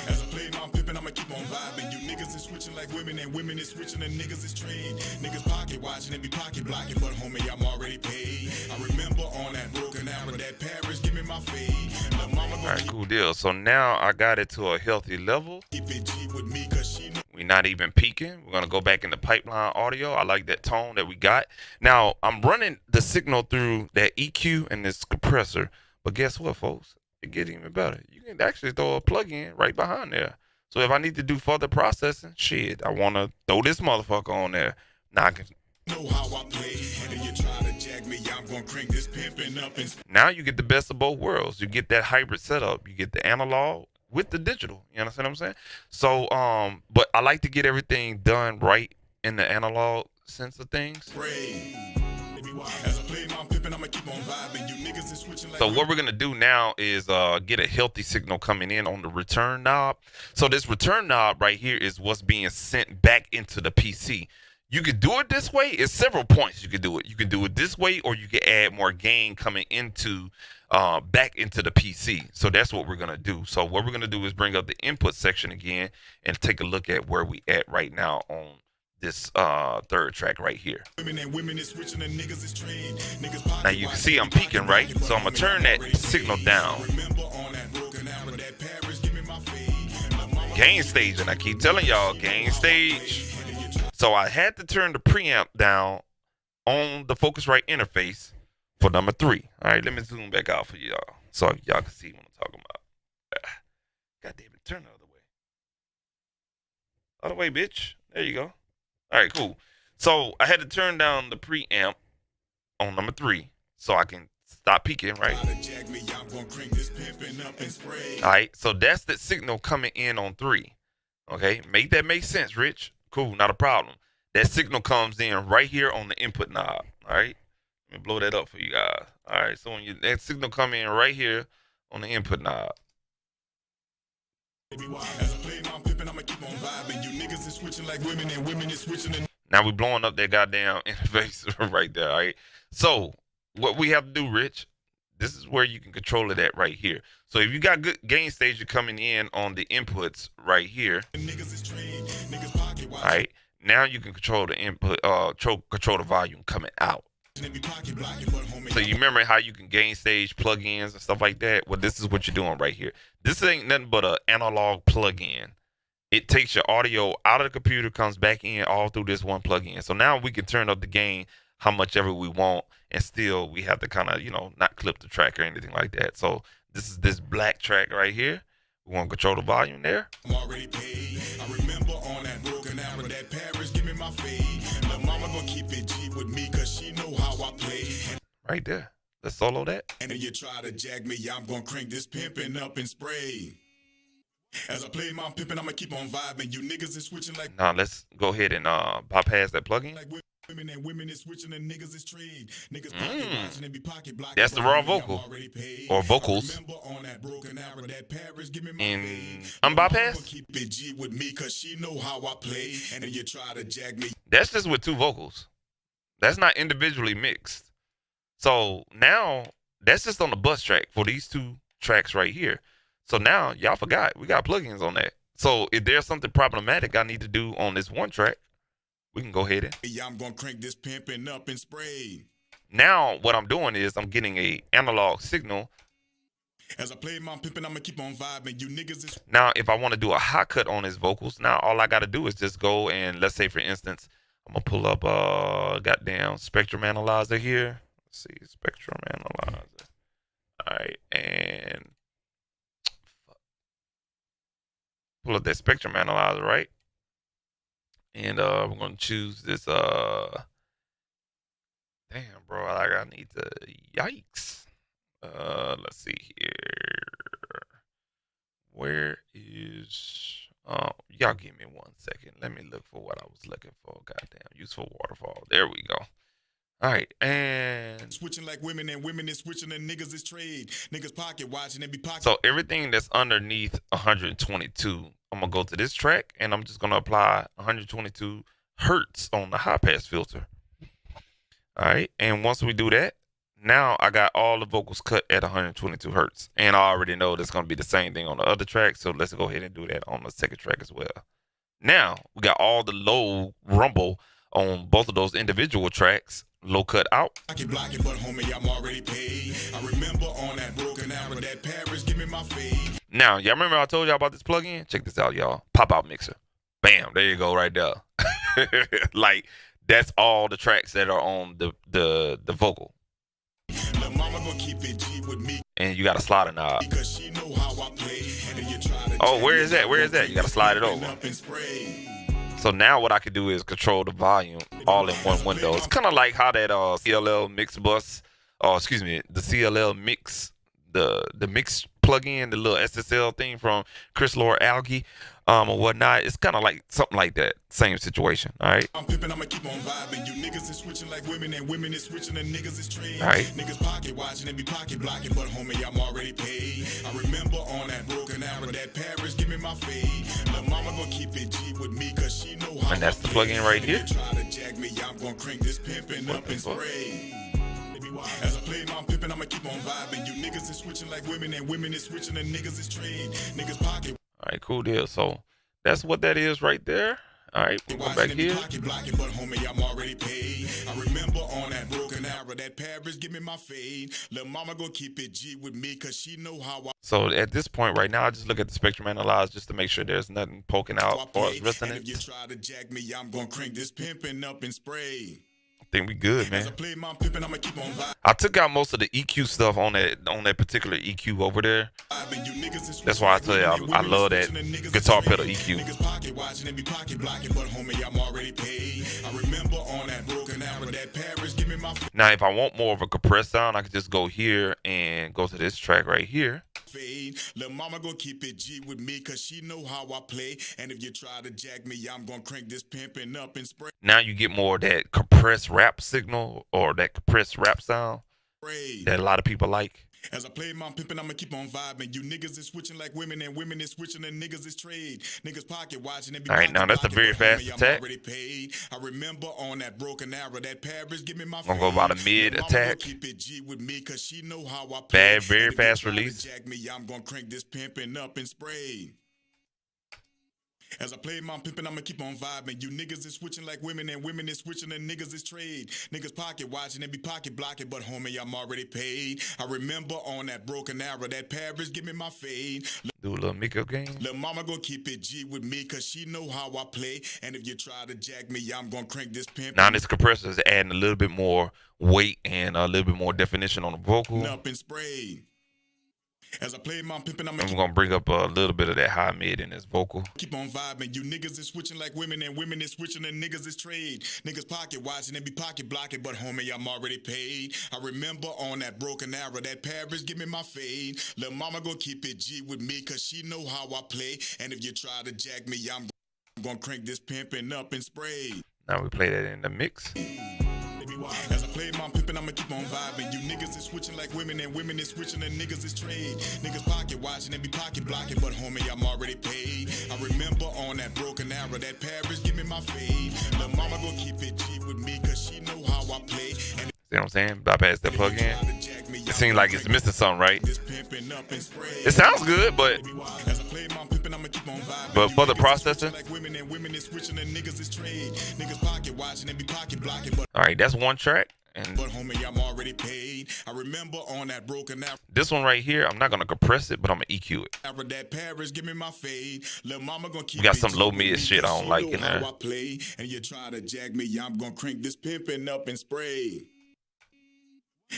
As I play my pimpin', I'ma keep on vibing. You niggas is switching like women, and women is switching, and niggas is trade. Niggas pocket watching and be pocket blocking, but homie, I'm already paid. I remember on that broken arrow, that Paris, give me my fade. All right, cool deal. So now I got it to a healthy level. Keep it G with me, cause she know. We're not even peaking. We're gonna go back into pipeline audio. I like that tone that we got. Now I'm running the signal through that EQ and this compressor, but guess what, folks? It gets even better. You can actually throw a plug-in right behind there. So if I need to do further processing, shit, I want to throw this motherfucker on there. Now I can. Know how I play, and then you try to jag me, I'm gonna crank this pimpin' up and. Now you get the best of both worlds. You get that hybrid setup. You get the analog with the digital. You understand what I'm saying? So, but I like to get everything done right in the analog sense of things. As I play my pimpin', I'ma keep on vibing. You niggas is switching like. So what we're gonna do now is get a healthy signal coming in on the return knob. So this return knob right here is what's being sent back into the PC. You could do it this way. It's several points you could do it. You can do it this way, or you can add more gain coming into back into the PC. So that's what we're gonna do. So what we're gonna do is bring up the input section again and take a look at where we at right now on this third track right here. Now you can see I'm peaking, right? So I'm gonna turn that signal down. Gain stage, and I keep telling y'all, gain stage. So I had to turn the preamp down on the Focusrite interface for number 3. All right, let me zoom back out for y'all so y'all can see what I'm talking about. God damn it, turn the other way. Other way, bitch. There you go. All right, cool. So I had to turn down the preamp on number 3 so I can stop peaking, right? All right, so that's the signal coming in on 3. Okay, make that make sense, Rich. Cool, not a problem. That signal comes in right here on the input knob. All right, let me blow that up for you guys. All right, so when that signal come in right here on the input knob. Now we blowing up that goddamn interface right there. All right, so what we have to do, Rich, this is where you can control it at right here. So if you got good gain stage, you're coming in on the inputs right here. All right. Now you can control the input, control the volume coming out. So you remember how you can gain stage plugins and stuff like that? Well, this is what you're doing right here. This ain't nothing but an analog plug-in. It takes your audio out of the computer, comes back in all through this one plug-in. So now we can turn up the gain how much ever we want, and still we have to kind of, not clip the track or anything like that. So this is this black track right here. We want to control the volume there. I'm already paid. I remember on that broken arrow that Paris, give me my fade. The mama gonna keep it G with me, cause she know how I play. Right there. Let's solo that. And then you try to jag me, I'm gonna crank this pimpin' up and spray. As I play my pimpin', I'ma keep on vibing. You niggas is switching like. Now let's go ahead and bypass that plugin. Like women and women is switching and niggas is trade. Niggas pocket watching and be pocket blocking. That's the raw vocal or vocals. On that broken arrow that Paris, give me my in unbypass. Keep it G with me, cause she know how I play. And then you try to jag me. That's just with two vocals. That's not individually mixed. So now that's just on the bus track for these two tracks right here. So now y'all forgot we got plugins on that. So if there's something problematic I need to do on this one track, we can go ahead and. Yeah, I'm gonna crank this pimpin' up and spray. Now what I'm doing is I'm getting a analog signal. As I play my pimpin', I'ma keep on vibing. You niggas is. Now if I want to do a high cut on his vocals, now all I gotta do is just go and let's say for instance, I'm gonna pull up goddamn spectrum analyzer here. Let's see, spectrum analyzer. All right, and pull up that spectrum analyzer, right? And we're gonna choose this damn bro, I need to yikes. Let's see here. Where is y'all give me 1 second. Let me look for what I was looking for. Goddamn, useful waterfall. There we go. All right, and switching like women and women is switching and niggas is trade. Niggas pocket watching and be pocket. So everything that's underneath 122, I'm gonna go to this track and I'm just gonna apply 122 hertz on the high pass filter. All right, and once we do that, now I got all the vocals cut at 122 hertz, and I already know that's gonna be the same thing on the other track. So let's go ahead and do that on the second track as well. Now we got all the low rumble on both of those individual tracks. Low cut out. I can block it, but homie, I'm already paid. I remember on that broken arrow that Paris, give me my fade. Now, y'all remember I told y'all about this plugin? Check this out, y'all. Pop out mixer. Bam, there you go, right there. Like that's all the tracks that are on the vocal. The mama gonna keep it G with me. And you got a slider knob. Because she know how I play. And then you try to. Oh, where is that? Where is that? You gotta slide it over. So now what I can do is control the volume all in one window. It's kind of like how that CLL mix bus, excuse me, the CLL mix, the mix plugin, the little SSL thing from Chris Lord Algae, or whatnot. It's kind of like something like that. Same situation. All right. I'm pimping, I'ma keep on vibing. You niggas is switching like women and women is switching and niggas is trade. All right. Niggas pocket watching and be pocket blocking, but homie, I'm already paid. I remember on that broken arrow that Paris, give me my fade. The mama gonna keep it G with me, cause she know how. And that's the plugin right here. Try to jag me, I'm gonna crank this pimping up and spray. As I play my pimpin', I'ma keep on vibing. You niggas is switching like women and women is switching and niggas is trade. Niggas pocket. All right, cool deal. So that's what that is right there. All right, we'll go back here. Pocket blocking, but homie, I'm already paid. I remember on that broken arrow that Paris, give me my fade. Lil' mama gonna keep it G with me, cause she know how I. So at this point right now, I just look at the spectrum analyzer just to make sure there's nothing poking out for us resonance. If you try to jack me, I'm gonna crank this pimpin' up and spray. I think we good, man. As I play my pimpin', I'ma keep on vibing. I took out most of the EQ stuff on that particular EQ over there. That's why I tell you I love that guitar pedal EQ. Niggas pocket watching and be pocket blocking, but homie, I'm already paid. I remember on that broken arrow that Paris, give me my. Now, if I want more of a compressed sound, I can just go here and go to this track right here. Fade. Lil' mama gonna keep it G with me, cause she know how I play. And if you try to jack me, I'm gonna crank this pimpin' up and spray. Now you get more of that compressed rap signal or that compressed rap sound that a lot of people like. As I play my pimpin', I'ma keep on vibing. You niggas is switching like women, and women is switching, and niggas is trade. Niggas pocket watching and be All right, now that's the very fast attack. I'm already paid. I remember on that broken arrow, that Paris give me my I'm gonna go about a mid attack. Keep it G with me, cause she know how I play. Bad, very fast release. Jack me, I'm gonna crank this pimpin' up and spray. As I play my pimpin', I'ma keep on vibing. You niggas is switching like women, and women is switching, and niggas is trade. Niggas pocket watching and be pocket blocking, but homie, I'm already paid. I remember on that broken arrow, that Paris give me my fade. Do a little makeup game. Lil' mama gonna keep it G with me, cause she know how I play. And if you try to jack me, I'm gonna crank this pimp. Now this compressor is adding a little bit more weight and a little bit more definition on the vocal. Up and spray. As I play my pimpin', I'm gonna bring up a little bit of that high mid in this vocal. Keep on vibing. You niggas is switching like women, and women is switching, and niggas is trade. Niggas pocket watching and be pocket blocking, but homie, I'm already paid. I remember on that broken arrow, that Paris give me my fade. Lil' mama gonna keep it G with me, cause she know how I play. And if you try to jack me, I'm gonna crank this pimpin' up and spray. Now we play that in the mix. As I play my pimpin', I'ma keep on vibing. You niggas is switching like women, and women is switching, and niggas is trade. Niggas pocket watching and be pocket blocking, but homie, I'm already paid. I remember on that broken arrow, that Paris give me my fade. Lil' mama gonna keep it G with me, cause she know how I play. And see what I'm saying? Bypass that plug in. It seems like it's missing something, right? It sounds good, but for the processor. All right, that's one track. And but homie, I'm already paid. I remember on that broken arrow. This one right here, I'm not gonna compress it, but I'm gonna EQ it. That Paris, give me my fade. Lil' mama gonna keep we got some low mid shit I don't like in there. I play, and you try to jack me, I'm gonna crank this pimpin' up and spray.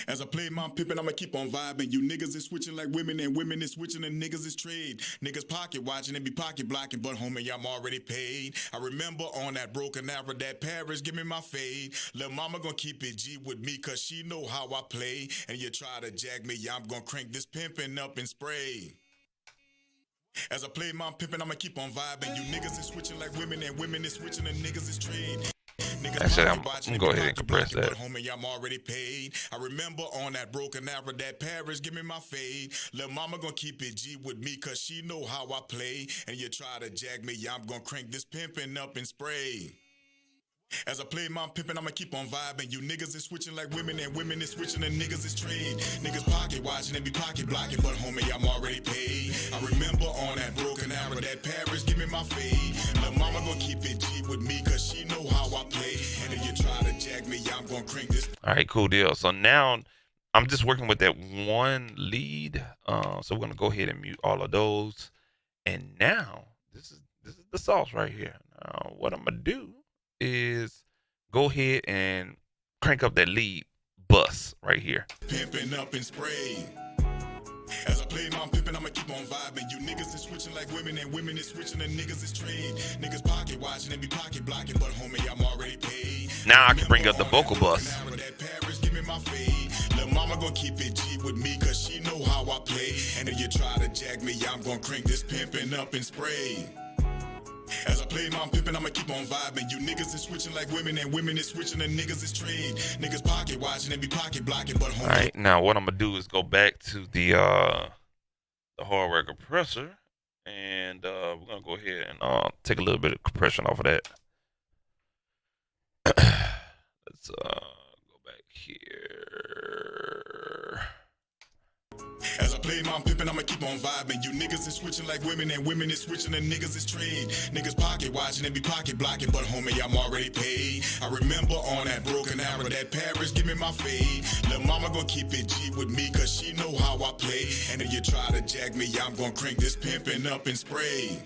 As I play my pimpin', I'ma keep on vibing. You niggas is switching like women, and women is switching, and niggas is trade. Niggas pocket watching and be pocket blocking, but homie, I'm already paid. I remember on that broken arrow, that Paris give me my fade. Lil' mama gonna keep it G with me, cause she know how I play. And you try to jack me, I'm gonna crank this pimpin' up and spray. As I play my pimpin', I'ma keep on vibing. You niggas is switching like women, and women is switching, and niggas is trade. Actually, I'm gonna go ahead and compress that. Homie, I'm already paid. I remember on that broken arrow, that Paris give me my fade. Lil' mama gonna keep it G with me, cause she know how I play. And you try to jack me, I'm gonna crank this pimpin' up and spray. As I play my pimpin', I'ma keep on vibing. You niggas is switching like women, and women is switching, and niggas is trade. Niggas pocket watching and be pocket blocking, but homie, I'm already paid. I remember on that broken arrow, that Paris give me my fade. Lil' mama gonna keep it G with me, cause she know how I play. And if you try to jack me, I'm gonna crank this. All right, cool deal. So now I'm just working with that one lead. So we're gonna go ahead and mute all of those. And now this is the sauce right here. Now what I'm gonna do is go ahead and crank up that lead bus right here. Pimpin' up and spray. As I play my pimpin', I'ma keep on vibing. You niggas is switching like women, and women is switching, and niggas is trade. Niggas pocket watching and be pocket blocking, but homie, I'm already paid. Now I can bring up the vocal bus. That Paris, give me my fade. Lil' mama gonna keep it G with me, cause she know how I play. And if you try to jack me, I'm gonna crank this pimpin' up and spray. As I play my pimpin', I'ma keep on vibing. You niggas is switching like women, and women is switching, and niggas is trade. Niggas pocket watching and be pocket blocking, but homie. All right, now what I'm gonna do is go back to the hardware compressor, and we're gonna go ahead and take a little bit of compression off of that. Let's go back here. As I play my pimpin', I'ma keep on vibing. You niggas is switching like women, and women is switching, and niggas is trade. Niggas pocket watching and be pocket blocking, but homie, I'm already paid. I remember on that broken arrow, that Paris give me my fade. Lil' mama gonna keep it G with me, cause she know how I play. And if you try to jack me, I'm gonna crank this pimpin' up and spray.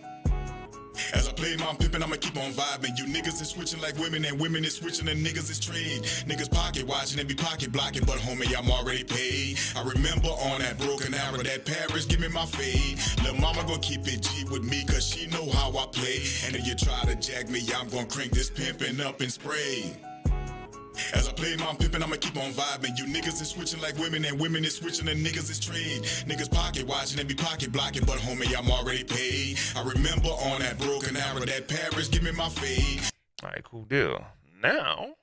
As I play my pimpin', I'ma keep on vibing. You niggas is switching like women, and women is switching, and niggas is trade. Niggas pocket watching and be pocket blocking, but homie, I'm already paid. I remember on that broken arrow, that Paris give me my fade. Lil' mama gonna keep it G with me, cause she know how I play. And if you try to jack me, I'm gonna crank this pimpin' up and spray. As I play my pimpin', I'ma keep on vibing. You niggas is switching like women, and women is switching, and niggas is trade. Niggas pocket watching and be pocket blocking, but homie, I'm already paid. I remember on that broken arrow, that Paris give me my fade. All right, cool deal. Now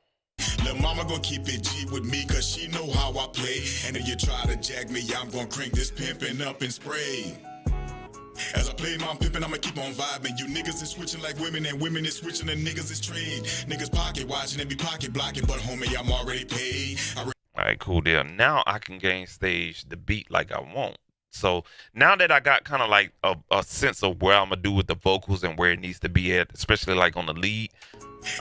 Lil' mama gon' keep it G with me, cause she know how I play. And if you try to jack me, I'm gon' crank this pimpin' up and spray. As I play my pimpin', I'ma keep on vibing. You niggas is switching like women, and women is switching, and niggas is trained. Niggas pocket watching and be pocket blocking, but homie, I'm already paid. All right, cool deal. Now I can gain stage the beat like I want. So now that I got kind of like a sense of where I'm gonna do with the vocals and where it needs to be at, especially like on the lead,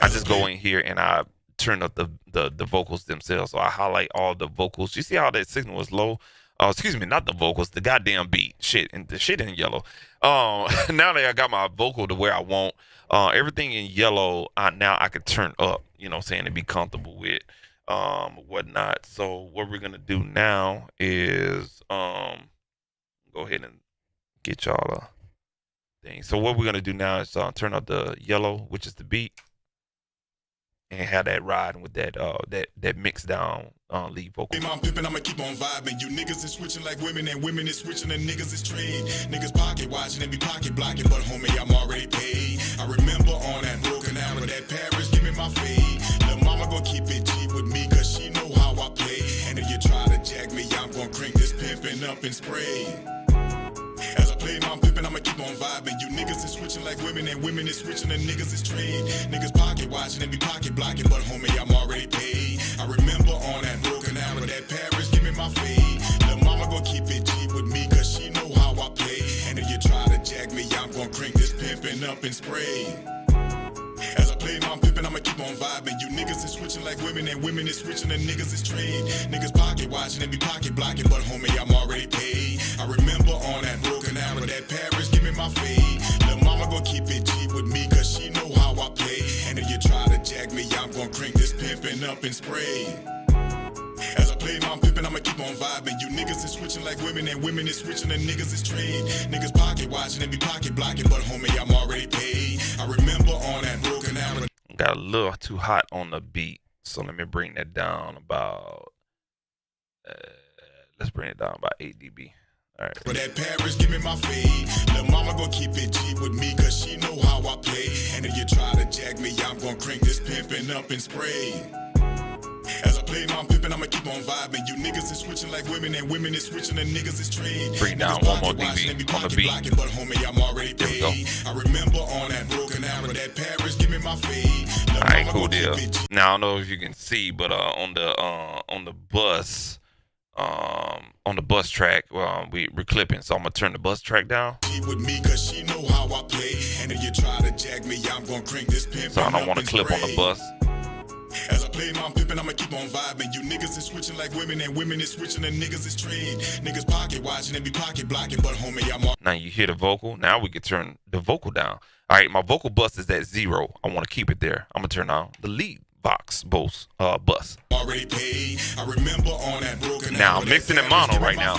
I just go in here and I turn up the vocals themselves. So I highlight all the vocals. You see how that signal is low? Excuse me, not the vocals, the goddamn beat. Shit, and the shit in yellow. Now that I got my vocal to where I want, everything in yellow, now I can turn up, you know what I'm saying, and be comfortable with whatnot. So what we're gonna do now is go ahead and get y'all a thing. So what we're gonna do now is turn up the yellow, which is the beat, and have that riding with that that mix down lead vocal. I'm pimpin', I'ma keep on vibing. You niggas is switching like women, and women is switching, and niggas is trained. Niggas pocket watching and be pocket blocking, but homie, I'm already paid. I remember on that broken arrow, that Paris, give me my fade. Lil' mama gon' keep it G with me, cause she know how I play. And if you try to jack me, I'm gon' crank this pimpin' up and spray. As I play my pimpin', I'ma keep on vibing. You niggas is switching like women, and women is switching, and niggas is trained. Niggas pocket watching and be pocket blocking, but homie, I'm already paid. I remember on that broken arrow, that Paris, give me my fade. Lil' mama gon' keep it G with me, cause she know how I play. And if you try to jack me, I'm gon' crank this pimpin' up and spray. As I play my pimpin', I'ma keep on vibing. You niggas is switching like women, and women is switching, and niggas is trained. Niggas pocket watching and be pocket blocking, but homie, I'm already paid. I remember on that broken arrow, that Paris, give me my fade. Lil' mama gon' keep it G with me, cause she know how I play. And if you try to jack me, I'm gon' crank this pimpin' up and spray. As I play my pimpin', I'ma keep on vibing. You niggas is switching like women, and women is switching, and niggas is trained. Niggas pocket watching and be pocket blocking, but homie, I'm already paid. I remember on that broken arrow. Got a little too hot on the beat, so let me bring that down about. Let's bring it down about 8 dB. All right. For that Paris, give me my fade. Lil' mama gon' keep it G with me, cause she know how I play. And if you try to jack me, I'm gon' crank this pimpin' up and spray. As I play my pimpin', I'ma keep on vibing. You niggas is switching like women, and women is switching, and niggas is trained. Bring down one more dB on the beat. Blocking, but homie, I'm already paid. I remember on that broken arrow, that Paris, give me my fade. All right, cool deal. Now I don't know if you can see, but on the bus. On the bus track, we're clipping, so I'm gonna turn the bus track down. With me, cause she know how I play. And if you try to jack me, I'm gonna crank this pimp. So I don't want to clip on the bus. As I play my pimpin', I'ma keep on vibing. You niggas is switching like women, and women is switching, and niggas is trained. Niggas pocket watching and be pocket blocking, but homie, I'm all. Now you hear the vocal. Now we can turn the vocal down. All right, my vocal bus is at 0. I want to keep it there. I'm gonna turn on the lead box bus. Already paid. I remember on that broken. Now I'm mixing in mono right now.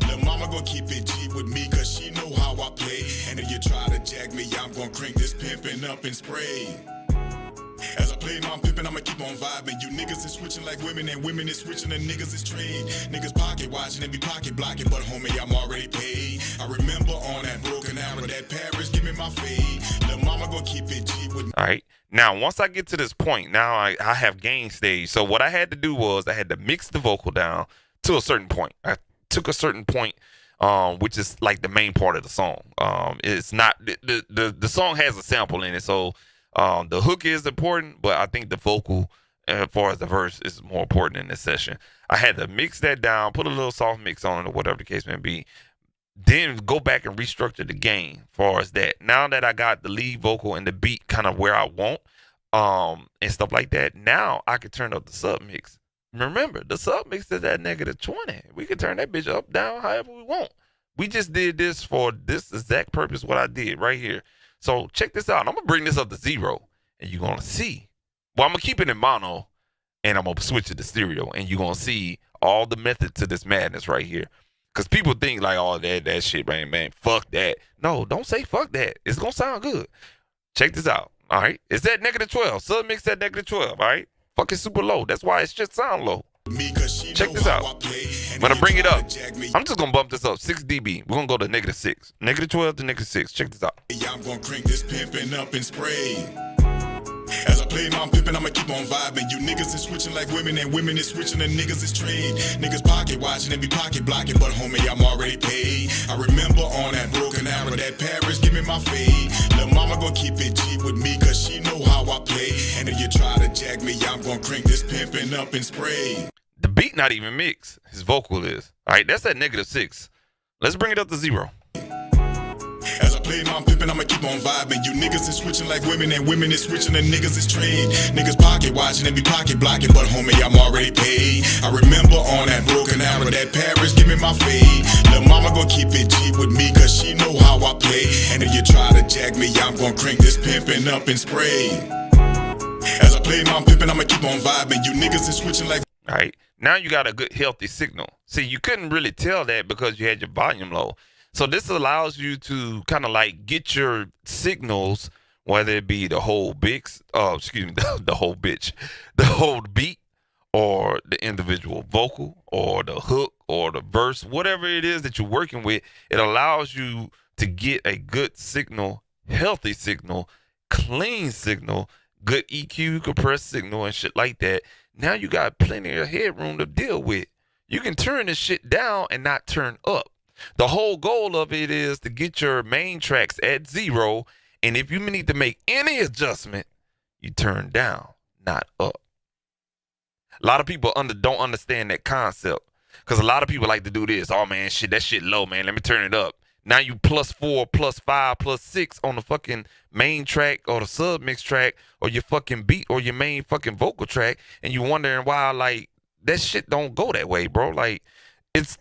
Lil' mama gon' keep it G with me, cause she know how I play. And if you try to jack me, I'm gon' crank this pimpin' up and spray. As I play my pimpin', I'ma keep on vibing. You niggas is switching like women, and women is switching, and niggas is trained. Niggas pocket watching and be pocket blocking, but homie, I'm already paid. I remember on that broken arrow, that Paris, give me my fade. Lil' mama gon' keep it G with me. All right. Now, once I get to this point, now I have gain stage. So what I had to do was I had to mix the vocal down to a certain point. I took a certain point, which is like the main part of the song. It's not the song has a sample in it, so the hook is important, but I think the vocal, as far as the verse, is more important in this session. I had to mix that down, put a little soft mix on it, or whatever the case may be. Then go back and restructure the gain as far as that. Now that I got the lead vocal and the beat kind of where I want, and stuff like that, now I can turn up the sub mix. Remember, the sub mix is at -20. We can turn that bitch up, down, however we want. We just did this for this exact purpose, what I did right here. So check this out. I'm going to bring this up to 0, and you're going to see. Well, I'm going to keep it in mono, and I'm going to switch it to stereo, and you're going to see all the method to this madness right here. Because people think like, oh, that shit, man, fuck that. No, don't say fuck that. It's going to sound good. Check this out, all right? It's at -12. Sub mix at -12, all right? Fucking super low. That's why it should sound low. Check this out. I'm going to bring it up. I'm just going to bump this up 6 dB. We're going to go to -6. -12 to -6. Check this out. I'm going to crank this pimpin' up and spray. As I play my pimpin', I'ma keep on vibing. You niggas is switching like women, and women is switching, and niggas is trained. Niggas pocket watching and be pocket blocking, but homie, I'm already paid. I remember on that broken arrow, that Paris, give me my fade. Lil' mama gon' keep it G with me, cause she know how I play. And if you try to jack me, I'm gon' crank this pimpin' up and spray. The beat not even mixed. His vocal is. All right, that's at -6. Let's bring it up to 0. As I play my pimpin', I'ma keep on vibing. You niggas is switching like women, and women is switching, and niggas is trained. Niggas pocket watching and be pocket blocking, but homie, I'm already paid. I remember on that broken arrow, that Paris, give me my fade. Lil' mama gon' keep it G with me, cause she know how I play. And if you try to jack me, I'm gon' crank this pimpin' up and spray. As I play my pimpin', I'ma keep on vibing. You niggas is switching like... All right, now you got a good healthy signal. See, you couldn't really tell that because you had your volume low. So this allows you to kind of like get your signals, whether it be the whole the whole bitch, the whole beat, or the individual vocal, or the hook, or the verse, whatever it is that you're working with. It allows you to get a good signal, healthy signal, clean signal, good EQ, compressed signal, and shit like that. Now you got plenty of headroom to deal with. You can turn this shit down and not turn up. The whole goal of it is to get your main tracks at 0, and if you need to make any adjustment, you turn down, not up. A lot of people don't understand that concept, because a lot of people like to do this. Oh man, shit, that shit low, man. Let me turn it up. Now you +4, +5, +6 on the fucking main track or the sub mix track or your fucking beat or your main fucking vocal track, and you wondering why like that shit don't go that way, bro. Like,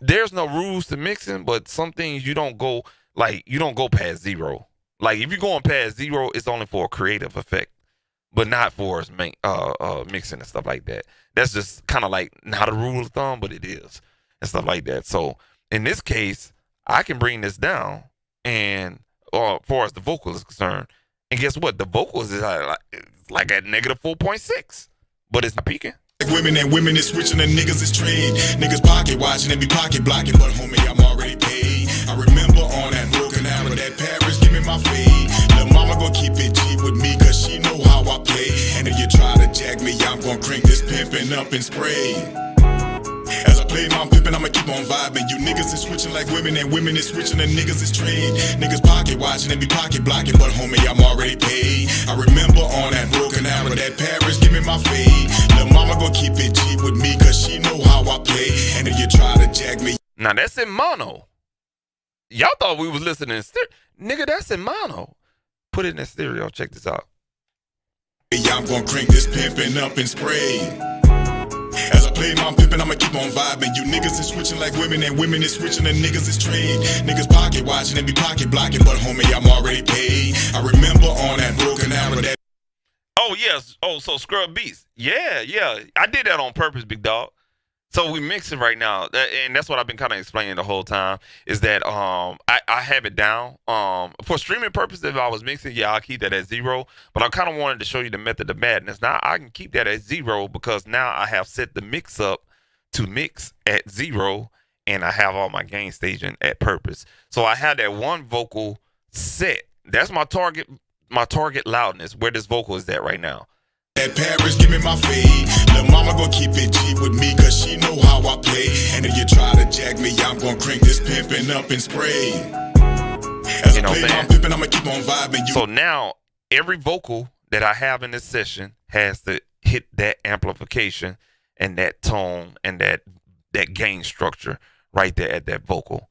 there's no rules to mixing, but some things you don't go past 0. Like if you're going past 0, it's only for a creative effect, but not for mixing and stuff like that. That's just kind of like not a rule of thumb, but it is and stuff like that. So in this case, I can bring this down, and as far as the vocal is concerned, and guess what? The vocals is like at -4.6, but it's not peaking. Women and women is switching, and niggas is trained. Niggas pocket watching and be pocket blocking, but homie, I'm already paid. I remember on that broken arrow, that Paris, give me my fade. Lil' mama gon' keep it G with me, cause she know how I play. And if you try to jack me, I'm gon' crank this pimpin' up and spray. As I play my pimpin', I'ma keep on vibing. You niggas is switching like women, and women is switching, and niggas is trained. Niggas pocket watching and be pocket blocking, but homie, I'm already paid. I remember on that broken arrow, that Paris, give me my fade. Lil' mama gon' keep it G with me, cause she know how I play. And if you try to jack me... Now that's in mono. Y'all thought we was listening in stereo. Nigga, that's in mono. Put it in stereo. Check this out. I'm gon' crank this pimpin' up and spray. As I play my pimpin', I'ma keep on vibing. You niggas is switching like women, and women is switching, and niggas is trained. Niggas pocket watching and be pocket blocking, but homie, I'm already paid. I remember on that broken arrow, that... Oh, yes. Oh, so Scrub Beats. Yeah. I did that on purpose, big dog. So we mixing right now, and that's what I've been kind of explaining the whole time, is that I have it down. For streaming purposes, if I was mixing, yeah, I'll keep that at 0. But I kind of wanted to show you the method of madness. Now I can keep that at 0 because now I have set the mix up to mix at 0, and I have all my gain staging at purpose. So I have that one vocal set. That's my target loudness, where this vocal is at right now. That Paris, give me my fade. Lil' mama gon' keep it G with me, cause she know how I play. And if you try to jack me, I'm gon' crank this pimpin' up and spray. As I play my pimpin', I'ma keep on vibing. So now every vocal that I have in this session has to hit that amplification and that tone and that gain structure right there at that vocal.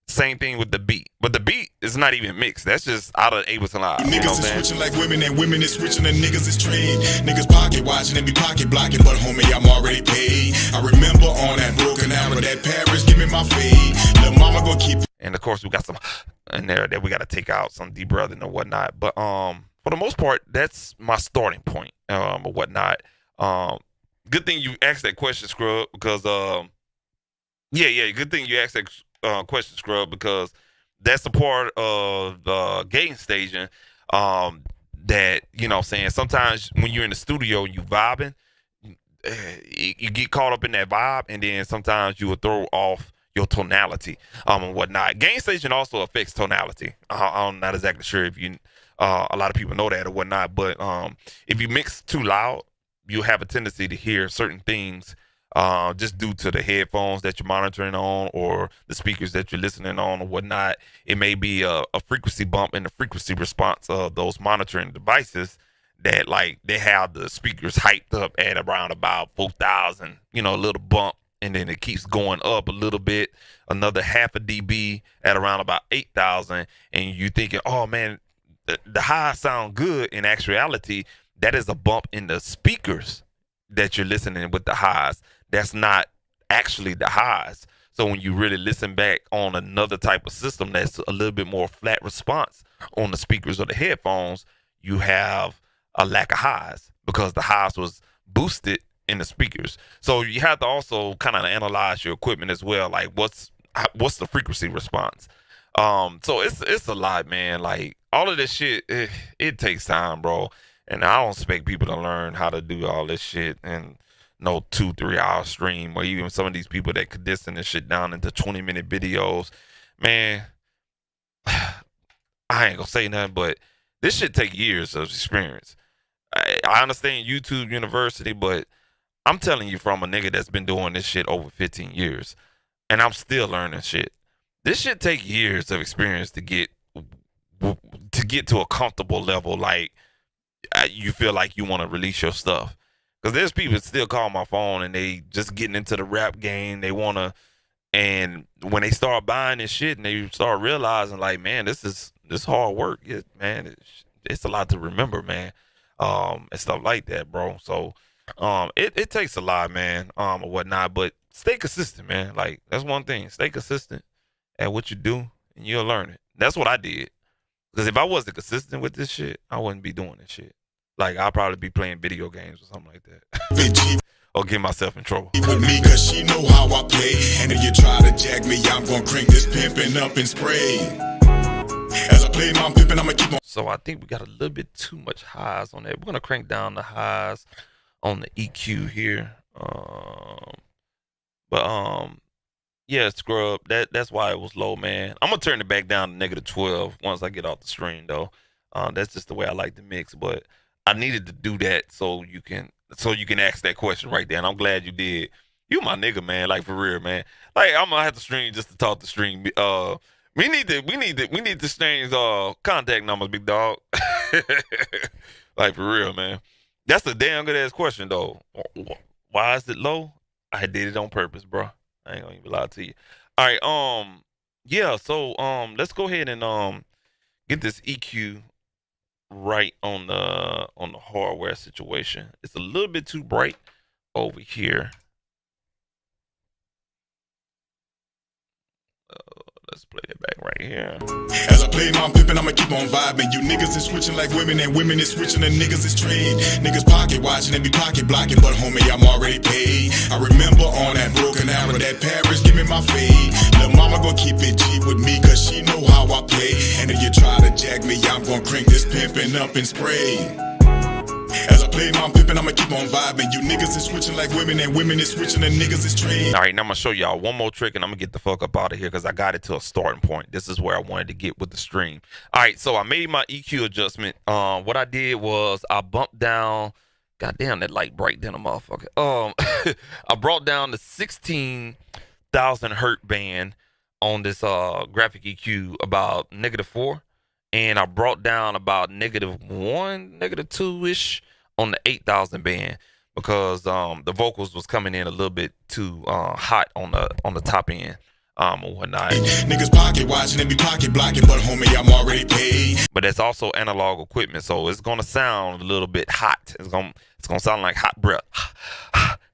Same thing with the beat, but the beat is not even mixed. That's just out of Ableton Live. Niggas is switching like women, and women is switching, and niggas is trained. Niggas pocket watching and be pocket blocking, but homie, I'm already paid. I remember on that broken arrow, that Paris, give me my fade. Lil' mama gon' keep it. And of course, we got some in there that we got to take out, some deep breathing and whatnot. But for the most part, that's my starting point or whatnot. Good thing you asked that question, Scrub, because good thing you asked that question, Scrub, because that's the part of the gain staging that, you know what I'm saying, sometimes when you're in the studio and you vibing, you get caught up in that vibe, and then sometimes you will throw off your tonality and whatnot. Gain station also affects tonality. I'm not exactly sure if you a lot of people know that or whatnot, but if you mix too loud, you have a tendency to hear certain things just due to the headphones that you're monitoring on or the speakers that you're listening on or whatnot. It may be a frequency bump in the frequency response of those monitoring devices that like they have the speakers hyped up at around about 4,000, a little bump, and then it keeps going up a little bit, another half a dB at around about 8,000, and you thinking, oh man, the highs sound good. In actuality, that is a bump in the speakers that you're listening with the highs. That's not actually the highs. So when you really listen back on another type of system that's a little bit more flat response on the speakers or the headphones, you have a lack of highs because the highs was boosted in the speakers. So you have to also kind of analyze your equipment as well. Like what's the frequency response? So it's a lot, man. Like all of this shit, it takes time, bro. And I don't expect people to learn how to do all this shit in no 2-3 hour stream, or even some of these people that condensing this shit down into 20-minute videos. Man, I ain't gonna say nothing, but this shit take years of experience. I understand YouTube University, but I'm telling you from a nigga that's been doing this shit over 15 years, and I'm still learning shit. This shit take years of experience to get to a comfortable level. Like you feel like you want to release your stuff. Because there's people that still call my phone and they just getting into the rap game. They want to, and when they start buying this shit and they start realizing like, man, this hard work. Man, it's a lot to remember, man. And stuff like that, bro. So it takes a lot, man, or whatnot. But stay consistent, man. Like that's one thing. Stay consistent at what you do and you'll learn it. That's what I did. Because if I wasn't consistent with this shit, I wouldn't be doing this shit. Like I'll probably be playing video games or something like that, or get myself in trouble. With me, cause she know how I play. And if you try to jack me, I'm gonna crank this pimpin' up and spray. As I play my pimpin', I'ma keep on. So I think we got a little bit too much highs on that. We're gonna crank down the highs on the EQ here. Yeah, scrub. That's why it was low, man. I'm gonna turn it back down to -12 once I get off the screen, though. That's just the way I like to mix, but I needed to do that so you can ask that question right there, and I'm glad you did. You my nigga, man. Like for real, man. Like I'm gonna have to stream just to talk to stream. We need to exchange contact numbers, big dog. Like for real, man. That's a damn good ass question though. Why is it low? I did it on purpose, bro. I ain't gonna even lie to you. All right, yeah. So let's go ahead and get this EQ right on the hardware situation. It's a little bit too bright over here. Let's play it back right here. As I play my pimpin', I'ma keep on vibing. You niggas is switching like women, and women is switching, and niggas is trained. Niggas pocket watching and be pocket blocking, but homie, I'm already paid. I remember on that broken arrow, that Paris, give me my fade. Lil' mama gon' keep it G with me, cause she know how I play. And if you try to jack me, I'm gon' crank this pimpin' up and spray. As I play my pimpin', I'ma keep on vibing. You niggas is switching like women, and women is switching, and niggas is trained. All right, now I'm gonna show y'all one more trick, and I'm gonna get the fuck up out of here because I got it to a starting point. This is where I wanted to get with the stream. All right, so I made my EQ adjustment. What I did was I bumped down. Goddamn, that light bright than a motherfucker. I brought down the 16,000 hertz band on this graphic EQ about -4. And I brought down about -1, -2 ish on the 8,000 band because the vocals was coming in a little bit too hot on the top end or whatnot. Niggas pocket watching and be pocket blocking, but homie, I'm already paid. But it's also analog equipment, so it's gonna sound a little bit hot. It's gonna sound like hot breath.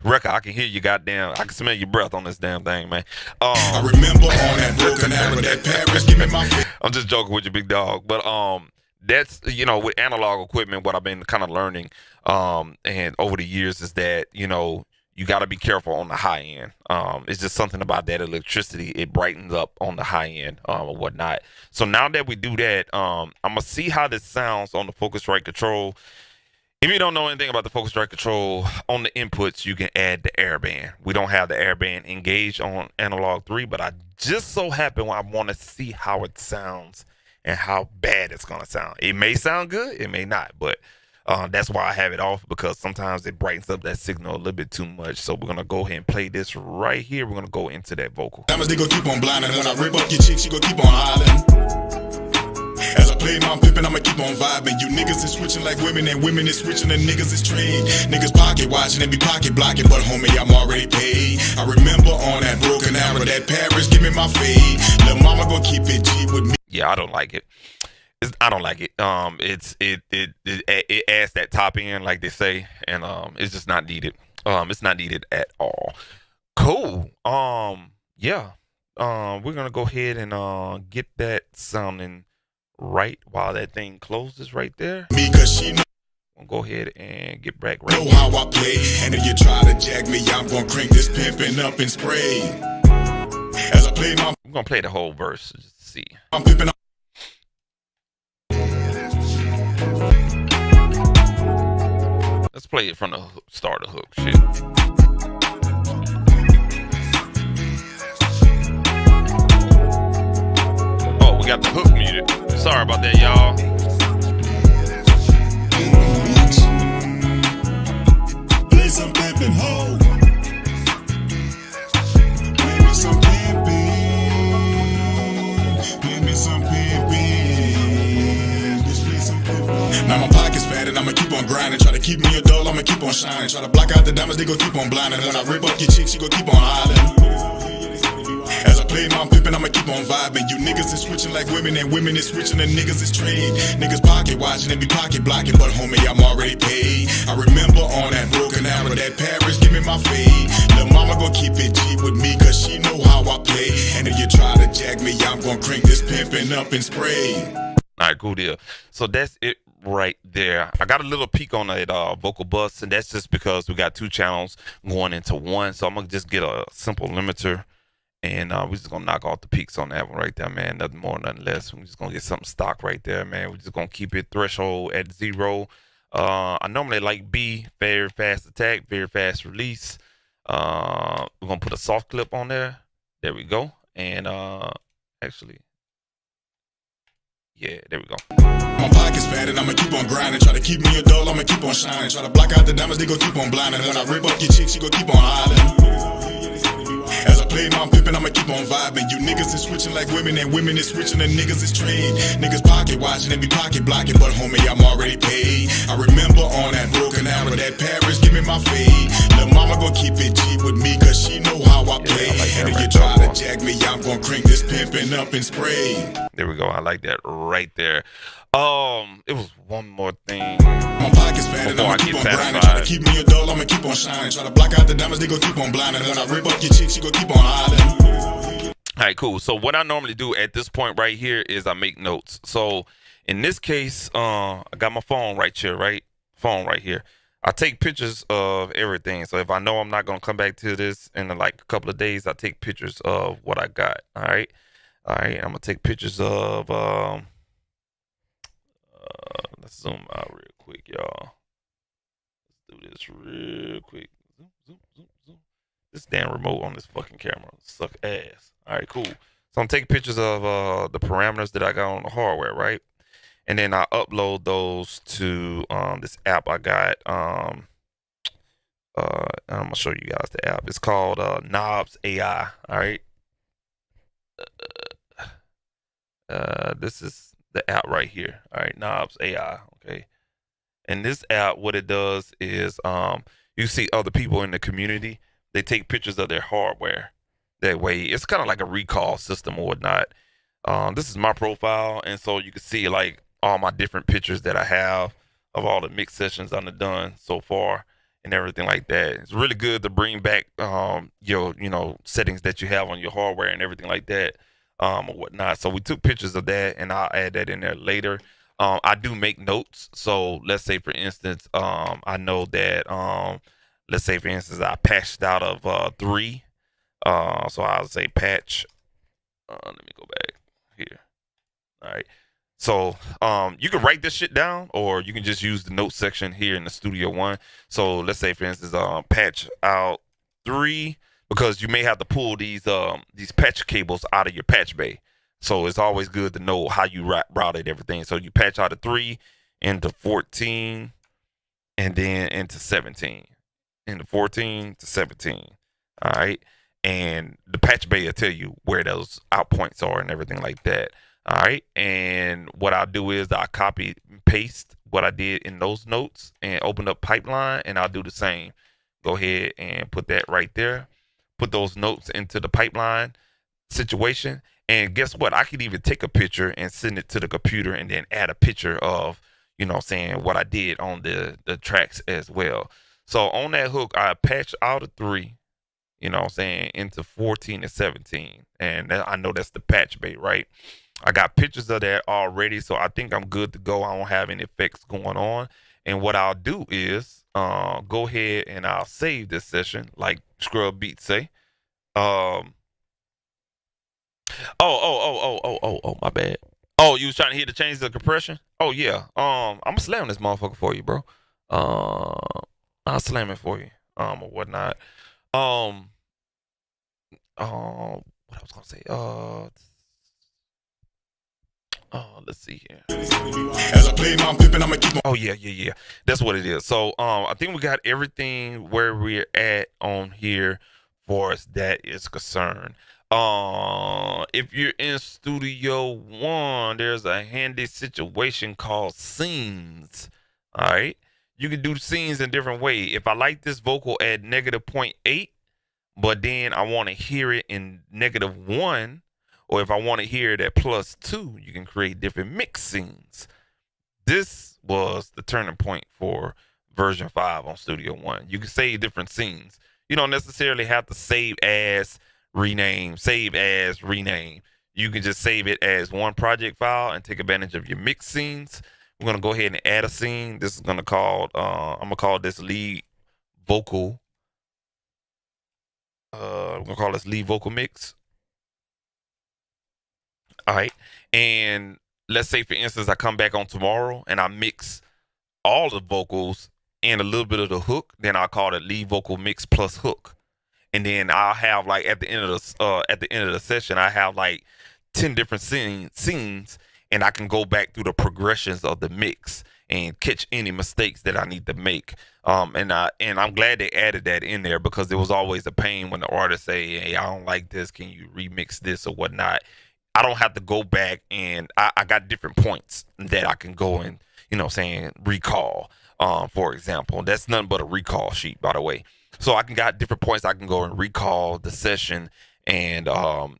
Wrecker, I can hear you, goddamn. I can smell your breath on this damn thing, man. I remember on that broken arrow, that Paris, give me my. I'm just joking with you, big dog. But that's with analog equipment, what I've been kind of learning, and over the years is that you got to be careful on the high end. It's just something about that electricity; it brightens up on the high end or whatnot. So now that we do that, I'm gonna see how this sounds on the Focusrite control. If you don't know anything about the Focusrite control, on the inputs you can add the airband. We don't have the airband engaged on analog 3, but I just so happen I want to see how it sounds and how bad it's going to sound. It may sound good, it may not, but that's why I have it off, because sometimes it brightens up that signal a little bit too much. So we're going to go ahead and play this right here. We're going to go into that vocal. Diamonds, they gon' keep on blinding. When I rip up your chick, she gon' keep on hollering. As I play my pimpin', I'ma keep on vibing. You niggas is switching like women, and women is switching, and niggas is trained. Niggas pocket watching and be pocket blocking, but homie, I'm already paid. I remember on that broken arrow, that Paris, give me my fade. Lil' mama gon' keep it G with me. Yeah, I don't like it. I don't like it. It adds that top end, like they say, and it's just not needed. It's not needed at all. Cool. Yeah. We're gonna go ahead and get that sounding right while that thing closes right there. Me, cause she know. We'll go ahead and get back right. Know how I play, and if you try to jack me, I'm gonna crank this pimpin' up and spray. As I play my, I'm gonna play the whole verse just to see. I'm pimpin'. Let's play it from the start of the hook. Shit. Oh, we got the hook muted. Sorry about that, y'all. Play some pimpin' ho. Play me some pimpin'. Play me some pimpin'. Just play some pimpin'. Now my pocket's fat and I'ma keep on grinding. Try to keep me a doll, I'ma keep on shining. Try to block out the diamonds, they gon' keep on blinding. When I rip up your chick, she gon' keep on hollering. As I play my pimpin', I'ma keep on vibing. You niggas is switching like women, and women is switching, and niggas is trained. Niggas pocket watching and be pocket blocking, but homie, I'm already paid. I remember on that broken arrow, that Paris, give me my fade. Lil' mama gon' keep it G with me, cause she know how I play. And if you try to jack me, I'm gon' crank this pimpin' up and spray. Alright, cool deal. So that's it right there. I got a little peak on that vocal bus, and that's just because we got two channels going into one. So I'm gonna just get a simple limiter, and we're just gonna knock off the peaks on that one right there, man. Nothing more, nothing less. We're just gonna get something stock right there, man. We're just gonna keep it threshold at 0. I normally like B, very fast attack, very fast release. We're gonna put a soft clip on there. There we go. And actually, yeah, there we go. My pocket's fat and I'ma keep on grinding. Try to keep me a doll, I'ma keep on shining. Try to block out the diamonds, they gon' keep on blinding. When I rip up your chick, she gon' keep on hollering. As I play my pimpin', I'ma keep on vibing. You niggas is switching like women, and women is switching, and niggas is trained. Niggas pocket watching and be pocket blocking, but homie, I'm already paid. I remember on that broken arrow, that Paris, give me my fade. Lil' mama gon' keep it G with me, cause she know how I play. And if you try to jack me, I'm gon' crank this pimpin' up and spray. There we go. I like that right there. It was one more thing. My pocket's fat and I'ma keep on grinding. Try to keep me a doll, I'ma keep on shining. Try to block out the diamonds, they gon' keep on blinding. When I rip up your chick, she gon' keep on hollering. All right, cool. So what I normally do at this point right here is I make notes. So in this case, I got my phone right here, right? Phone right here. I take pictures of everything. So if I know I'm not gonna come back to this in like a couple of days, I take pictures of what I got. All right. I'm gonna take pictures of let's zoom out real quick, y'all. Let's do this real quick. Zoom, zoom, zoom, zoom. This damn remote on this fucking camera suck ass. All right, cool. So I'm taking pictures of the parameters that I got on the hardware, right? And then I upload those to this app I got. I'm gonna show you guys the app. It's called Knobs AI. All right. This is the app right here. All right, Knobs AI. Okay. And this app, what it does is you see other people in the community, they take pictures of their hardware. That way, it's kind of like a recall system or whatnot. This is my profile, and so you can see like all my different pictures that I have of all the mix sessions I've done so far and everything like that. It's really good to bring back your settings that you have on your hardware and everything like that. Or whatnot. So we took pictures of that, and I'll add that in there later. I do make notes. So let's say, for instance, I know that, let's say, for instance, I patched out of 3. So I'll say patch. Let me go back here. All right. So you can write this shit down, or you can just use the notes section here in the Studio One. So let's say, for instance, patch out 3, because you may have to pull these patch cables out of your patch bay. So it's always good to know how you routed everything. So you patch out a 3 into 14, and then into 17, into 14 to 17. All right, and the patch bay will tell you where those out points are and everything like that. All right, and what I'll do is I copy and paste what I did in those notes and open up pipeline, and I'll do the same. Go ahead and put that right there. Put those notes into the pipeline situation, and guess what? I could even take a picture and send it to the computer, and then add a picture of, you know what I'm saying, what I did on the tracks as well. So on that hook, I patched out a 3, you know what I'm saying, into 14 and 17, and I know that's the patch bay, right? I got pictures of that already, so I think I'm good to go. I don't have any effects going on. And what I'll do is go ahead and I'll save this session, like Scrub Beats say. Oh, my bad. Oh, you was trying to hit to change the compression? Oh yeah. I'm gonna slam this motherfucker for you, bro. I'll slam it for you. Or whatnot. What I was gonna say. Let's see here. As I play my pimpin', I'ma keep on. Oh yeah. That's what it is. So I think we got everything where we're at on here for us that is concerned. If you're in Studio One, there's a handy situation called scenes. All right, you can do scenes in different way. If I like this vocal at -0.8, but then I want to hear it in -1, or if I want to hear it at +2, you can create different mix scenes. This was the turning point for version 5 on Studio One. You can save different scenes. You don't necessarily have to save as, rename. You can just save it as one project file and take advantage of your mix scenes. We're gonna go ahead and add a scene. This is gonna call. I'm gonna call this lead vocal. We're gonna call this lead vocal mix. All right, and let's say, for instance, I come back on tomorrow and I mix all the vocals and a little bit of the hook. Then I'll call it lead vocal mix plus hook. And then I'll have, like, at the end of the session, I have like 10 different scenes, and I can go back through the progressions of the mix and catch any mistakes that I need to make. And I'm glad they added that in there, because it was always a pain when the artist say, "Hey, I don't like this. Can you remix this or whatnot?" I don't have to go back, and I got different points that I can go and, you know what I'm saying, recall. For example, that's nothing but a recall sheet, by the way. So I can got different points. I can go and recall the session, and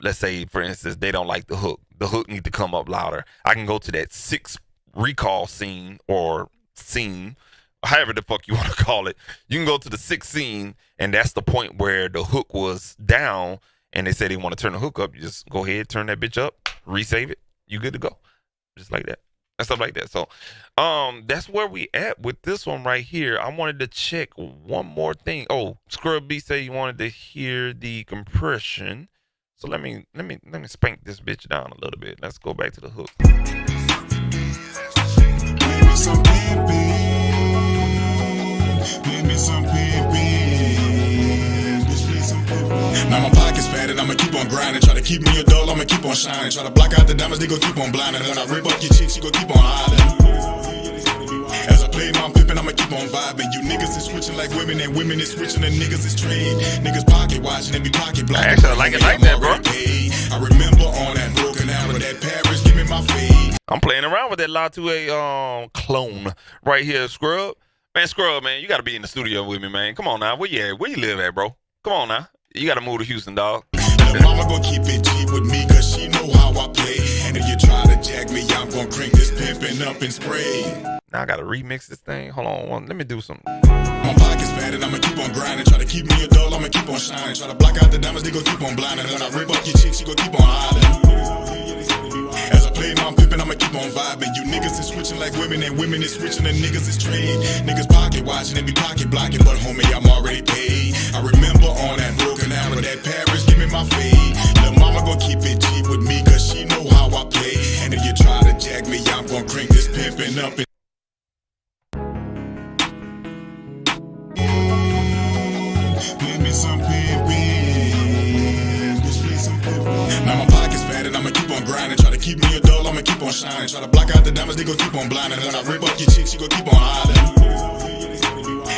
let's say, for instance, they don't like the hook. The hook need to come up louder. I can go to that 6 recall scene, or scene, however the fuck you want to call it. You can go to the 6th scene, and that's the point where the hook was down, and they say they want to turn the hook up. You just go ahead, turn that bitch up, resave it. You good to go, just like that. And stuff like that. So that's where we at with this one right here. I wanted to check one more thing. Oh, Scrub B said you wanted to hear the compression. So let me spank this bitch down a little bit. Let's go back to the hook. Give me some pimpin'. Give me some pimpin'. Now my pocket's fat and I'ma keep on grinding. Try to keep me a doll, I'ma keep on shining. Try to block out the diamonds, they gon' keep on blinding. When I rip up your chick, she gon' keep on hollering. As I play my pimpin', I'ma keep on vibing. You niggas is switching like women, and women is switching, and niggas is trade. Niggas pocket watching and be pocket blocking. I actually like it like that, bro. I remember on that broken hour, that Paris, give me my fade. I'm playing around with that La 2A clone right here, Scrub. Scrub, man, you gotta be in the studio with me, man. Come on now, where you at? Where you live at, bro? Come on now. You gotta move to Houston, dog. And mama gon' keep it G with me, cause she know how I play. And if you try to jack me, I'm gon' crank this pimpin' up and spray. Now I gotta remix this thing. Hold on, let me do something. My pocket's fat and I'ma keep on grinding. Try to keep me a doll, I'ma keep on shining. Try to block out the diamonds, they gon' keep on blinding. When I rip up your chick, she gon' keep on hollering. As I play my pimpin', I'ma keep on vibing. You niggas is switching like women, and women is switching, and niggas is trade. Niggas pocket watching and be pocket blocking, but homie, I'm already paid. I remember on that broken arrow, that Paris, give me my fade. Lil' mama gon' keep it G with me, cause she know how I play. And if you try to jack me, I'm gon' crank this pimpin' up. Give me some pimpin'. Display some pimpin'. Now my pocket's fat and I'ma keep on grinding. Try to keep me a dull, I'ma keep on shining. Try to block out the diamonds, they gon' keep on blinding. When I rip up your chick, she gon' keep on hiding.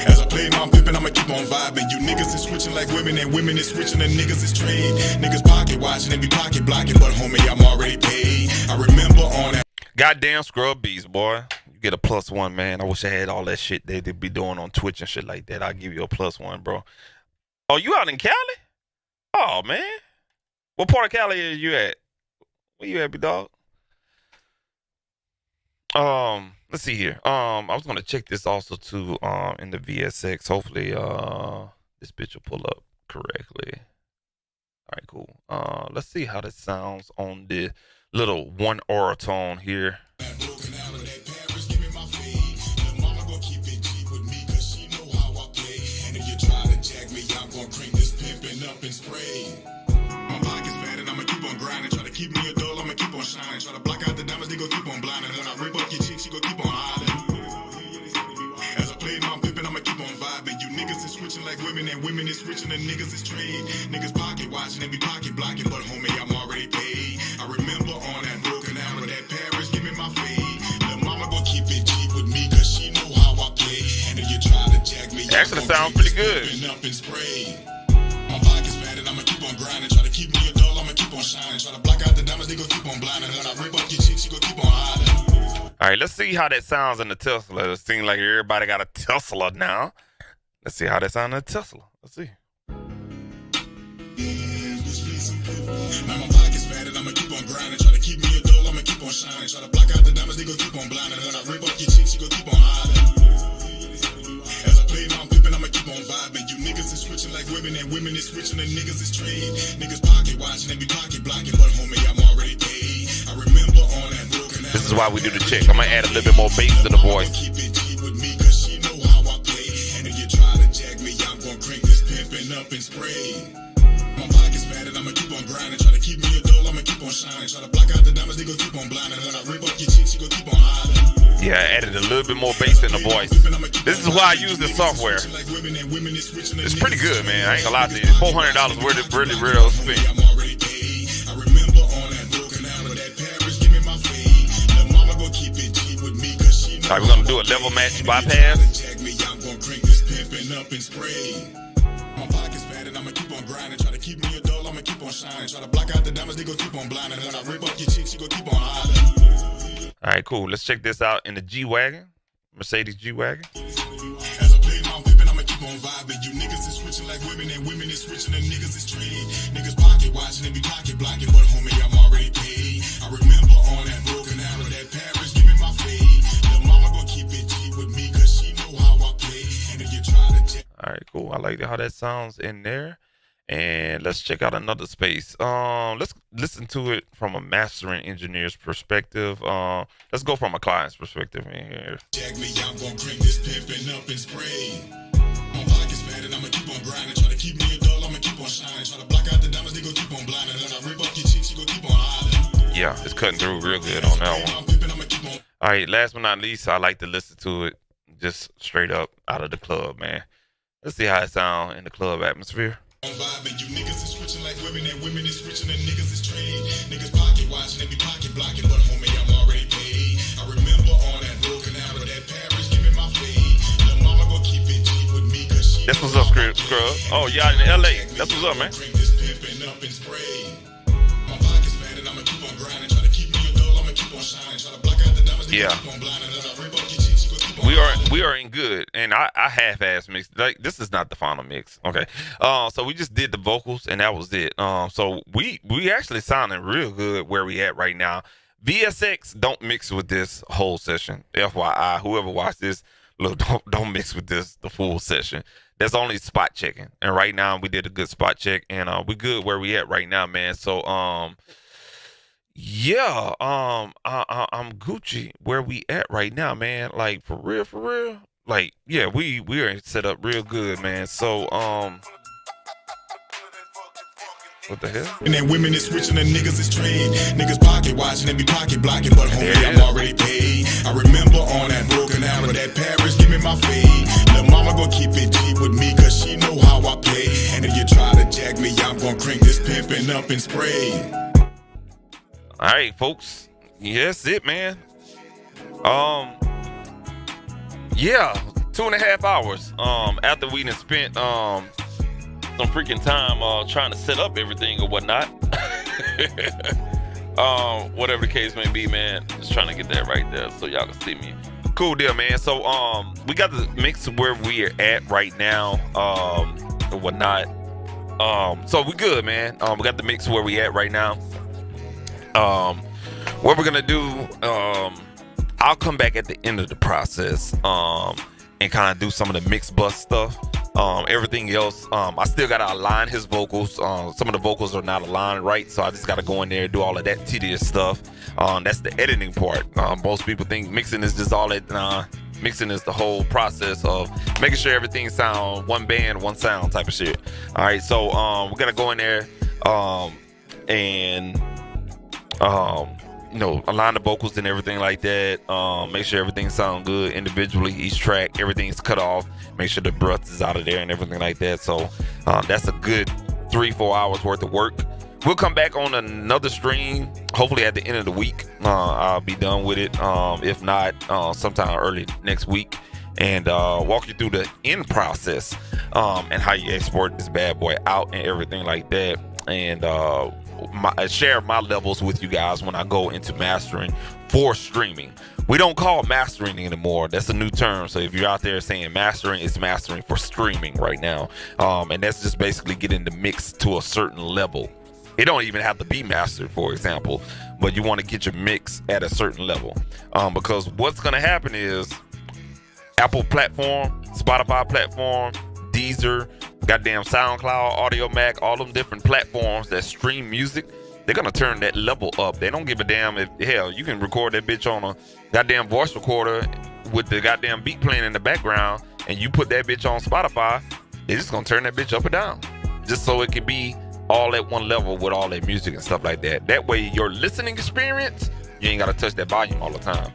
As I play my pimpin', I'ma keep on vibing. You niggas is switching like women, and women is switching, and niggas is trade. Niggas pocket watching and be pocket blocking, but homie, I'm already paid. I remember on that. Goddamn scrub beats, boy. You get a +1, man. I wish I had all that shit they be doing on Twitch and shit like that. I'll give you a +1, bro. Oh, you out in Cali? Oh, man. What part of Cali are you at? Where you at, big dog? Let's see here. I was gonna check this also too in the VSX. Hopefully this bitch will pull up correctly. All right, cool. Let's see how this sounds on the little one tone here. Keep me a dull, I'ma keep on shining. Try to block out the diamonds, they gon' keep on blinding. When I rip up your chick, she gon' keep on hiding. As I play my pimpin', I'ma keep on vibing. You niggas is switching like women, and women is switching, and niggas is trade. Niggas pocket watching and be pocket blocking, but homie, I'm already paid. I remember on that broken arrow, that Paris, give me my fade. Lil' mama gon' keep it G with me, cause she know how I play. And if you try to jack me, actually sounds pretty good. Up and spray. My pocket's fat and I'ma keep on grinding. Try to keep me a dull, I'ma keep on shining. Try to block out the diamonds, they gon' keep on blinding. When I rip up your chick, she gon' keep on hiding. All right, let's see how that sounds in the Tesla. It seems like everybody got a Tesla now. Let's see how that sounds in the Tesla. Let's see. Now my pocket's fat and I'ma keep on grinding. Try to keep me a dull, I'ma keep on shining. Try to block out the diamonds, they gon' keep on blinding. When I rip up your chick, she gon' keep on hiding. As I play my pimpin', I'ma keep on vibing. You niggas is switching like women, and women is switching, and niggas is trade. Niggas pocket watching and be pocket blocking, but homie, I'm already paid. I remember on that broken arrow. This is why we do the check. I'm gonna add a little bit more bass to the voice. Keep it G with me, cause she know how I play. And if you try to jack me, I'm gon' crank this pimpin' up and spray. My pocket's fat and I'ma keep on grinding. Try to keep me a dull, I'ma keep on shining. Try to block out the diamonds, they gon' keep on blinding. When I rip up your chick, she gon' keep on hiding. Yeah, I added a little bit more bass in the voice. This is why I use this software. It's pretty good, man. I ain't gonna lie to you. $400 worth of really real spin. All right, we're gonna do a level match bypass. My pocket's fat and I'ma keep on grinding. Try to keep me a dull, I'ma keep on shining. Try to block out the diamonds, they gon' keep on blinding. When I rip up your chick, she gon' keep on hiding. All right, cool. Let's check this out in the G-Wagon. Mercedes G-Wagon. As I play my pimpin', I'ma keep on vibing. You niggas is switching like women, and women is switching, and niggas is trade. Niggas pocket watching and be pocket blocking, but homie, I'm already paid. I remember on that broken arrow, that Paris, give me my fade. Lil' mama gon' keep it G with me, cause she know how I play. And if you try to check. All right, cool. I like how that sounds in there. And let's check out another space. Let's listen to it from a mastering engineer's perspective. Let's go from a client's perspective in here. Jack me, I'm gon' crank this pimpin' up and spray. My pocket's fat and I'ma keep on grinding. Try to keep me a dull, I'ma keep on shining. Try to block out the diamonds, they gon' keep on blinding. When I rip up your chick, she gon' keep on hiding. Yeah, it's cutting through real good on that one. All right, last but not least, I like to listen to it just straight up out of the club, man. Let's see how it sounds in the club atmosphere. Vibing, you niggas is switching like women, and women is switching, and niggas is trade. Niggas pocket watching and be pocket blocking, but homie, I'm already paid. I remember on that broken arrow, that Paris, give me my fade. Lil' mama gon' keep it G with me, cause she. That's what's up, Scrub. Oh, y'all in LA. That's what's up, man. Drink this pimpin' up and spray. My pocket's fat and I'ma keep on grinding. Try to keep me a dull, I'ma keep on shining. Try to block out the diamonds, yeah. Keep on blinding. Then I rip up your chick, she gon' keep on We are in good, and I half-ass mixed. Like, this is not the final mix, okay? So we just did the vocals, and that was it. So we actually sounding real good where we at right now. VSX don't mix with this whole session. FYI, whoever watched this, look, don't mix with this the full session. That's only spot checking, and right now we did a good spot check, and we good where we at right now, man. So Yeah, I'm Gucci where we at right now, man. Like for real, for real. Like, yeah, we are set up real good, man. So, what the hell? And then women is switching and niggas is trade. Niggas pocket watching and be pocket blocking, but There homie, it I'm is. already paid. I remember on that broken arrow, that Paris, give me my fade. Lil' mama gon' keep it G with me, cause she know how I play. And if you try to jack me, I'm gon' crank this pimpin' up and spray. All right, folks. Yeah, that's it, man. Um, yeah, 2.5 hours. After we done spent some freaking time trying to set up everything or whatnot. Whatever the case may be, man. Just trying to get that right there so y'all can see me. Cool deal, man. So we got the mix where we are at right now, or whatnot. So we good, man. We got the mix where we at right now. What we're gonna do, I'll come back at the end of the process, and kind of do some of the mix bus stuff. Everything else, I still gotta align his vocals. Some of the vocals are not aligned right, so I just gotta go in there and do all of that tedious stuff. That's the editing part. Most people think mixing is just all that. Mixing is the whole process of making sure everything sound one band, one sound type of shit. All right, so we're gonna go in there, and align the vocals and everything like that. Make sure everything sounds good individually. Each track, everything's cut off. Make sure the breath is out of there and everything like that. So that's a good 3-4 hours worth of work. We'll come back on another stream, hopefully at the end of the week. I'll be done with it. If not, sometime early next week. And walk you through the end process, and how you export this bad boy out and everything like that. And share my levels with you guys when I go into mastering for streaming. We don't call it mastering anymore. That's a new term. So if you're out there saying mastering, it's mastering for streaming right now. And that's just basically getting the mix to a certain level. It don't even have to be mastered, for example, but you want to get your mix at a certain level. Because what's going to happen is Apple platform, Spotify platform, Deezer, goddamn SoundCloud, Audio Mac, all them different platforms that stream music, they're gonna turn that level up. They don't give a damn if, hell, you can record that bitch on a goddamn voice recorder with the goddamn beat playing in the background, and you put that bitch on Spotify, they're just gonna turn that bitch up and down, just so it can be all at one level with all that music and stuff like that. That way, your listening experience, you ain't gotta touch that volume all the time.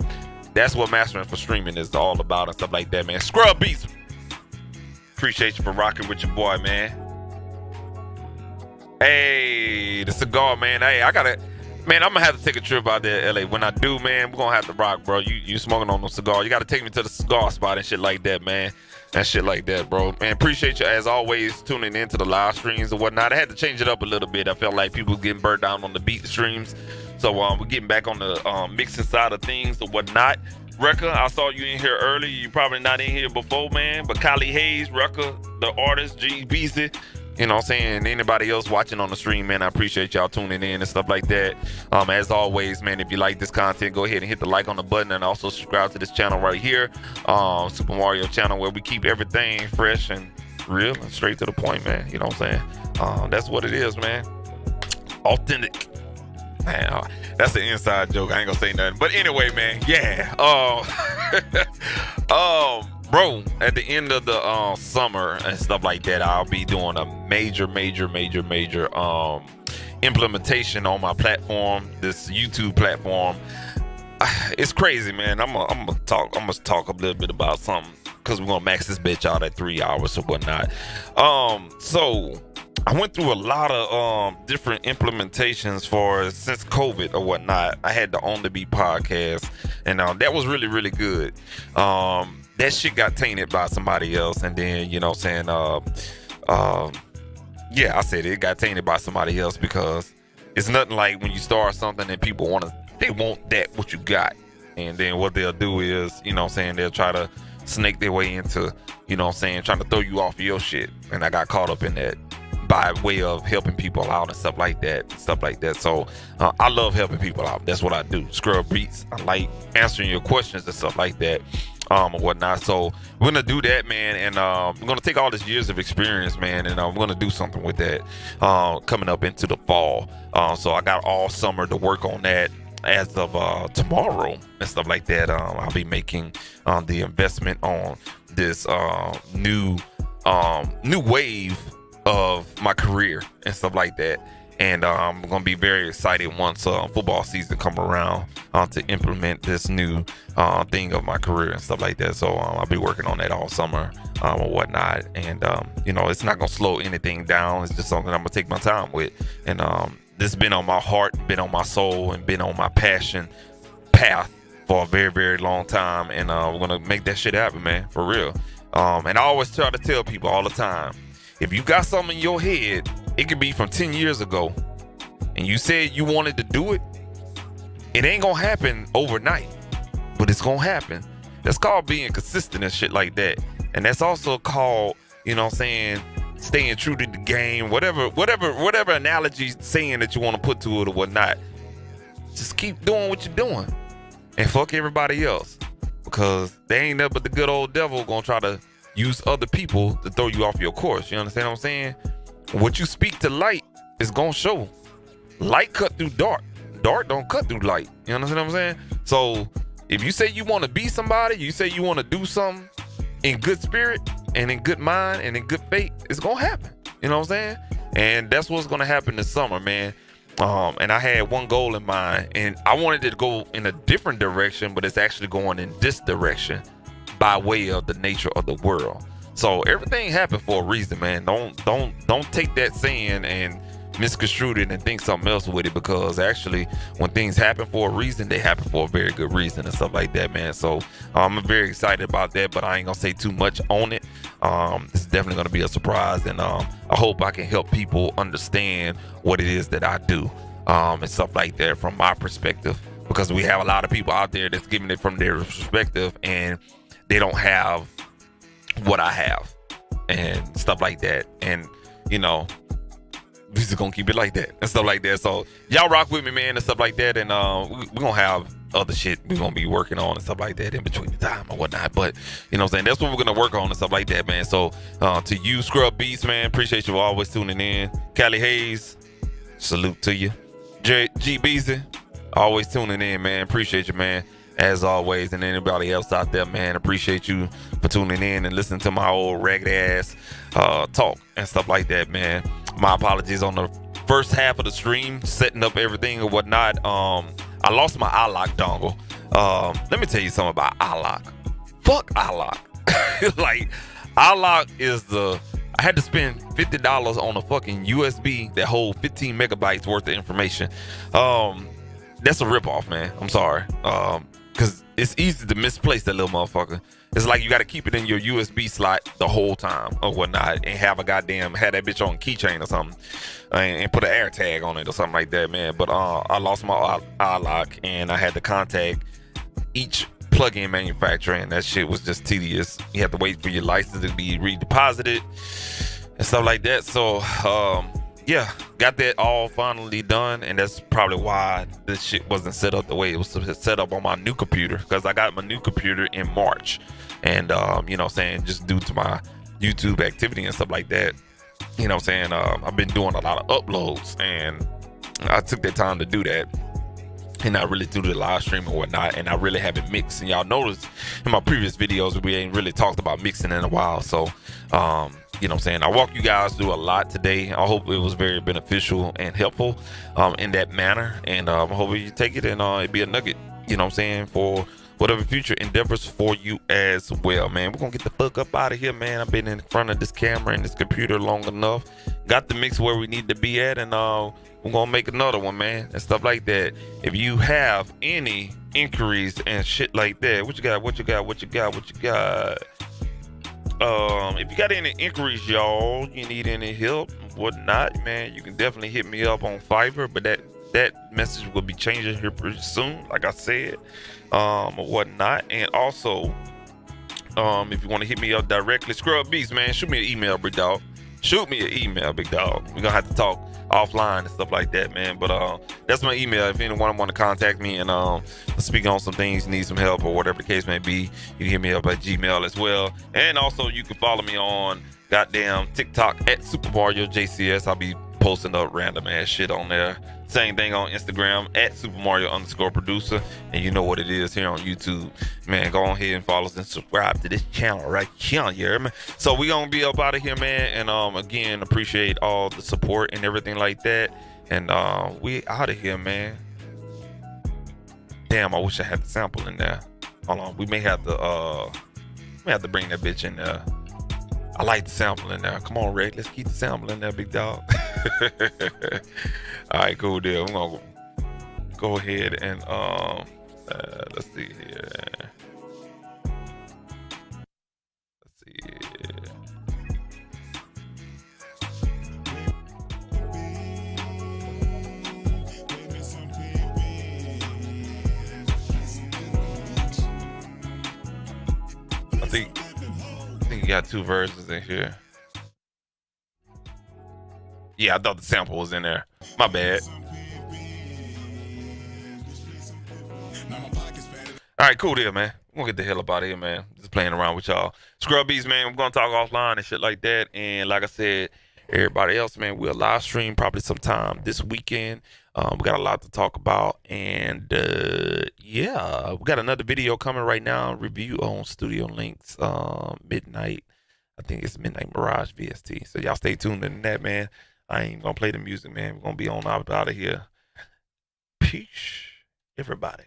That's what mastering for streaming is all about and stuff like that, man. Scrub Beats, appreciate you for rocking with your boy, man. Hey, the cigar, man. Hey, I'm gonna have to take a trip out there to LA. When I do, man, we're gonna have to rock, bro. You smoking on no cigar. You gotta take me to the cigar spot and shit like that, man. And shit like that, bro. Man, appreciate you as always tuning into the live streams and whatnot. I had to change it up a little bit. I felt like people getting burnt down on the beat streams. So we're getting back on the mixing side of things and whatnot. Rucker, I saw you in here early. You probably not in here before, man. But Kylie Hayes, Rucker, the artist, G Beezy, you know what I'm saying? Anybody else watching on the stream, man, I appreciate y'all tuning in and stuff like that. As always, man, if you like this content, go ahead and hit the like on the button and also subscribe to this channel right here, Super Mario channel, where we keep everything fresh and real and straight to the point, man. You know what I'm saying? That's what it is, man. Authentic. Man, that's an inside joke. I ain't gonna say nothing. But anyway, man, yeah. Bro, at the end of the summer and stuff like that, I'll be doing a major implementation on my platform, this YouTube platform. It's crazy, man. I'm gonna talk a little bit about something because we're gonna max this bitch out at 3 hours or whatnot. So I went through a lot of different implementations since COVID or whatnot. I had the On The Beat podcast, and that was really good. That shit got tainted by somebody else, and then, you know what I'm saying, yeah, I said it got tainted by somebody else because it's nothing like when you start something and people want that what you got, and then what they'll do is, you know what I'm saying, they'll try to snake their way into, you know what I'm saying, trying to throw you off your shit, and I got caught up in that by way of helping people out and stuff like that. So I love helping people out. That's what I do. Scrub Beats. I like answering your questions and stuff like that. or whatnot. So we're gonna do that, man, and we're gonna take all this years of experience, man, and we're gonna do something with that coming up into the fall. So I got all summer to work on that. As of tomorrow and stuff like that, I'll be making the investment on this new wave of my career and stuff like that. And I'm gonna be very excited once football season come around to implement this new thing of my career and stuff like that. So I'll be working on that all summer or whatnot. And it's not gonna slow anything down. It's just something I'm gonna take my time with. And this has been on my heart, been on my soul, and been on my passion path for a very, very long time. And we're gonna make that shit happen, man, for real. And I always try to tell people all the time, if you got something in your head, it could be from 10 years ago, and you said you wanted to do it, it ain't gonna happen overnight, but it's gonna happen. That's called being consistent and shit like that. And that's also called, staying true to the game, whatever analogy saying that you want to put to it or whatnot. Just keep doing what you're doing and fuck everybody else, because they ain't nothing but the good old devil gonna try to use other people to throw you off your course. You understand what I'm saying? What you speak to light is gonna show. Light cut through dark. Dark don't cut through light. You understand what I'm saying? So if you say you want to be somebody, you say you want to do something in good spirit and in good mind and in good faith, it's gonna happen. You know what I'm saying? And that's what's gonna happen this summer, man. And I had one goal in mind, and I wanted it to go in a different direction, but it's actually going in this direction by way of the nature of the world. So everything happened for a reason, man. Don't take that saying and misconstrue it and think something else with it, because actually when things happen for a reason, they happen for a very good reason and stuff like that, man. So I'm very excited about that, but I ain't gonna say too much on it. It's definitely gonna be a surprise, and I hope I can help people understand what it is that I do and stuff like that from my perspective, because we have a lot of people out there that's giving it from their perspective, and they don't have what I have and stuff like that. And we just gonna keep it like that and stuff like that. So y'all rock with me, man, and stuff like that. And we're gonna have other shit we're gonna be working on and stuff like that in between the time or whatnot. But you know what I'm saying, that's what we're gonna work on and stuff like that, man. So to you, Scrub Beats, man, appreciate you always tuning in. Callie Hayes, salute to you. G Beezy, always tuning in, man. Appreciate you, man, as always. And anybody else out there, man, appreciate you for tuning in and listening to my old ragged ass talk and stuff like that, man. My apologies on the first half of the stream, setting up everything and whatnot. I lost my iLock dongle. Let me tell you something about iLock. Fuck iLock. Like, iLock is I had to spend $50 on a fucking USB that hold 15 megabytes worth of information. That's a ripoff, man. I'm sorry. Because it's easy to misplace that little motherfucker. It's like you got to keep it in your USB slot the whole time or whatnot, and have that bitch on keychain or something, and put an air tag on it or something like that, man. But I lost my iLock, and I had to contact each plug-in manufacturer, and that shit was just tedious. You have to wait for your license to be redeposited and stuff like that. So yeah, got that all finally done, and that's probably why this shit wasn't set up the way it was set up on my new computer, because I got my new computer in March, and you know what I'm saying, just due to my YouTube activity and stuff like that, you know what I'm saying, I've been doing a lot of uploads, and I took that time to do that, and I really do the live stream and whatnot, and I really haven't mixed. And y'all noticed in my previous videos we ain't really talked about mixing in a while. So you know what I'm saying, I walked you guys through a lot today. I hope it was very beneficial and helpful in that manner, and I hope you take it and it be a nugget, you know what I'm saying, for whatever future endeavors for you as well, man. We're gonna get the fuck up out of here, man. I've been in front of this camera and this computer long enough, got the mix where we need to be at, and we're gonna make another one, man, and stuff like that. If you have any inquiries and shit like that, what you got? If you got any inquiries, y'all, you need any help, whatnot, man, you can definitely hit me up on Fiverr, but that message will be changing here pretty soon, like I said, or whatnot. And also, if you want to hit me up directly, Scrub Beats, man, shoot me an email, big dog. shoot me an email, big dog. We're gonna have to talk offline and stuff like that, man. But that's my email. If anyone want to contact me and speak on some things, need some help or whatever the case may be, you can hit me up at Gmail as well. And also you can follow me on goddamn TikTok at Super Mario JCS. I'll be posting up random ass shit on there. Same thing on Instagram at Super Mario _producer. And you know what it is here on YouTube. Man, go on ahead and follow us and subscribe to this channel right here. You hear me? So we gonna be up out of here, man. And again, appreciate all the support and everything like that. And we out of here, man. Damn, I wish I had the sample in there. Hold on, we may have to bring that bitch in there. I like the sample in there. Come on, Rick. Let's keep the sample in there, big dog. All right, cool deal. We're gonna go ahead and let's see here. Let's see here. I think you got two verses in here. Yeah, I thought the sample was in there. My bad. All right, cool deal, man. We're gonna get the hell up out of here, man. Just playing around with y'all. Scrubbies, man. We're gonna talk offline and shit like that. And like I said, everybody else, man, we'll live stream probably sometime this weekend. We got a lot to talk about. And yeah, we got another video coming right now. Review on Studio Links midnight. I think it's Midnight Mirage VST. So y'all stay tuned in that, man. I ain't gonna play the music, man. We're gonna be on out of here. Peace, everybody.